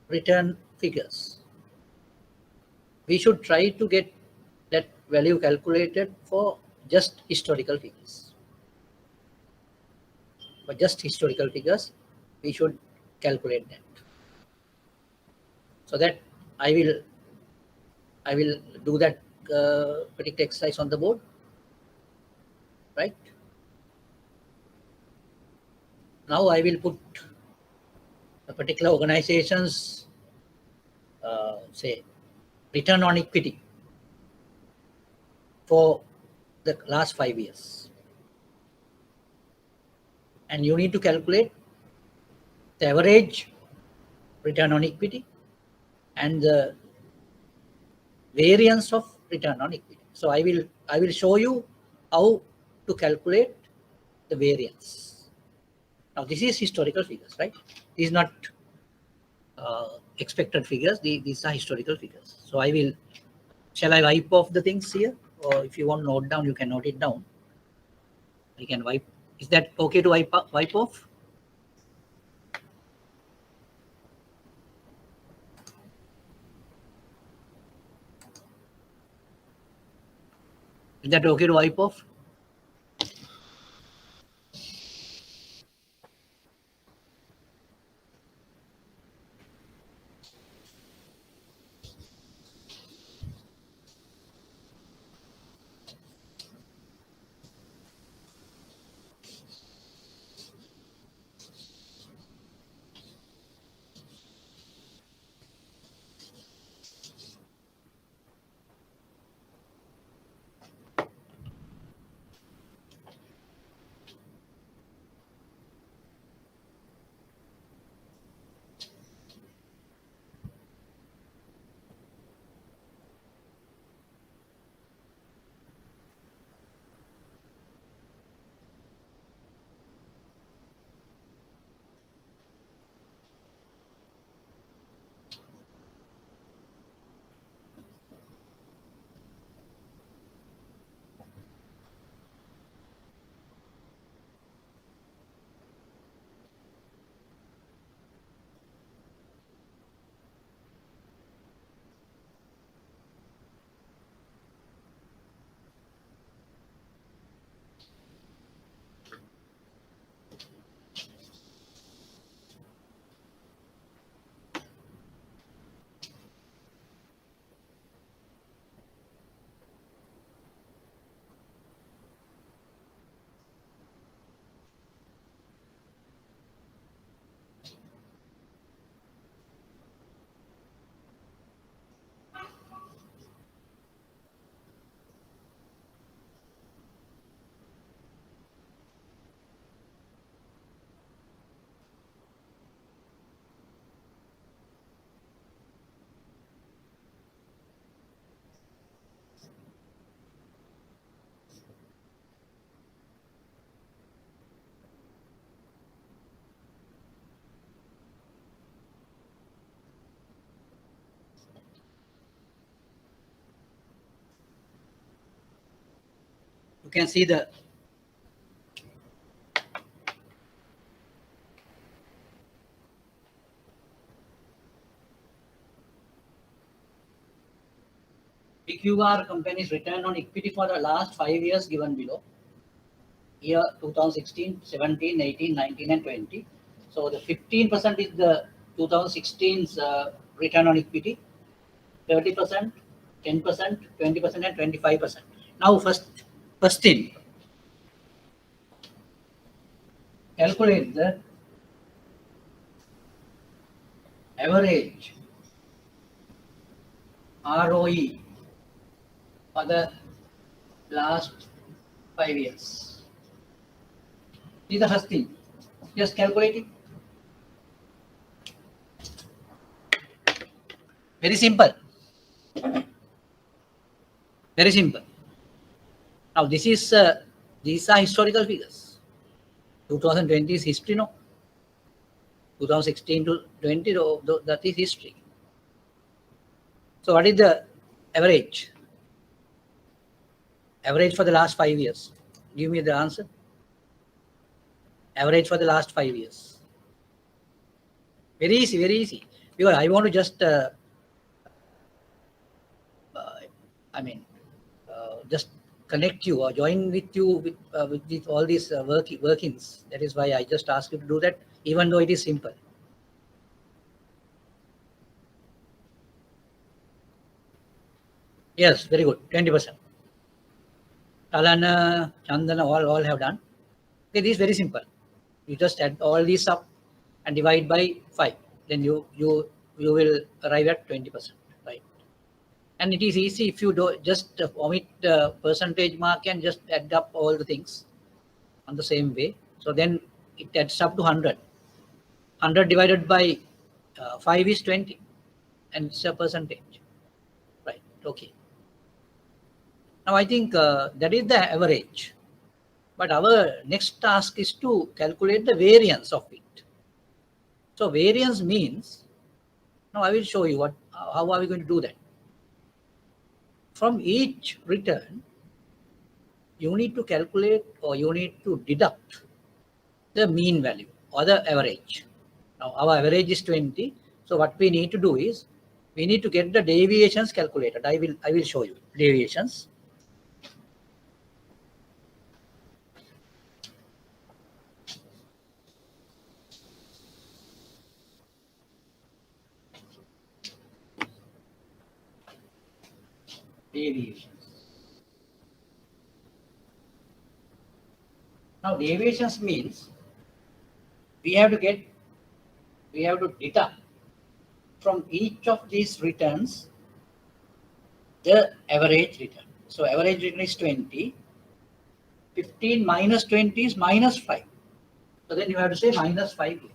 return figures, we should try to get that value calculated for just historical figures. For just historical figures, we should calculate that. So that I will do that particular exercise on the board, right? Now I will put a particular organization's say return on equity for the last 5 years, and you need to calculate the average return on equity and the variance of return on equity. So I will show you how to calculate the variance. Now this is historical figures, right? These is not expected figures. These are historical figures. So I will. Shall I wipe off the things here, or if you want to note down, you can note it down. I can wipe. Is that okay to wipe off? Is that okay to wipe off? You can see the PQR company's return on equity for the last 5 years given below. Year 2016, 17, 18, 19, and 20. So the 15% is the 2016's return on equity, 30%, 10%, 20%, and 25%. Now first thing, calculate the average ROE for the last 5 years. This is the first thing. Just calculate it. Very simple. Very simple. Now this is these are historical figures. 2020 is history, no? 2016 to 20, that is history. So what is the average? Average for the last 5 years. Give me the answer. Average for the last 5 years. Very easy, very easy. Because I want to just, just connect you or join with you with all these workings. That is why I just ask you to do that, even though it is simple. Yes, very good. 20%. Alana, Chandana, all have done. Okay, this is very simple. You just add all these up and divide by 5. Then you will arrive at 20%, right? And it is easy if you do just omit the percentage mark and just add up all the things on the same way. So then it adds up to 100. 100 divided by 5 is 20, and it's a percentage, right? Okay. Now I think that is the average. But our next task is to calculate the variance of it. So variance means, now I will show you how are we going to do that. From each return, you need to calculate or you need to deduct the mean value or the average. Now our average is 20. So what we need to do is we need to get the deviations calculated. I will show you deviations. Deviations. Now deviations means we have to deduct from each of these returns the average return. So average return is 20. 15 minus 20 is minus 5. So then you have to say minus 5 here.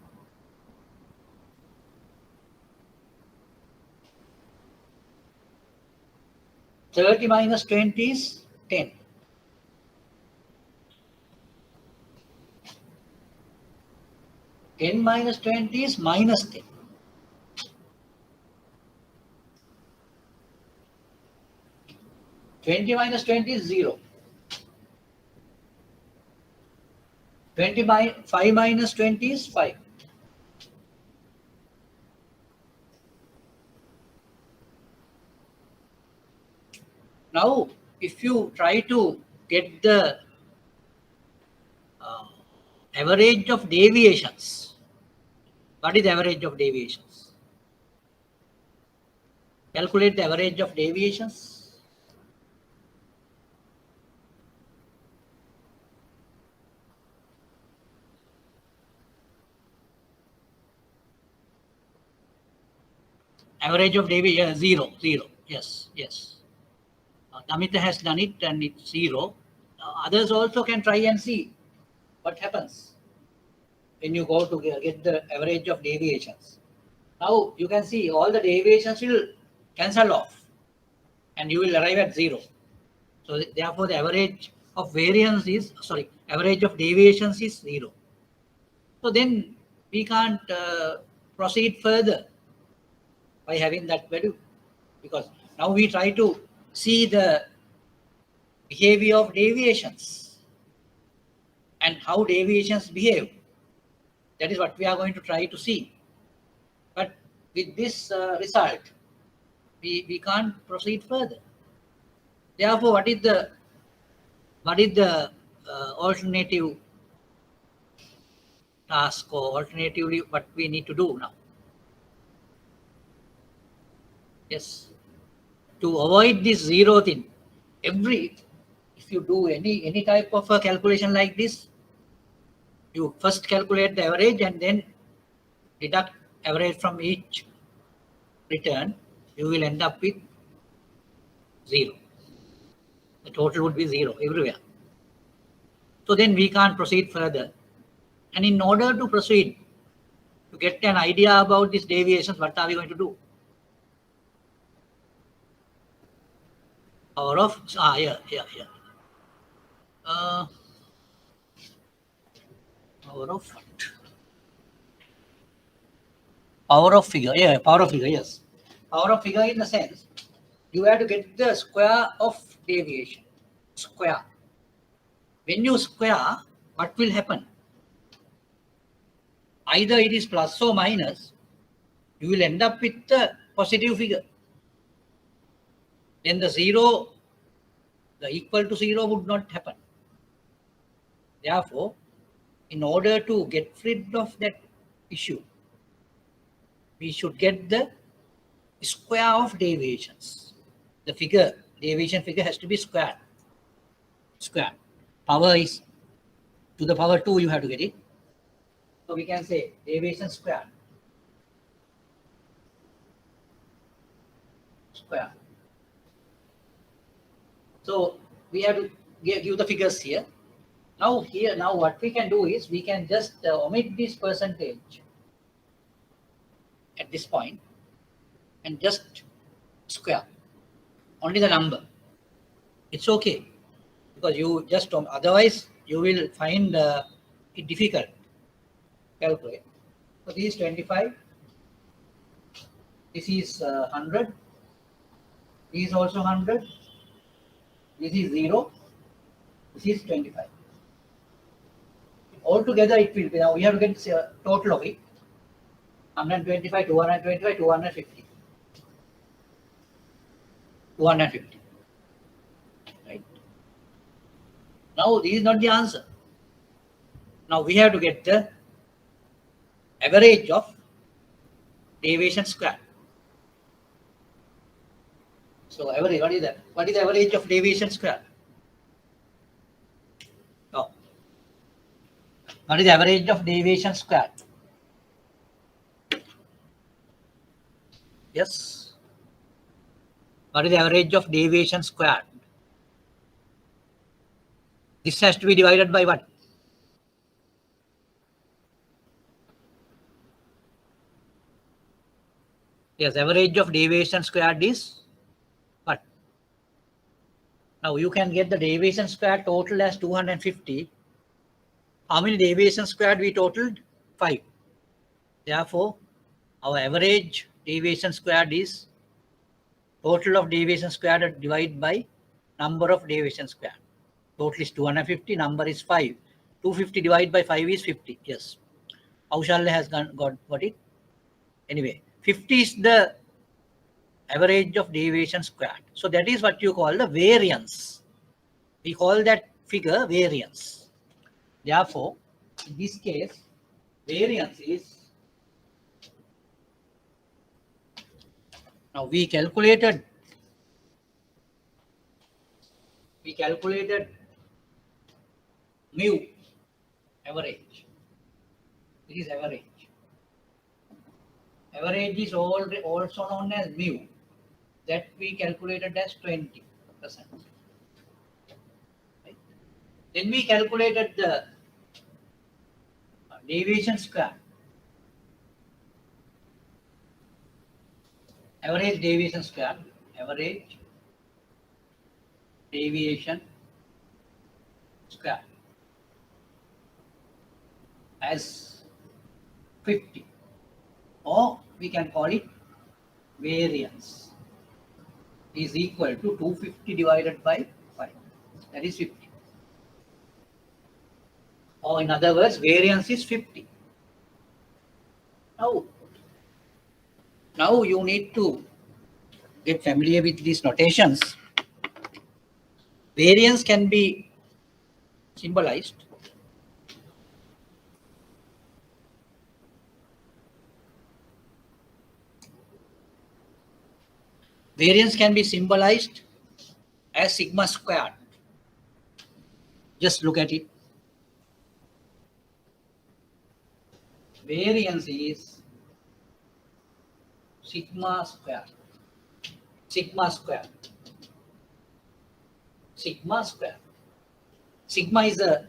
$30 minus 20 is 10. $10 minus 20 is minus 10. $20 minus 20 is 0. 5 minus 20 is 5. Now, if you try to get the average of deviations, what is the average of deviations? Calculate the average of deviations. Average of deviation, 0. Yes. Namita has done it and it's 0. Others also can try and see what happens when you go to get the average of deviations. Now you can see all the deviations will cancel off and you will arrive at 0. So therefore the average of variance is, average of deviations is 0. So then we can't proceed further by having that value, because now we try to see the behavior of deviations and how deviations behave. That is what we are going to try to see. But with this result, we can't proceed further. Therefore, what is the alternative task, or alternatively what we need to do now? Yes, to avoid this 0 thing, if you do any type of a calculation like this, you first calculate the average and then deduct average from each return. You will end up with 0. The total would be 0 everywhere. So then we can't proceed further And in order to proceed, to get an idea about these deviations, what are we going to do? Power of, power of what? Power of figure, power of figure, yes. Power of figure in the sense, you have to get the square of deviation. Square. When you square, what will happen? Either it is plus or minus, you will end up with the positive figure. Then the equal to 0 would not happen. Therefore, in order to get rid of that issue, we should get the square of deviations. The deviation figure has to be squared. Square. Power is to the power 2, you have to get it. So we can say deviation square. Square. So we have to give the figures here. Now what we can do is we can just omit this percentage at this point and just square only the number. It's okay because you just otherwise you will find it difficult to calculate. So this is 25. This is 100. This is also 100. This is 0. This is 25. Altogether it will be, now we have to get the total of it. 125, 225, 250. 250. Right. Now this is not the answer. Now we have to get the average of deviation square. So average, what is that? What is the average of deviation square? Oh. What is the average of deviation square? Yes. What is the average of deviation squared? This has to be divided by what? Yes, average of deviation squared is what? Now you can get the deviation squared total as 250. How many deviation squared we totaled? 5. Therefore, our average deviation squared is total of deviation squared divided by number of deviation squared. Total is 250, number is 5. 250 divided by 5 is 50. Yes. Aushalya has got it. Anyway, 50 is the average of deviation squared. So that is what you call the variance. We call that figure variance. Therefore, in this case, variance is, now we calculated mu, average. This is average. Average is also known as mu. That we calculated as 20%. Right? Then we calculated the deviation square. Average deviation square. Average deviation square as 50, or we can call it variance, is equal to 250 divided by 5. That is 50. Or in other words, variance is 50. Now you need to get familiar with these notations. Variance can be symbolized as sigma squared. Just look at it. Variance is sigma squared. Sigma squared. Sigma squared. Sigma is a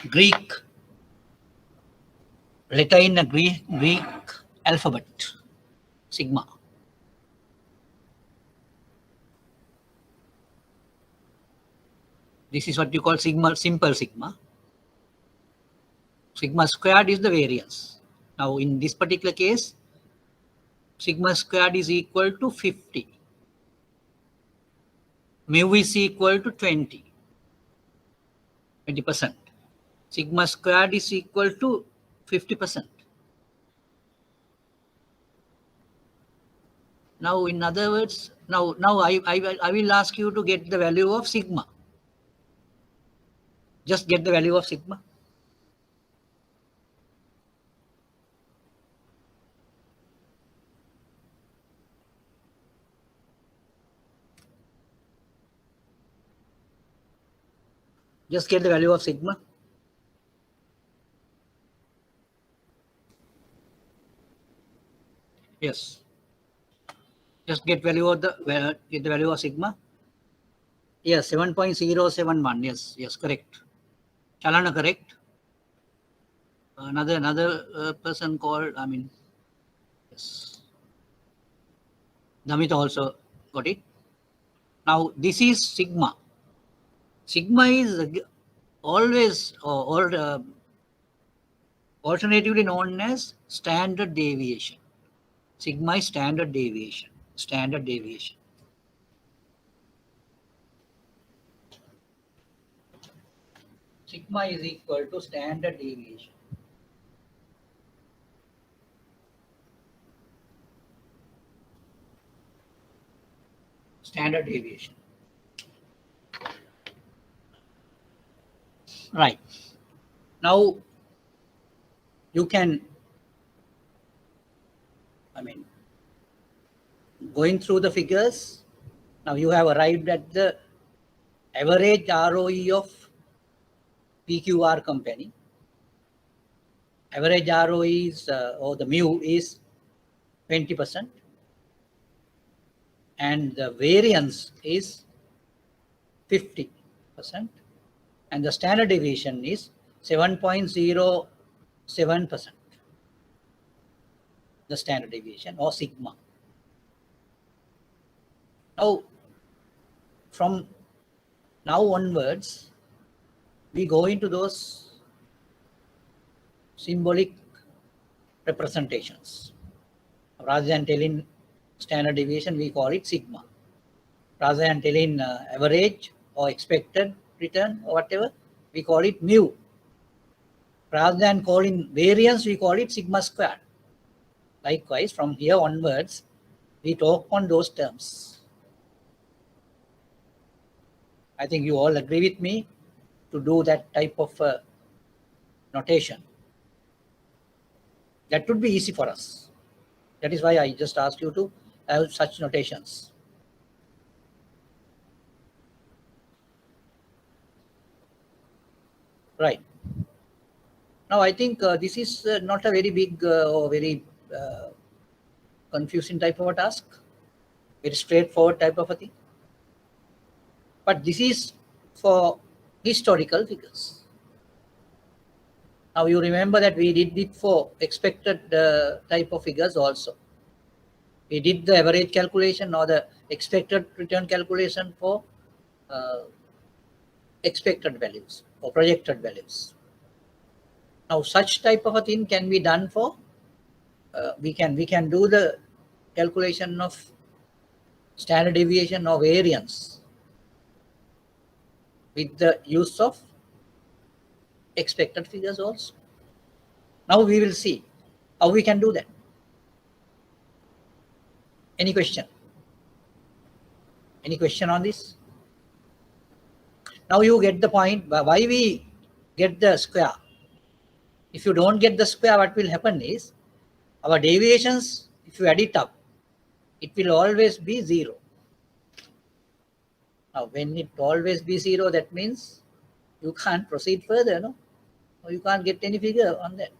Greek letter in a Greek alphabet, sigma. This is what you call sigma, simple sigma. Sigma squared is the variance. Now, in this particular case, sigma squared is equal to 50. Mu is equal to 20%. Sigma squared is equal to 50%. Now, in other words, now I will ask you to get the value of sigma. Just get the value of sigma. Just get the value of sigma. Yes. Just get value of get the value of sigma. Yes, 7.071. Yes, correct. Chalana, correct. Another person called, yes. Namita also got it. Now, this is sigma. Sigma is always alternatively known as standard deviation. Sigma is standard deviation. Standard deviation. Sigma is equal to standard deviation. Standard deviation. Right. Now, you can, going through the figures, now you have arrived at the average ROE of PQR company. Average ROE is, or the mu is 20%. And the variance is 50%. And the standard deviation is 7.07%. The standard deviation or sigma. Now, from now onwards, we go into those symbolic representations. Rather than telling standard deviation, we call it sigma. Rather than telling average or expected return or whatever, we call it mu. Rather than calling variance, we call it sigma squared. Likewise, from here onwards, we talk on those terms. I think you all agree with me to do that type of notation. That would be easy for us. That is why I just asked you to have such notations. Right. Now, I think this is not a very big or very confusing type of a task. Very straightforward type of a thing. But this is for historical figures. Now, you remember that we did it for expected type of figures also. We did the average calculation or the expected return calculation for expected values or projected values. Now, such type of a thing can be done for, we can do the calculation of standard deviation or variance with the use of expected figures also. Now we will see how we can do that. Any question? Any question on this? Now you get the point why we get the square. If you don't get the square, what will happen is our deviations, if you add it up, it will always be 0. Now, when it always be 0, that means you can't proceed further, no? Or you can't get any figure on that.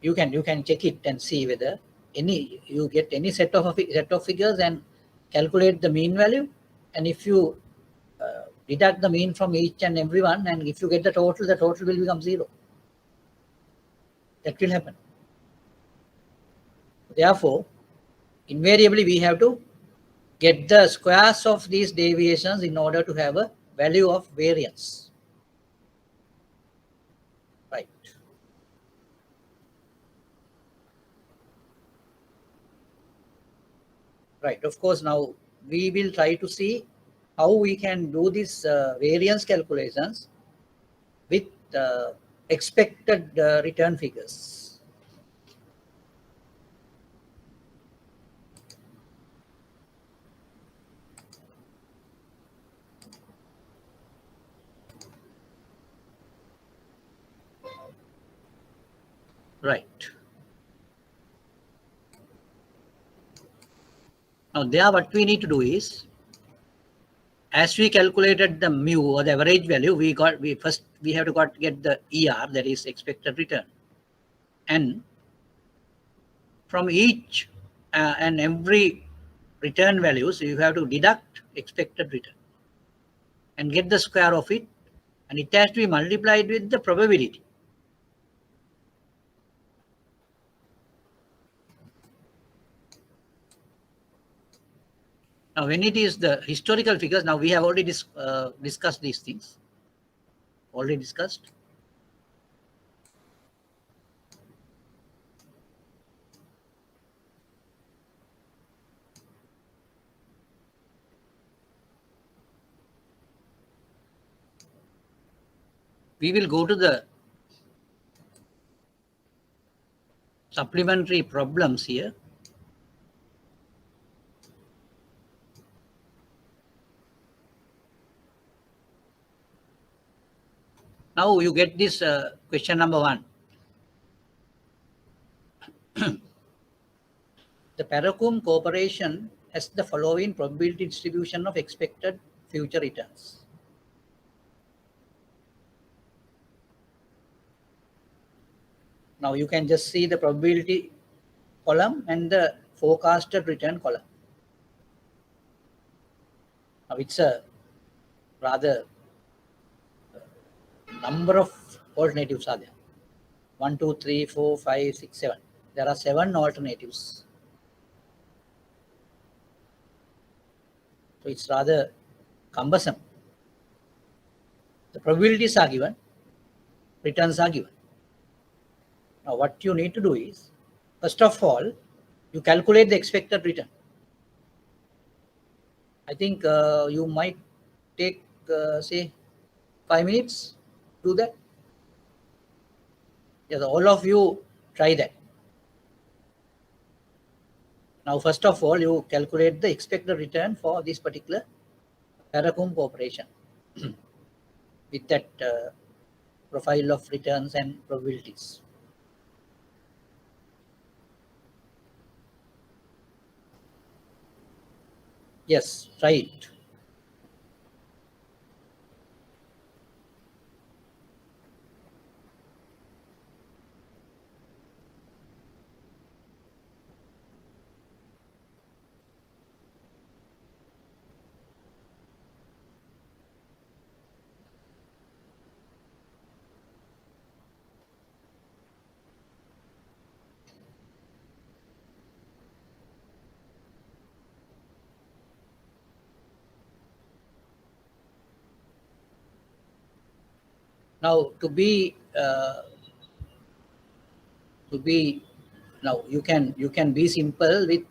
You can check it and see whether you get any set of figures and calculate the mean value. And if you deduct the mean from each and everyone, and if you get the total will become 0. That will happen. Therefore, invariably we have to get the squares of these deviations in order to have a value of variance. Right. Right. Of course, now we will try to see how we can do these variance calculations with expected return figures. Right. Now there what we need to do is, as we calculated the mu or the average value, we have to get the ER, that is expected return. And from each and every return values, you have to deduct expected return and get the square of it, and it has to be multiplied with the probability. Now, when it is the historical figures, now we have already discussed these things. Already discussed. We will go to the supplementary problems here. Now you get this question number 1. The Paracom Corporation has the following probability distribution of expected future returns. Now you can just see the probability column and the forecasted return column. Now it's a rather number of alternatives are there. 1, 2, 3, 4, 5, 6, 7. There are 7 alternatives. So it's rather cumbersome. The probabilities are given, returns are given. Now what you need to do is, first of all, you calculate the expected return. I think you might take, say, 5 minutes to do that. Yes, all of you try that. Now, first of all, you calculate the expected return for this particular Paracom Corporation with that profile of returns and probabilities. Yes, try it. Now, to be now you can be simple with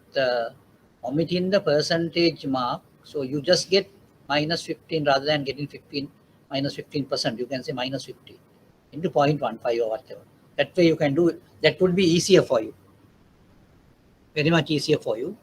omitting the percentage mark. So you just get minus 15 rather than getting 15 minus 15%. You can say minus 50 into 0.15 or whatever. That way you can do it. That would be easier for you. Very much easier for you.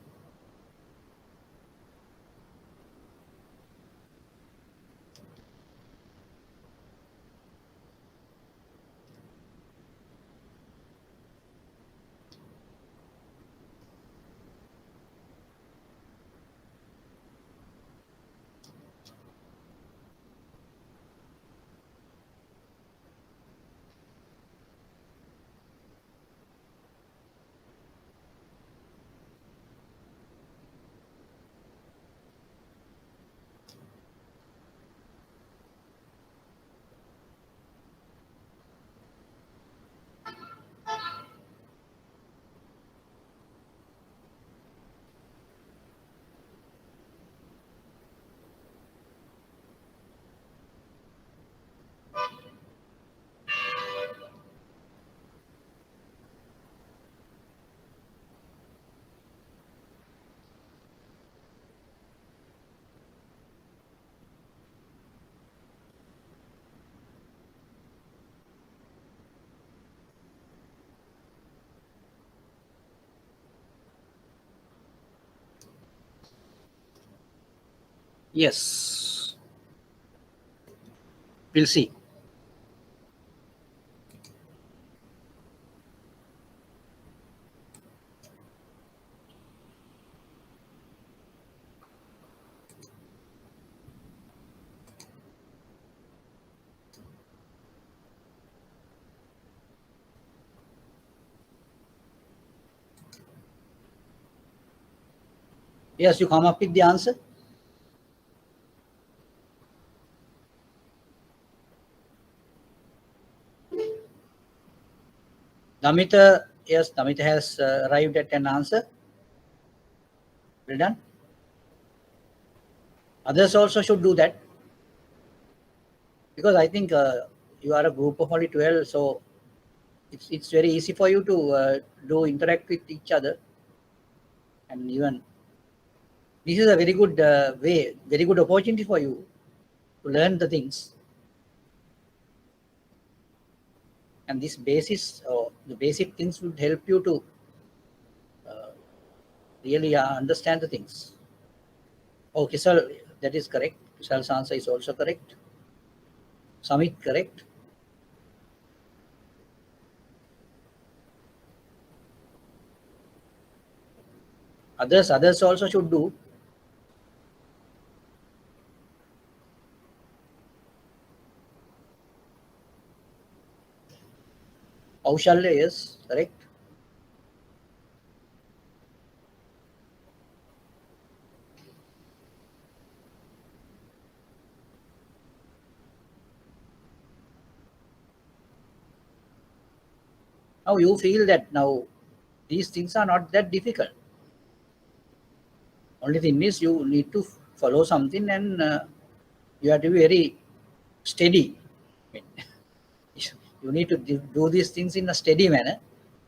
Yes. We'll see. Yes, you come up with the answer. Namita, yes, Namita has arrived at an answer. Well done. Others also should do that. Because I think you are a group of only 12, so it's very easy for you to do interact with each other. And even this is a very good way, very good opportunity for you to learn the things. And this basis, or the basic things would help you to really understand the things. Okay, sir, that is correct. Sal's answer is also correct. Samit, correct. Others also should do. Kaushalya, yes, correct. Now you feel that now these things are not that difficult. Only thing is you need to follow something and you have to be very steady. I mean, you need to do these things in a steady manner.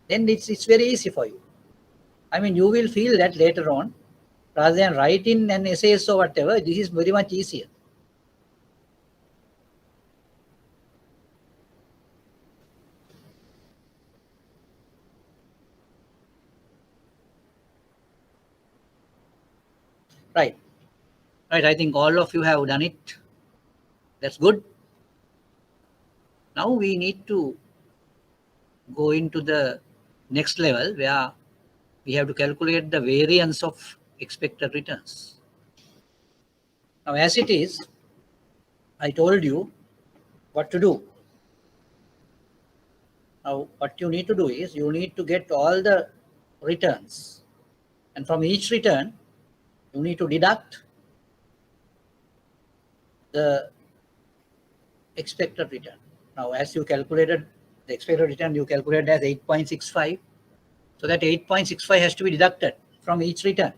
Then it's very easy for you. I mean, you will feel that later on, rather than writing an essay or whatever, this is very much easier. Right. Right. I think all of you have done it. That's good. Now we need to go into the next level where we have to calculate the variance of expected returns. Now, as it is, I told you what to do. Now, what you need to do is you need to get all the returns. And from each return, you need to deduct the expected return. Now, as you calculated the expected return, you calculated as 8.65. So that 8.65 has to be deducted from each return.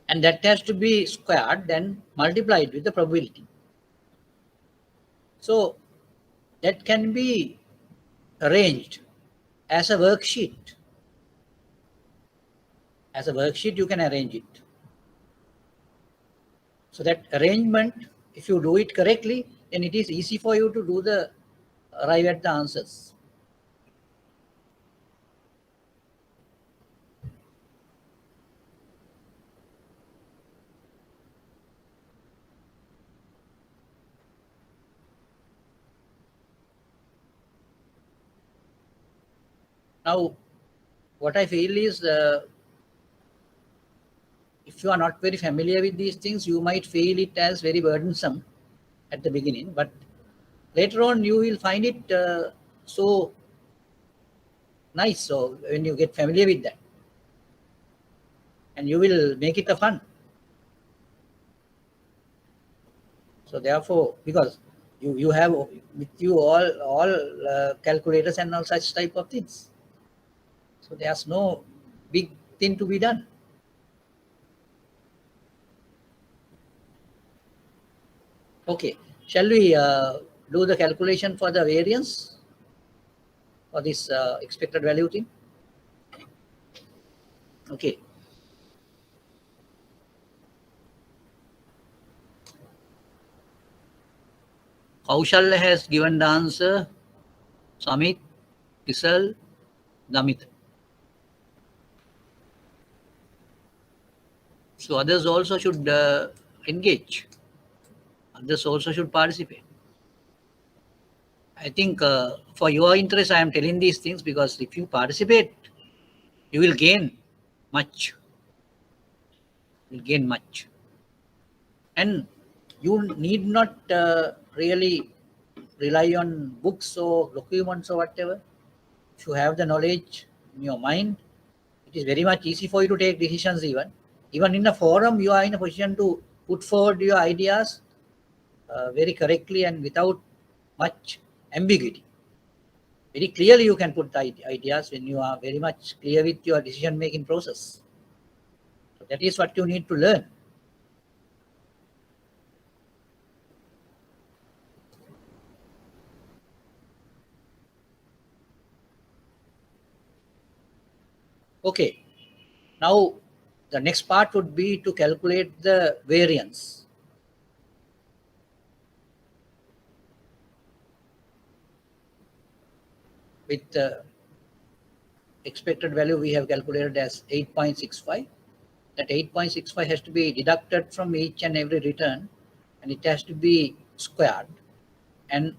And that has to be squared, then multiplied with the probability. So that can be arranged as a worksheet. As a worksheet, you can arrange it. So that arrangement, if you do it correctly, then it is easy for you to do the arrive at the answers. Now, what I feel is if you are not very familiar with these things, you might feel it as very burdensome at the beginning, but later on you will find it so nice. So when you get familiar with that, and you will make it a fun. So therefore, because you have with you all calculators and all such type of things, so there's no big thing to be done. Okay, shall we do the calculation for the variance for this expected value thing? Okay. Kaushalya has given the answer. Samit, Ibsl, Namit. So others also should engage. Others also should participate. I think for your interest, I am telling these things because if you participate, you will gain much. You will gain much. And you need not really rely on books or documents or whatever. If you have the knowledge in your mind, it is very much easy for you to take decisions even. Even in a forum, you are in a position to put forward your ideas very correctly and without much ambiguity. Very clearly you can put the ideas when you are very much clear with your decision making process. So that is what you need to learn. Okay, now the next part would be to calculate the variance. With the expected value we have calculated as 8.65. That 8.65 has to be deducted from each and every return and it has to be squared. And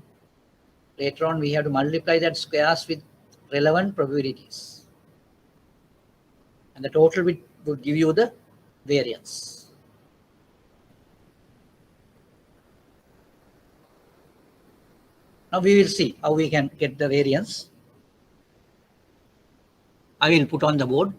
later on we have to multiply that squares with relevant probabilities. And the total would give you the variance. Now we will see how we can get the variance. I will put on the board.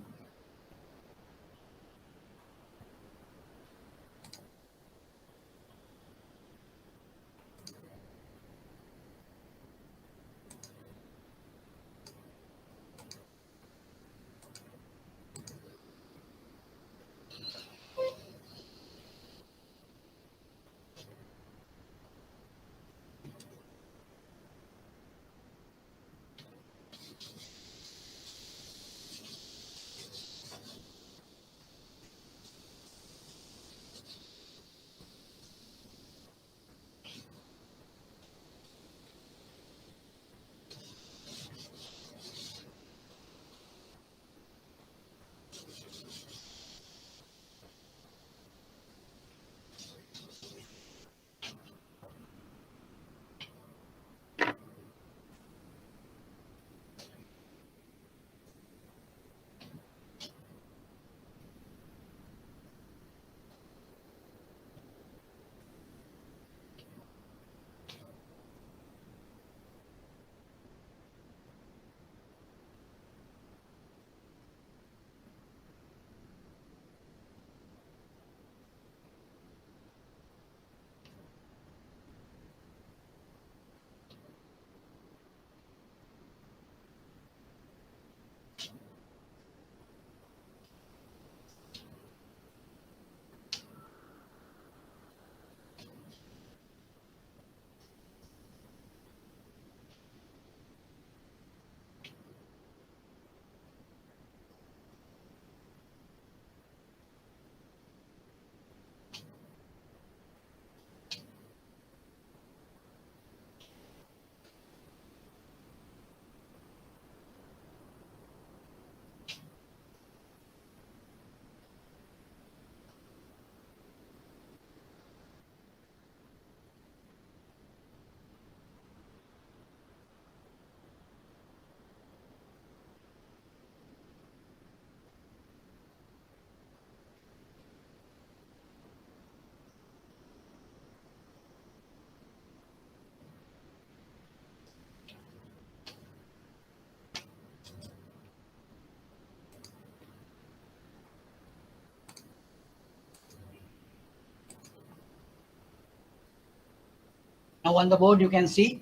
Now on the board you can see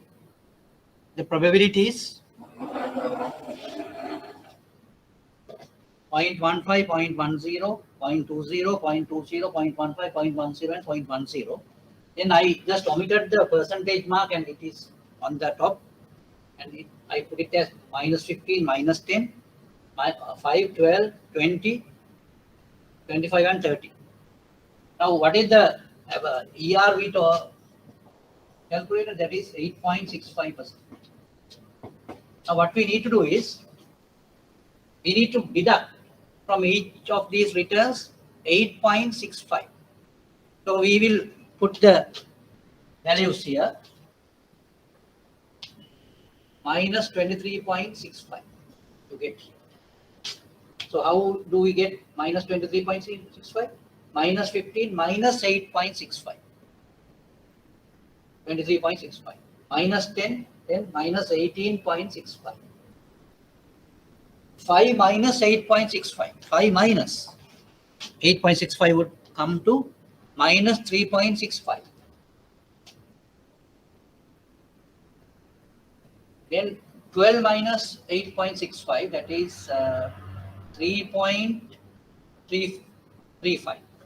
the probabilities 0.15, 0.10, 0.20, 0.20, 0.15, 0.10 and 0.10. Then I just omitted the percentage mark and it is on the top and I put it as minus 15, minus 10, 5, 12, 20, 25 and 30. Now what is the ER we calculated? That is 8.65%. Now what we need to do is we need to deduct from each of these returns 8.65. So we will put the values here. Minus 23.65 to get. So how do we get minus 23.65? Minus 15 minus 8.65. 23.65. Minus 10, then minus 18.65. 5 minus 8.65. 5 minus 8.65 would come to minus 3.65. Then 12 minus 8.65, that is 3.35.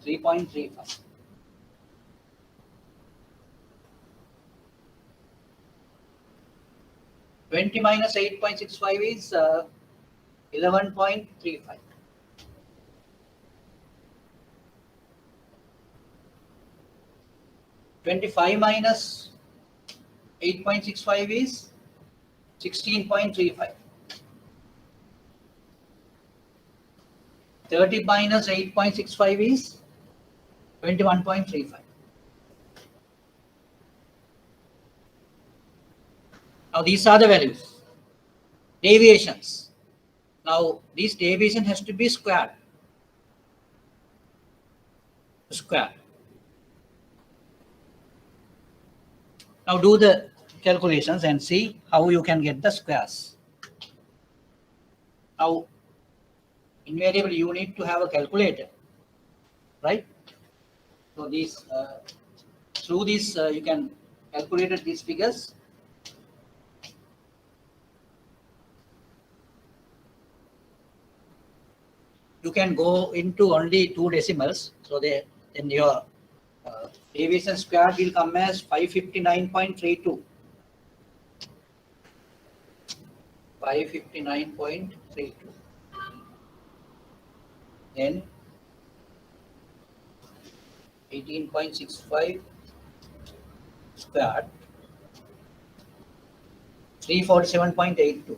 3.35. Twenty minus 8.65 is 11.35. 25 minus 8.65 is 16.35. 30 minus 8.65 is 21.35. Now these are the values. Deviations. Now this deviation has to be squared. Now do the calculations and see how you can get the squares. Now invariably you need to have a calculator, right? So these through this you can calculate these figures. You can go into only 2 decimals, so then your deviation square will come as 559.32. 559.32. Then 18.65 squared, 347.82.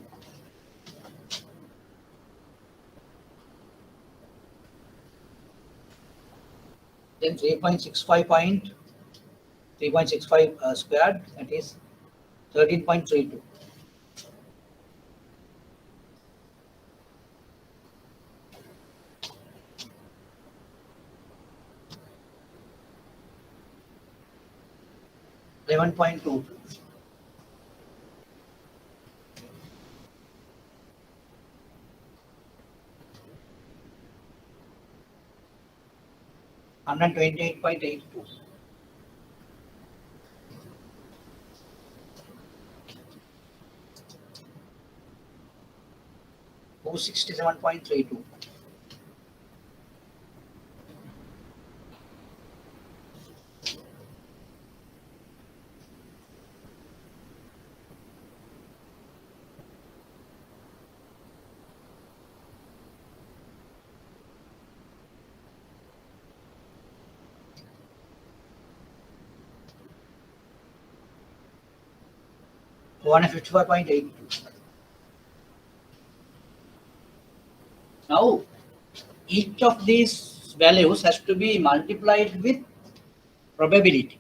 Then 3.65 squared, that is 13.32. $11.22. $128.82. $267.32. $155.82. Now, each of these values has to be multiplied with probability.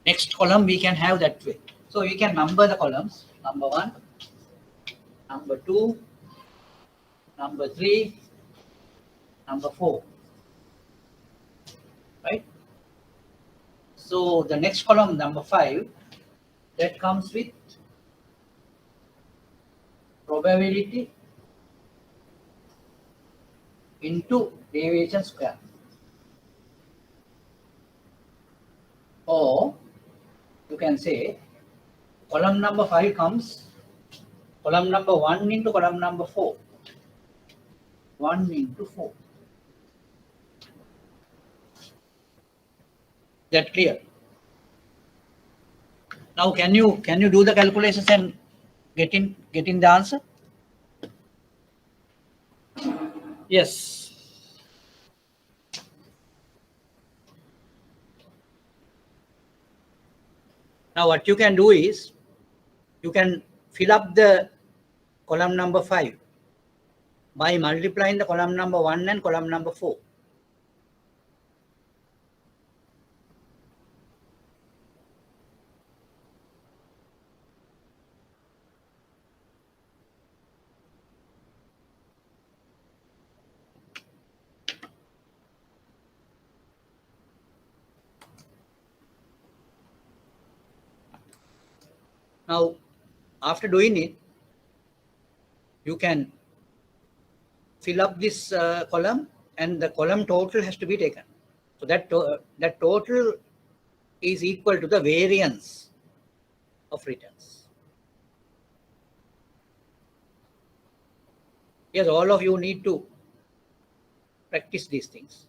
Next column we can have that way. So we can number the columns. Number 1, number 2, number 3, number 4. Right? So the next column, number 5, that comes with probability into deviation square. Or you can say column number 5 comes column number 1 into column number 4. 1 into 4. That clear? Now can you do the calculations and get in the answer? Yes. Now what you can do is you can fill up the column number 5 by multiplying the column number 1 and column number 4. Now, after doing it, you can fill up this column, and the column total has to be taken. So that total is equal to the variance of returns. Yes, all of you need to practice these things.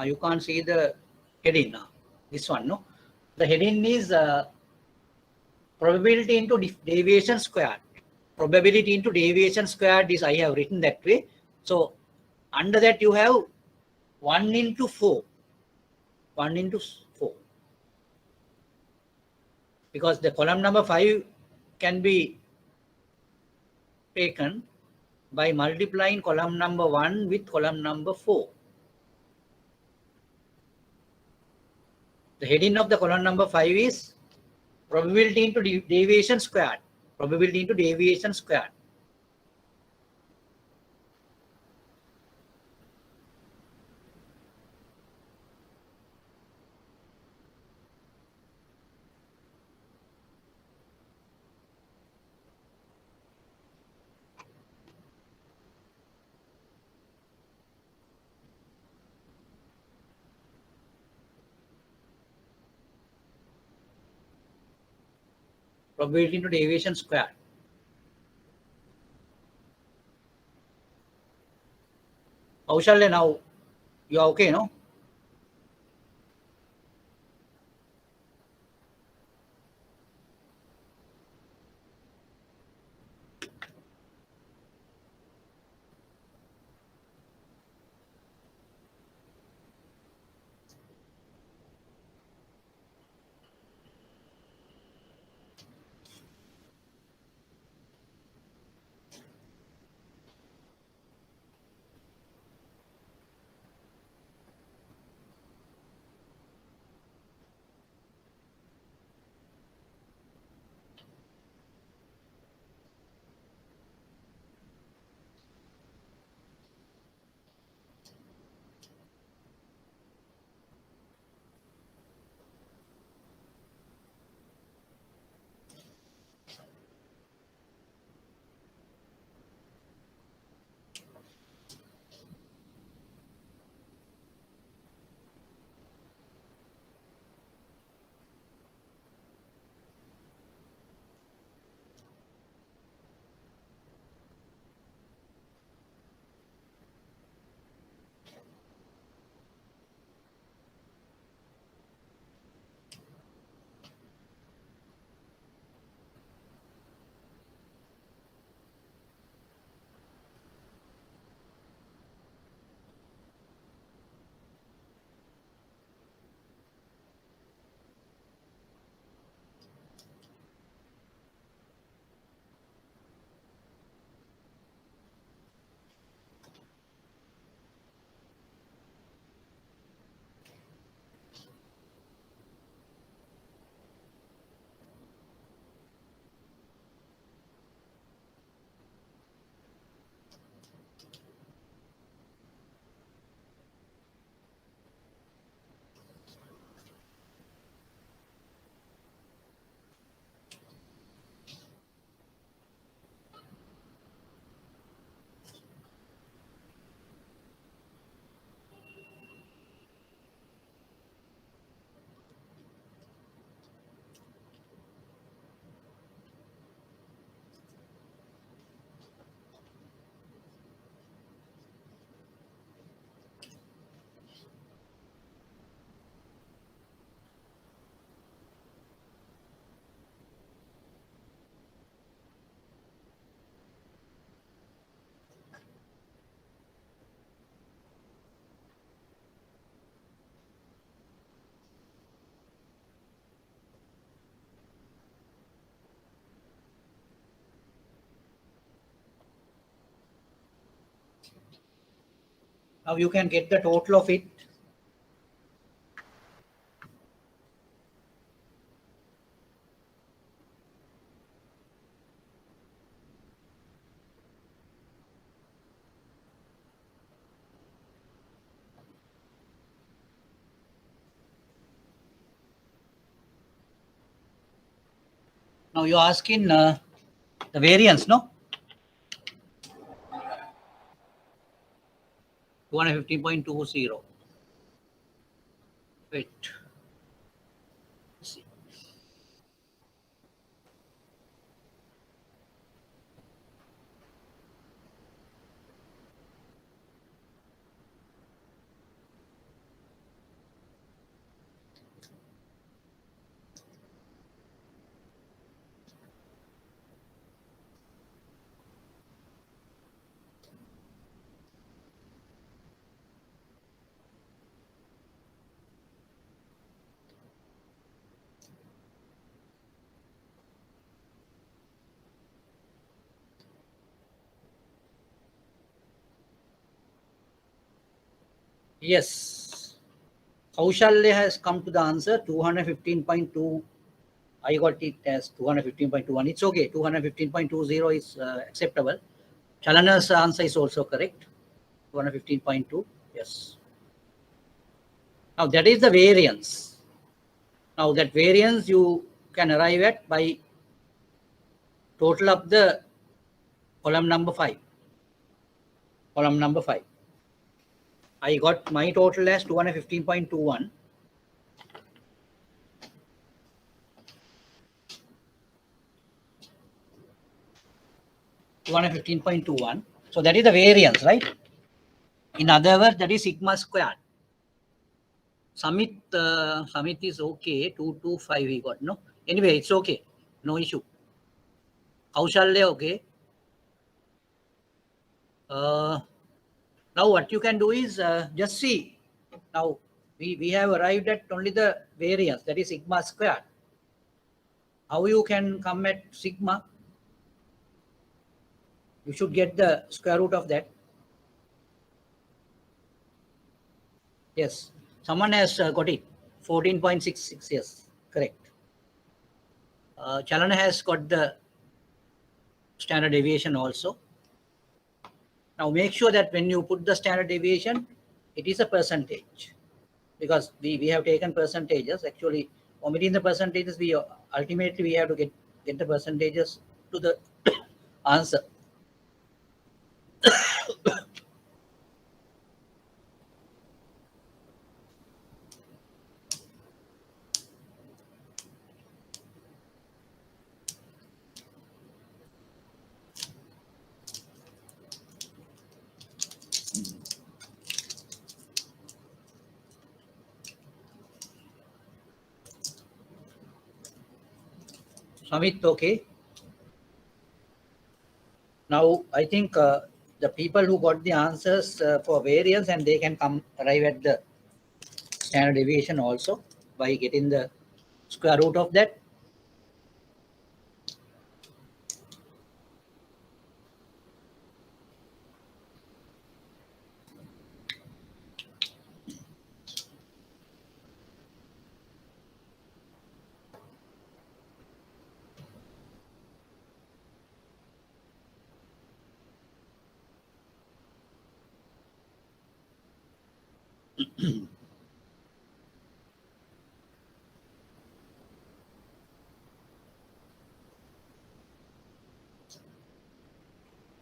You can't see the heading now. This one, no? The heading is probability into deviation squared. Probability into deviation squared is, I have written that way. So under that you have 1 into 4. 1 into 4. Because the column number 5 can be taken by multiplying column number 1 with column number 4. The heading of the column number 5 is probability into deviation squared. Probability into deviation squared. Probability into deviation squared. Kaushalya, now you are okay, no? Now you can get the total of it. Now you're asking the variance, no? 215.20. Wait. Let's see. Yes. Kaushalya has come to the answer 215.2. I got it as 215.21. It's okay. 215.20 is acceptable. Chalana's answer is also correct. 215.2. Yes. Now that is the variance. Now that variance you can arrive at by total of the column number 5. Column number 5. I got my total as 215.21. So that is the variance, right? In other words, that is sigma squared. Samit is okay. 225 he got, no? Anyway, it's okay. No issue. Kaushalya, okay. Now what you can do is just see. Now we have arrived at only the variance, that is sigma squared. How you can come at sigma? You should get the square root of that. Yes, someone has got it. 14.66, yes, correct. Chalana has got the standard deviation also. Now make sure that when you put the standard deviation, it is a percentage, because we have taken percentages. Actually, omitting the percentages, we ultimately we have to get the percentages to the answer. Samit, okay. Now I think the people who got the answers for variance, and they can come arrive at the standard deviation also by getting the square root of that.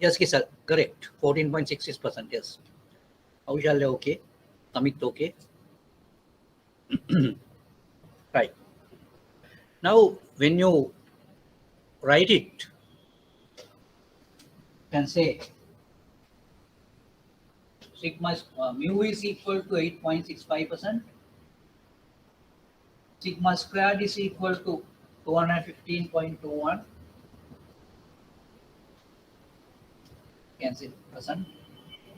Yes, Kisal, correct. 14.66%. Yes. Kaushalya, okay. Amit, okay. Right. Now, when you write it, you can say sigma mu is equal to 8.65%. Sigma squared is equal to 215.21. You can say percent.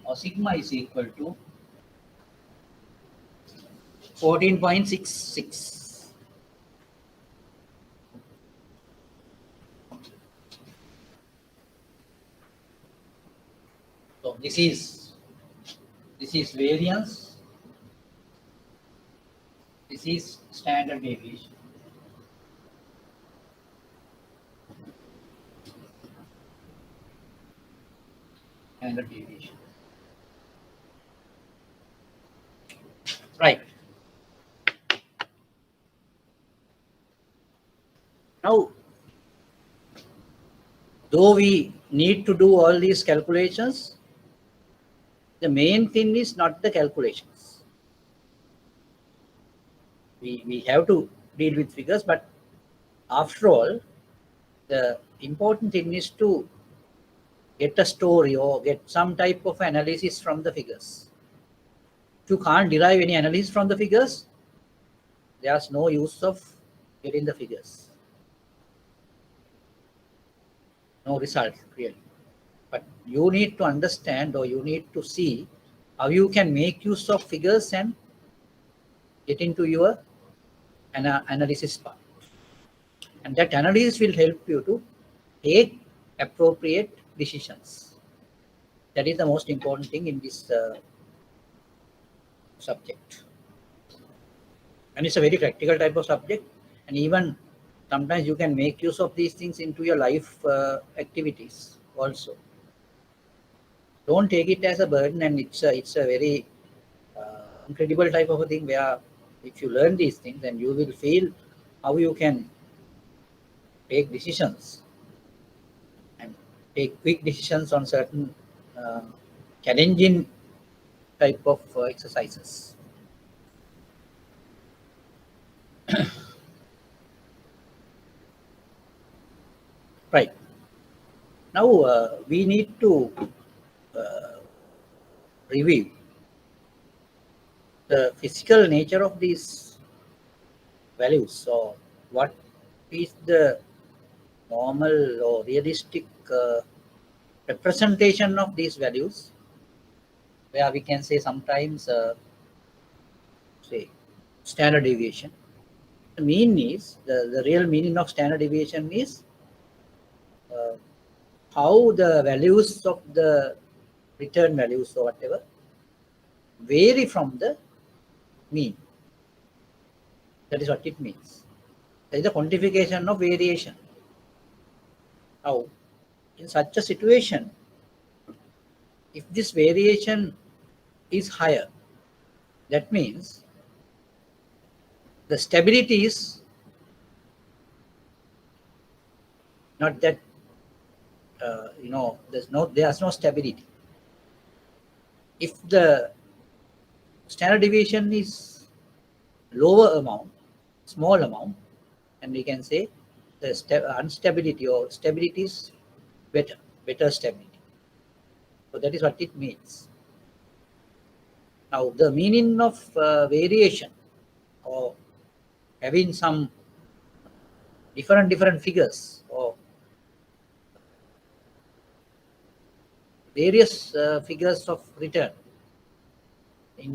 Or sigma is equal to 14.66. So this is This is variance. This is standard deviation. Standard deviation. Right. Now, though we need to do all these calculations, the main thing is not the calculations. We have to deal with figures, but after all, the important thing is to get a story or get some type of analysis from the figures. If you can't derive any analysis from the figures, there's no use of getting the figures. No result, really. But you need to understand, or you need to see how you can make use of figures and get into your analysis part. And that analysis will help you to take appropriate decisions. That is the most important thing in this subject. And it's a very practical type of subject. And even sometimes you can make use of these things into your life activities also. Don't take it as a burden, and it's a very incredible type of a thing where if you learn these things, then you will feel how you can take decisions and take quick decisions on certain challenging type of exercises. Right. Now we need to review the physical nature of these values. So what is the normal or realistic representation of these values, where we can say sometimes say standard deviation. The mean is the real meaning of standard deviation is how the values of the return values or whatever vary from the mean. That is what it means. That is the quantification of variation. Now, in such a situation, if this variation is higher, that means the stability is not that there's no stability. If the standard deviation is lower amount, small amount, and we can say the instability or stability is better stability. So that is what it means. Now the meaning of variation or having some different figures or various figures of return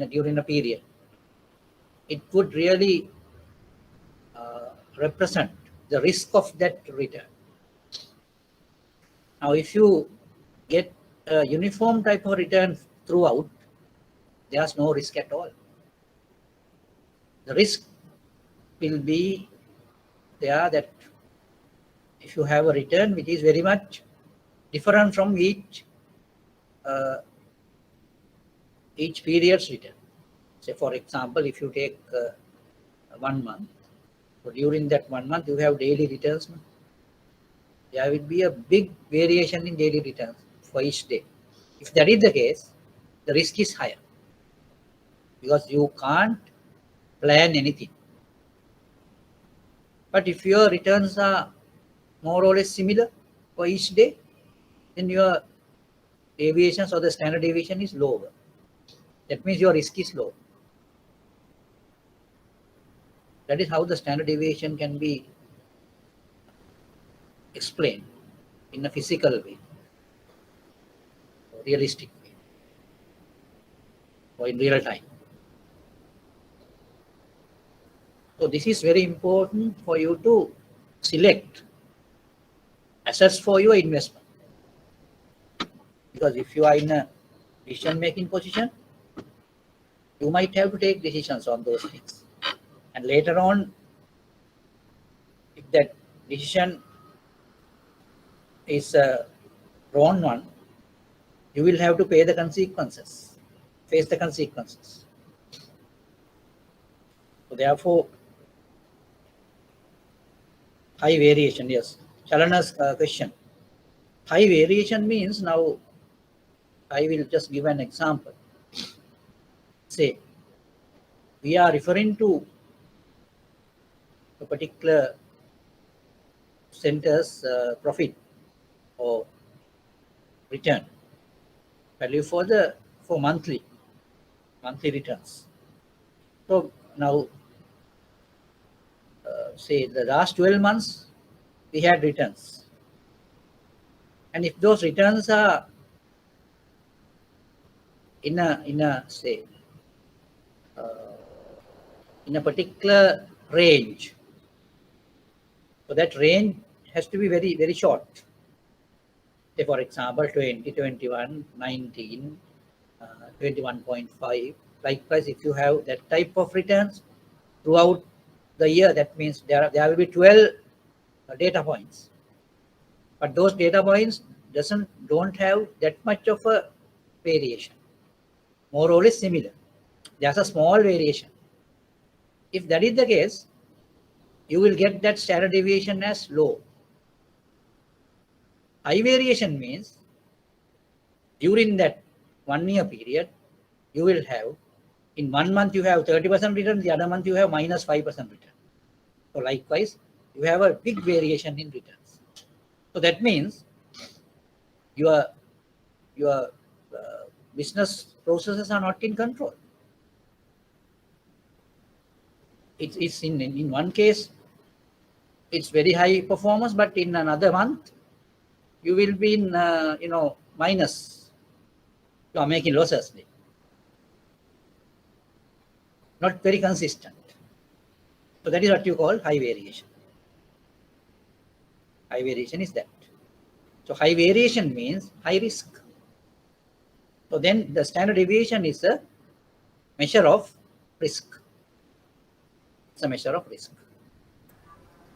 during a period, it would really represent the risk of that return. Now, if you get a uniform type of return throughout, there's no risk at all. The risk will be there that if you have a return which is very much different from each period's return. Say, for example, if you take 1 month, so during that 1 month you have daily returns. There will be a big variation in daily returns for each day. If that is the case, the risk is higher because you can't plan anything. But if your returns are more or less similar for each day, then your deviations or the standard deviation is lower. That means your risk is low. That is how the standard deviation can be explained in a physical way, realistic way, or in real time. So this is very important for you to select assets for your investment. Because if you are in a decision-making position, you might have to take decisions on those things. And later on, if that decision is a wrong one, you will have to pay the consequences, face the consequences. So therefore, high variation, yes. Chalana's question. High variation means, now I will just give an example. Say, we are referring to a particular center's profit or return value for monthly returns. So now, say the last 12 months, we had returns. And if those returns are in a say in a particular range, so that range has to be very, very short. Say for example, 20, 21, 19, 21.5. Likewise, if you have that type of returns throughout the year, that means there will be 12 data points. But those data points don't have that much of a variation. More or less similar. There's a small variation. If that is the case, you will get that standard deviation as low. High variation means during that 1 year period, you will have, in 1 month you have 30% return, the other month you have minus 5% return. So likewise, you have a big variation in returns. So that means your business processes are not in control. It's in one case, it's very high performance, but in another month, you will be in minus. You are making losses. Not very consistent. So that is what you call high variation. High variation is that. So high variation means high risk. So then the standard deviation is a measure of risk. It's a measure of risk.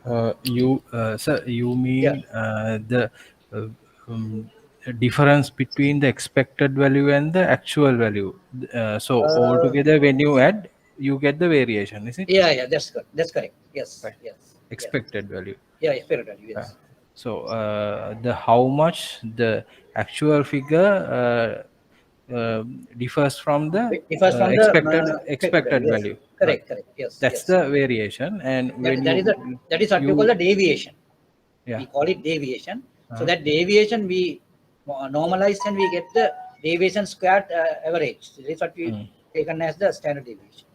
Sir, you mean Yeah. the uh, um, difference between the expected value and the actual value. So altogether, when you add, you get the variation, is it? Yeah, that's good. That's correct. Yes, Right. yes. Expected value. Yeah, expected value. Yes. So the how much the actual figure differs from the It differs from the expected yes. value. Right. Correct. Yes, That's yes. the variation, and when That is what you call the deviation. yeah. We call it deviation. So that deviation we normalize and we get the deviation squared average. This is what we taken as the standard deviation.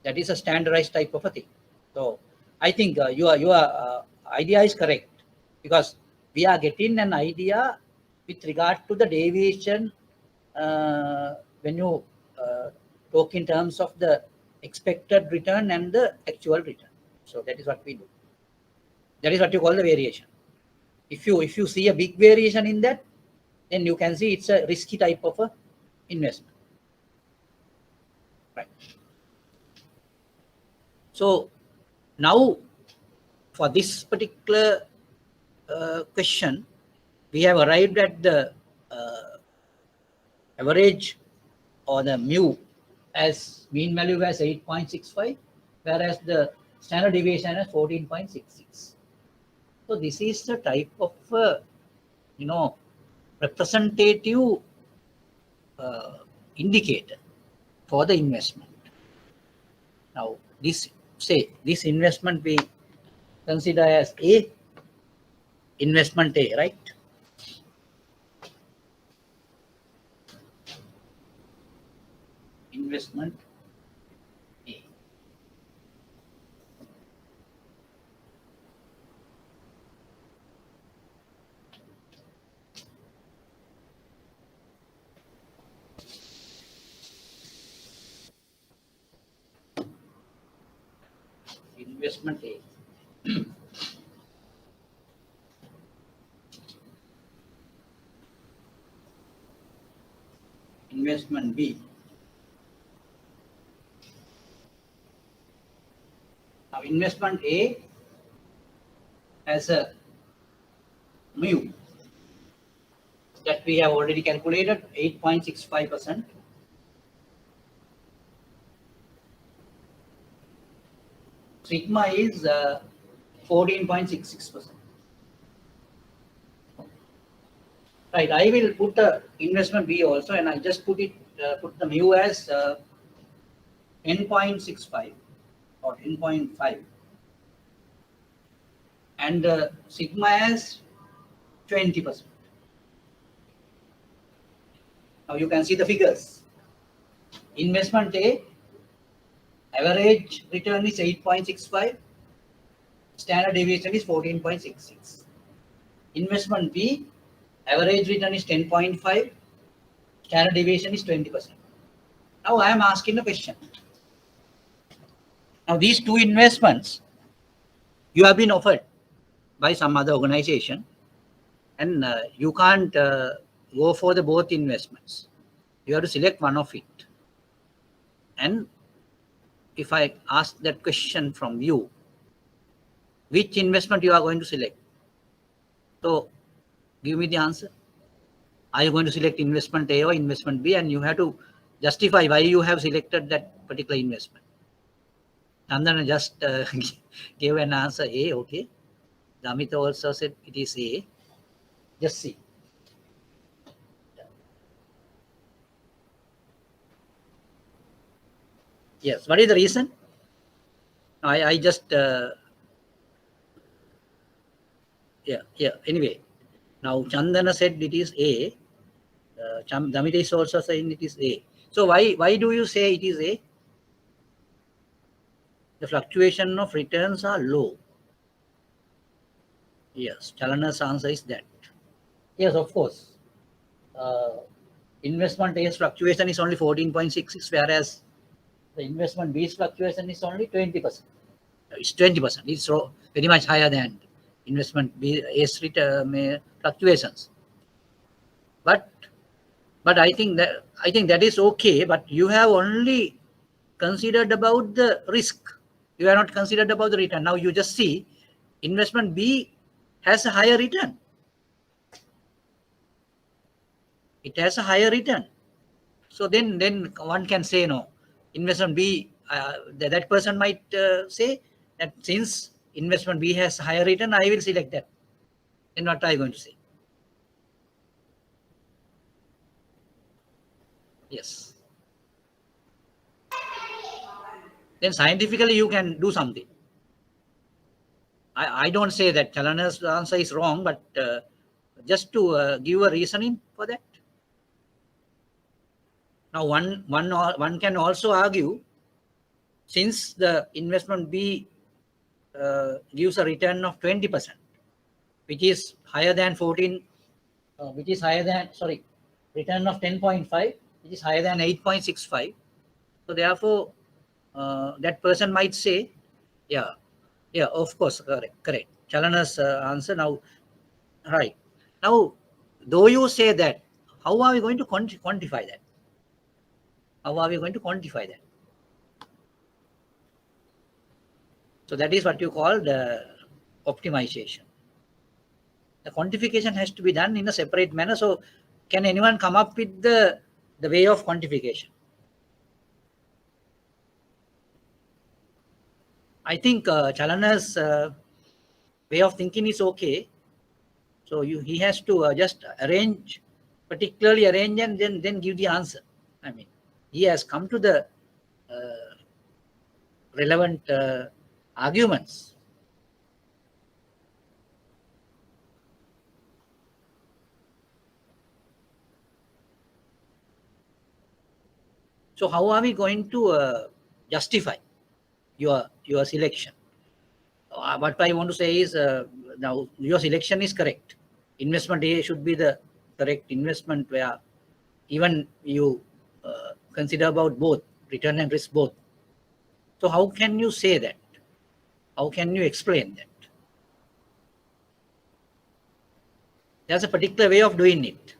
That is a standardized type of a thing. So I think your idea is correct, because we are getting an idea with regard to the deviation when you talk in terms of the expected return and the actual return. So that is what we do. That is what you call the variation. If you see a big variation in that, then you can see it's a risky type of a investment. Right. So now for this particular question, we have arrived at the average or the mu as mean value as 8.65, whereas the standard deviation is 14.66. So this is the type of representative indicator for the investment. Now this investment we consider as A, investment A, right? Investment A. Investment A. investment B. Now investment A has a mu that we have already calculated 8.65%. Sigma is 14.66%. Right, I will put the investment B also, and I just put the mu as 10.65 or 10.5, and sigma as 20%. Now you can see the figures. Investment A, average return is 8.65, standard deviation is 14.66. Investment B, average return is 10.5, standard deviation is 20%. Now I am asking a question. Now these two investments you have been offered by some other organization, and you can't go for the both investments. You have to select one of it. And if I ask that question from you, which investment you are going to select? So give me the answer. Are you going to select investment A or investment B? And you have to justify why you have selected that particular investment. And then just give an answer A, okay. Damita also said it is A. Just see. Yes, what is the reason? I just, anyway. Now Chandana said it is A. Damita is also saying it is A. So why do you say it is A? The fluctuation of returns are low. Yes, Chalana's answer is that. Yes, of course. Investment A's fluctuation is only 14.66, whereas the investment B's fluctuation is only 20%. It's 20%. It's so very much higher than investment A's fluctuations. But I think that is okay. But you have only considered about the risk. You are not considered about the return. Now you just see investment B has a higher return. It has a higher return. So then one can say no. Investment B, that person might say that since investment B has higher return, I will select that. Then what are you going to say? Yes. Then scientifically you can do something. I don't say that Chalana's answer is wrong, but just to give a reasoning for that. Now one can also argue, since the investment B gives a return of 20%, which is higher than 14, which is higher than, sorry, return of 10.5, which is higher than 8.65. So therefore, that person might say, yeah, of course, correct. Chalana's answer now, right. Now, though you say that, how are we going to quantify that? How are we going to quantify that? So that is what you call the optimization. The quantification has to be done in a separate manner. So can anyone come up with the way of quantification? I think Chalana's way of thinking is okay. So he has to just particularly arrange and then give the answer. I mean, he has come to the relevant arguments. So how are we going to justify your selection? What I want to say is, now your selection is correct. Investment A should be the correct investment, where even you consider about both return and risk both. So how can you say that? How can you explain that? There's a particular way of doing it.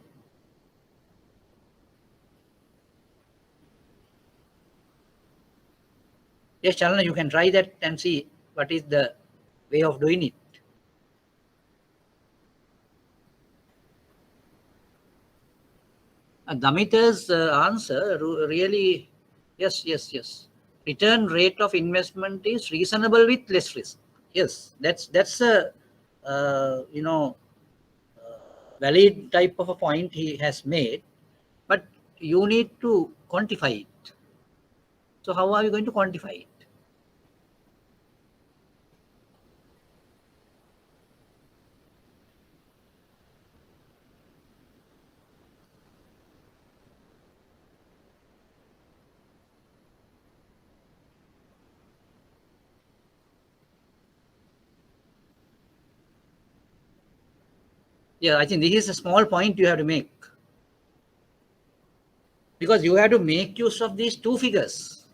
Yes, Chalana, you can try that and see what is the way of doing it. Damita's answer really, yes. Return rate of investment is reasonable with less risk. Yes, that's a valid type of a point he has made, but you need to quantify it. So how are you going to quantify it? Yeah, I think this is a small point you have to make, because you have to make use of these two figures,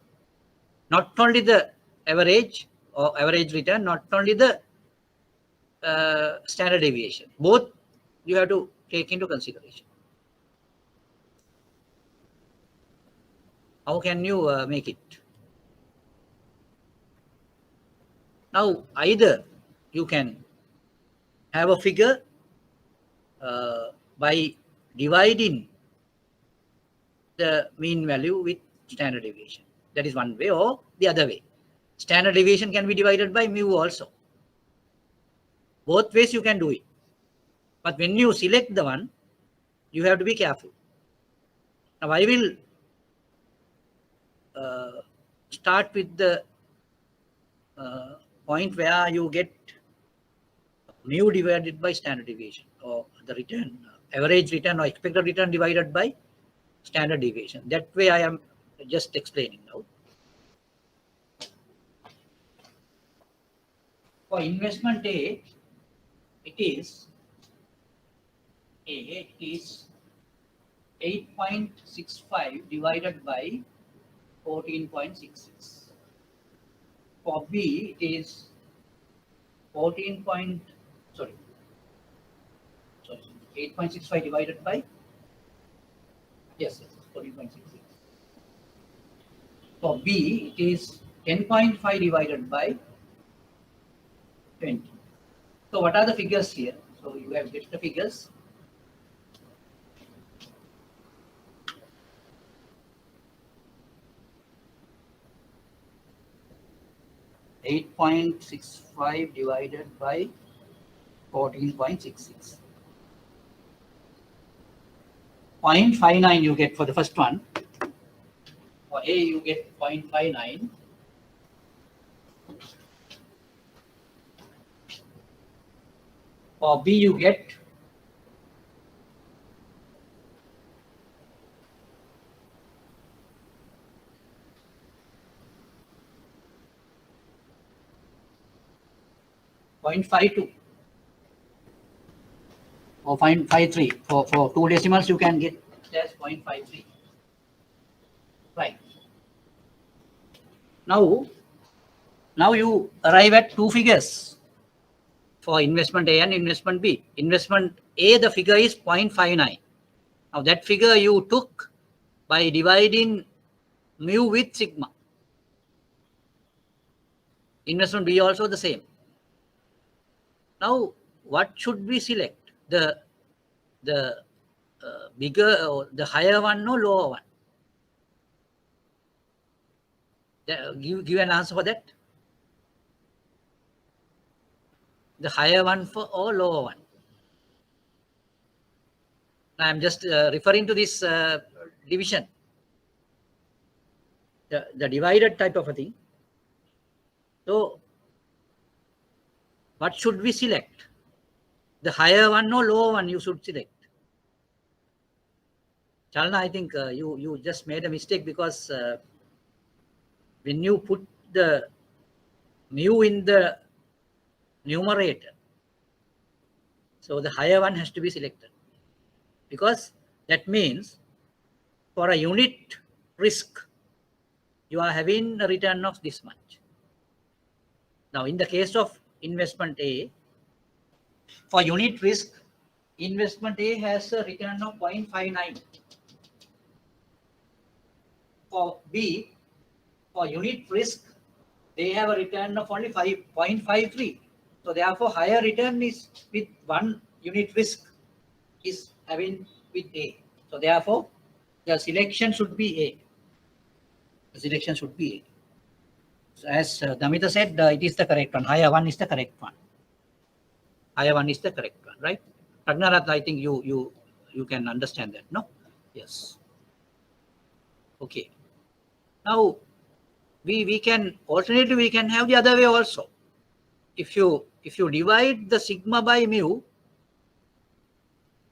not only the average or average return, not only the standard deviation. Both you have to take into consideration. How can you make it? Now, either you can have a figure by dividing the mean value with standard deviation. That is one way, or the other way. Standard deviation can be divided by mu also. Both ways you can do it. But when you select the one, you have to be careful. Now, I will start with the point where you get mu divided by standard deviation, or the return, average return or expected return divided by standard deviation. That way I am just explaining now. For investment A, it is 8.65 divided by 14.66. For B, it is 8.65 divided by, yes, 14.66. For B, it is 10.5 divided by 20. So what are the figures here? So you have get the figures. $8.65 divided by 14.66. 0.59 you get for the first one. For A, you get 0.59. For B, you get 0.52 or 0.53. For two decimals, you can get as 0.53. Right. Now you arrive at two figures for investment A and investment B. Investment A, the figure is 0.59. Now that figure you took by dividing mu with sigma. Investment B also the same. Now what should we select? The bigger or the higher one or lower one? Give an answer for that. The higher one for or lower one? I am just referring to this division, the divided type of a thing. So what should we select? The higher one or lower one you should select? Chalana, I think you just made a mistake, because when you put the mu in the numerator, so the higher one has to be selected, because that means for a unit risk, you are having a return of this much. Now, in the case of investment A, for unit risk, investment A has a return of 0.59. For B, for unit risk, they have a return of only 5.53. So therefore, higher return is with one unit risk is having with A. So therefore, the selection should be A. The selection should be A. So as Damita said, it is the correct one. Higher one is the correct one. Higher one is the correct one, right? Pragnarath, I think you can understand that, no? Yes. Okay. Now we can alternatively we can have the other way also. If you divide the sigma by mu,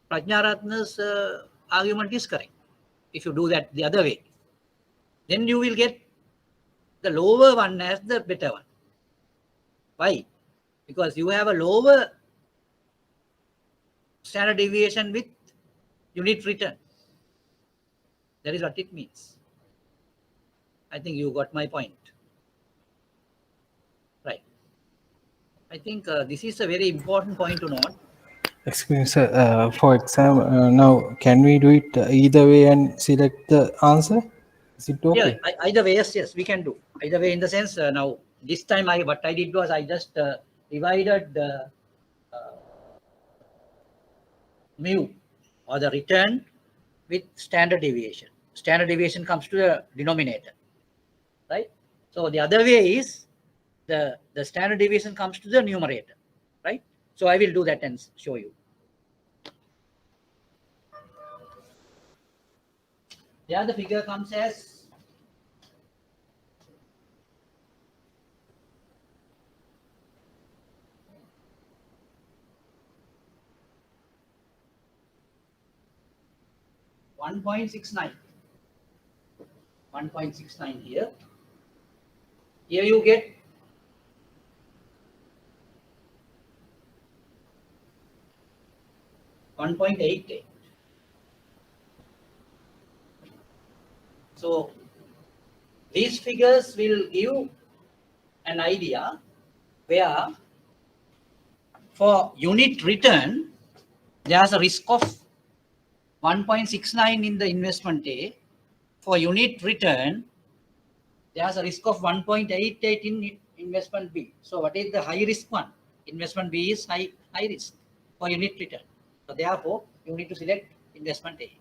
Prajnaratna's argument is correct. If you do that the other way, then you will get the lower one as the better one. Why? Because you have a lower standard deviation with unit return. That is what it means. I think you got my point. Right. I think this is a very important point to note. Excuse me, sir. For example, now can we do it either way and select the answer? Is it okay? Yeah, either way, yes, we can do. Either way, in the sense, now, this time what I did was I just divided the mu or the return with standard deviation. Standard deviation comes to the denominator, right? So the other way is the standard deviation comes to the numerator, right? So I will do that and show you. There the figure comes as 1.69. 1.69 here. Here you get 1.88. So these figures will give an idea where for unit return, there's a risk of 1.69 in the investment A. For unit return, there's a risk of 1.88 in investment B. So what is the high risk one? Investment B is high risk for unit return. So therefore, you need to select investment A.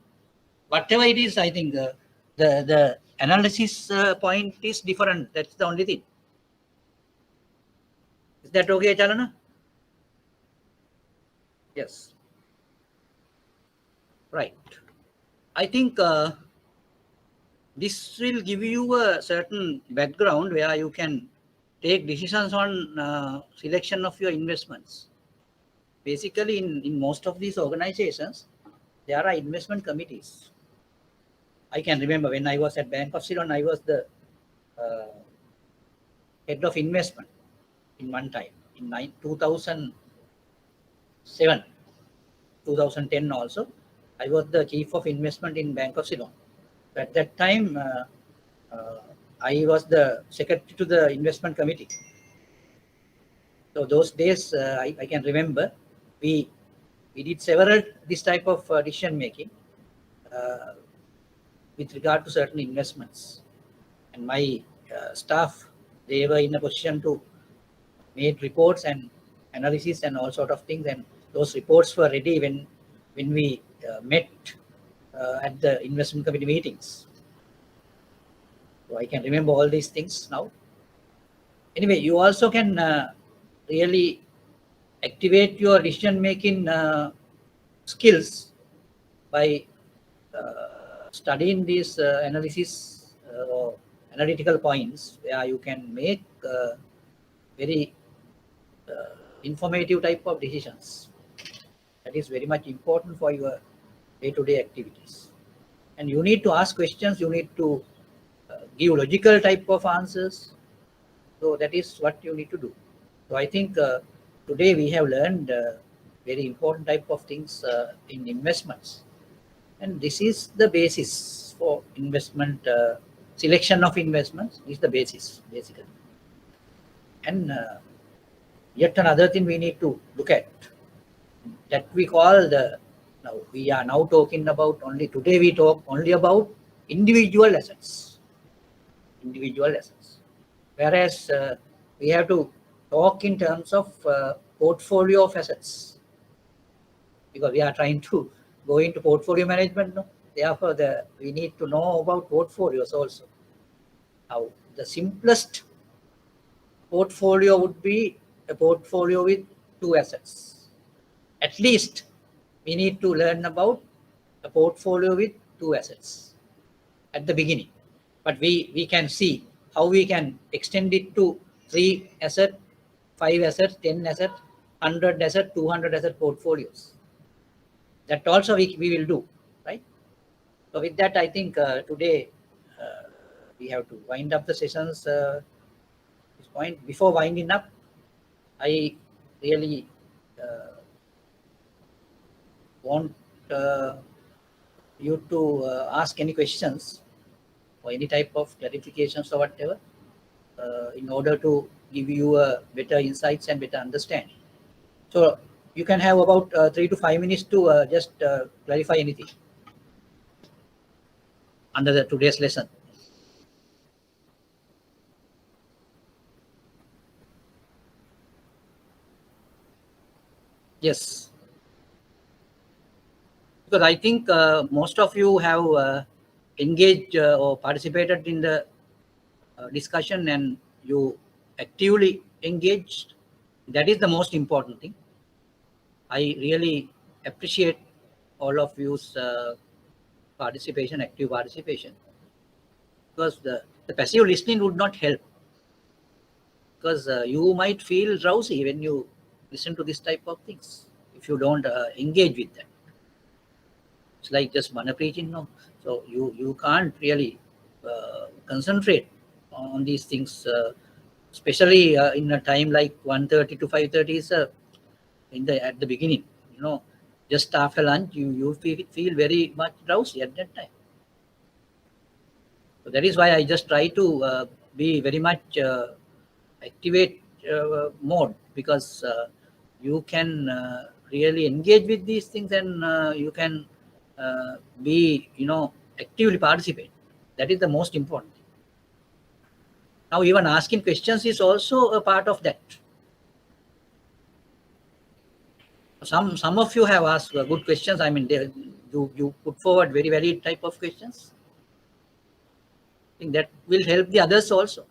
Whatever it is, I think the analysis point is different. That's the only thing. Is that okay, Chalana? Yes. Right. I think this will give you a certain background where you can take decisions on selection of your investments. Basically, in most of these organizations, there are investment committees. I can remember when I was at Bank of Ceylon, I was the head of investment in one time in 2007, 2010 also. I was the chief of investment in Bank of Ceylon. At that time, I was the secretary to the investment committee. So those days, I can remember, we did several this type of decision making with regard to certain investments. And my staff, they were in a position to make reports and analysis and all sort of things. And those reports were ready when we met at the investment committee meetings. So I can remember all these things now. Anyway, you also can really activate your decision making skills by studying these analysis or analytical points where you can make very informative type of decisions. That is very much important for your day-to-day activities. And you need to ask questions, you need to give logical type of answers. So that is what you need to do. So I think today we have learned very important type of things in investments. And this is the basis for investment, selection of investments is the basis, basically. And yet another thing we need to look at, that we call now we are now talking about only, today we talk only about individual assets. Individual assets. Whereas we have to talk in terms of portfolio of assets, because we are trying to go into portfolio management. No? Therefore, we need to know about portfolios also. Now, the simplest portfolio would be a portfolio with 2 assets. At least we need to learn about a portfolio with 2 assets at the beginning. But we can see how we can extend it to 3 asset, 5 assets, 10 assets, 100 asset, 200 asset portfolios. That also we will do, right? So with that, I think today we have to wind up the sessions. This point, before winding up, I really want you to ask any questions or any type of clarifications or whatever, in order to give you a better insights and better understanding. So you can have about 3 to 5 minutes to just clarify anything under the today's lesson. Yes. Because I think most of you have engaged or participated in the discussion, and you actively engaged. That is the most important thing. I really appreciate all of you's participation, active participation, because the passive listening would not help, because you might feel drowsy when you listen to this type of things if you don't engage with them. It's like just mana preaching, no? So you can't really concentrate on these things, especially in a time like 1:30 to 5:30 is at the beginning. Just after lunch, you feel very much drowsy at that time. So that is why I just try to be very much activate mode, because you can really engage with these things, and you can be actively participate. That is the most important thing. Now even asking questions is also a part of that. Some of you have asked good questions. I mean, you put forward very valid type of questions. I think that will help the others also.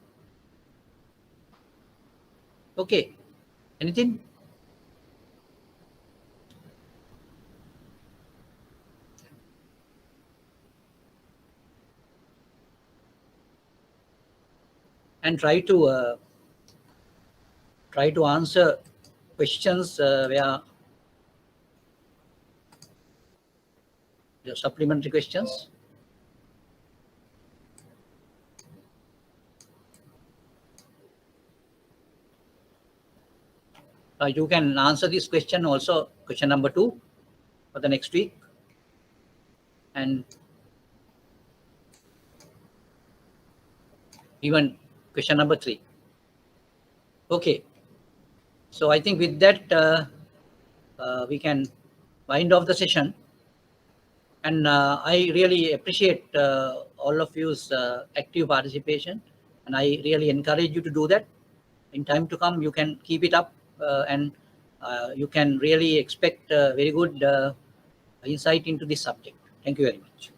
Okay, anything? And try to answer questions where the supplementary questions. You can answer this question also, question number 2 for the next week, and even question number 3. Okay, so I think with that we can wind off the session, and I really appreciate all of you's active participation, and I really encourage you to do that. In time to come, you can keep it up, and you can really expect very good insight into this subject. Thank you very much.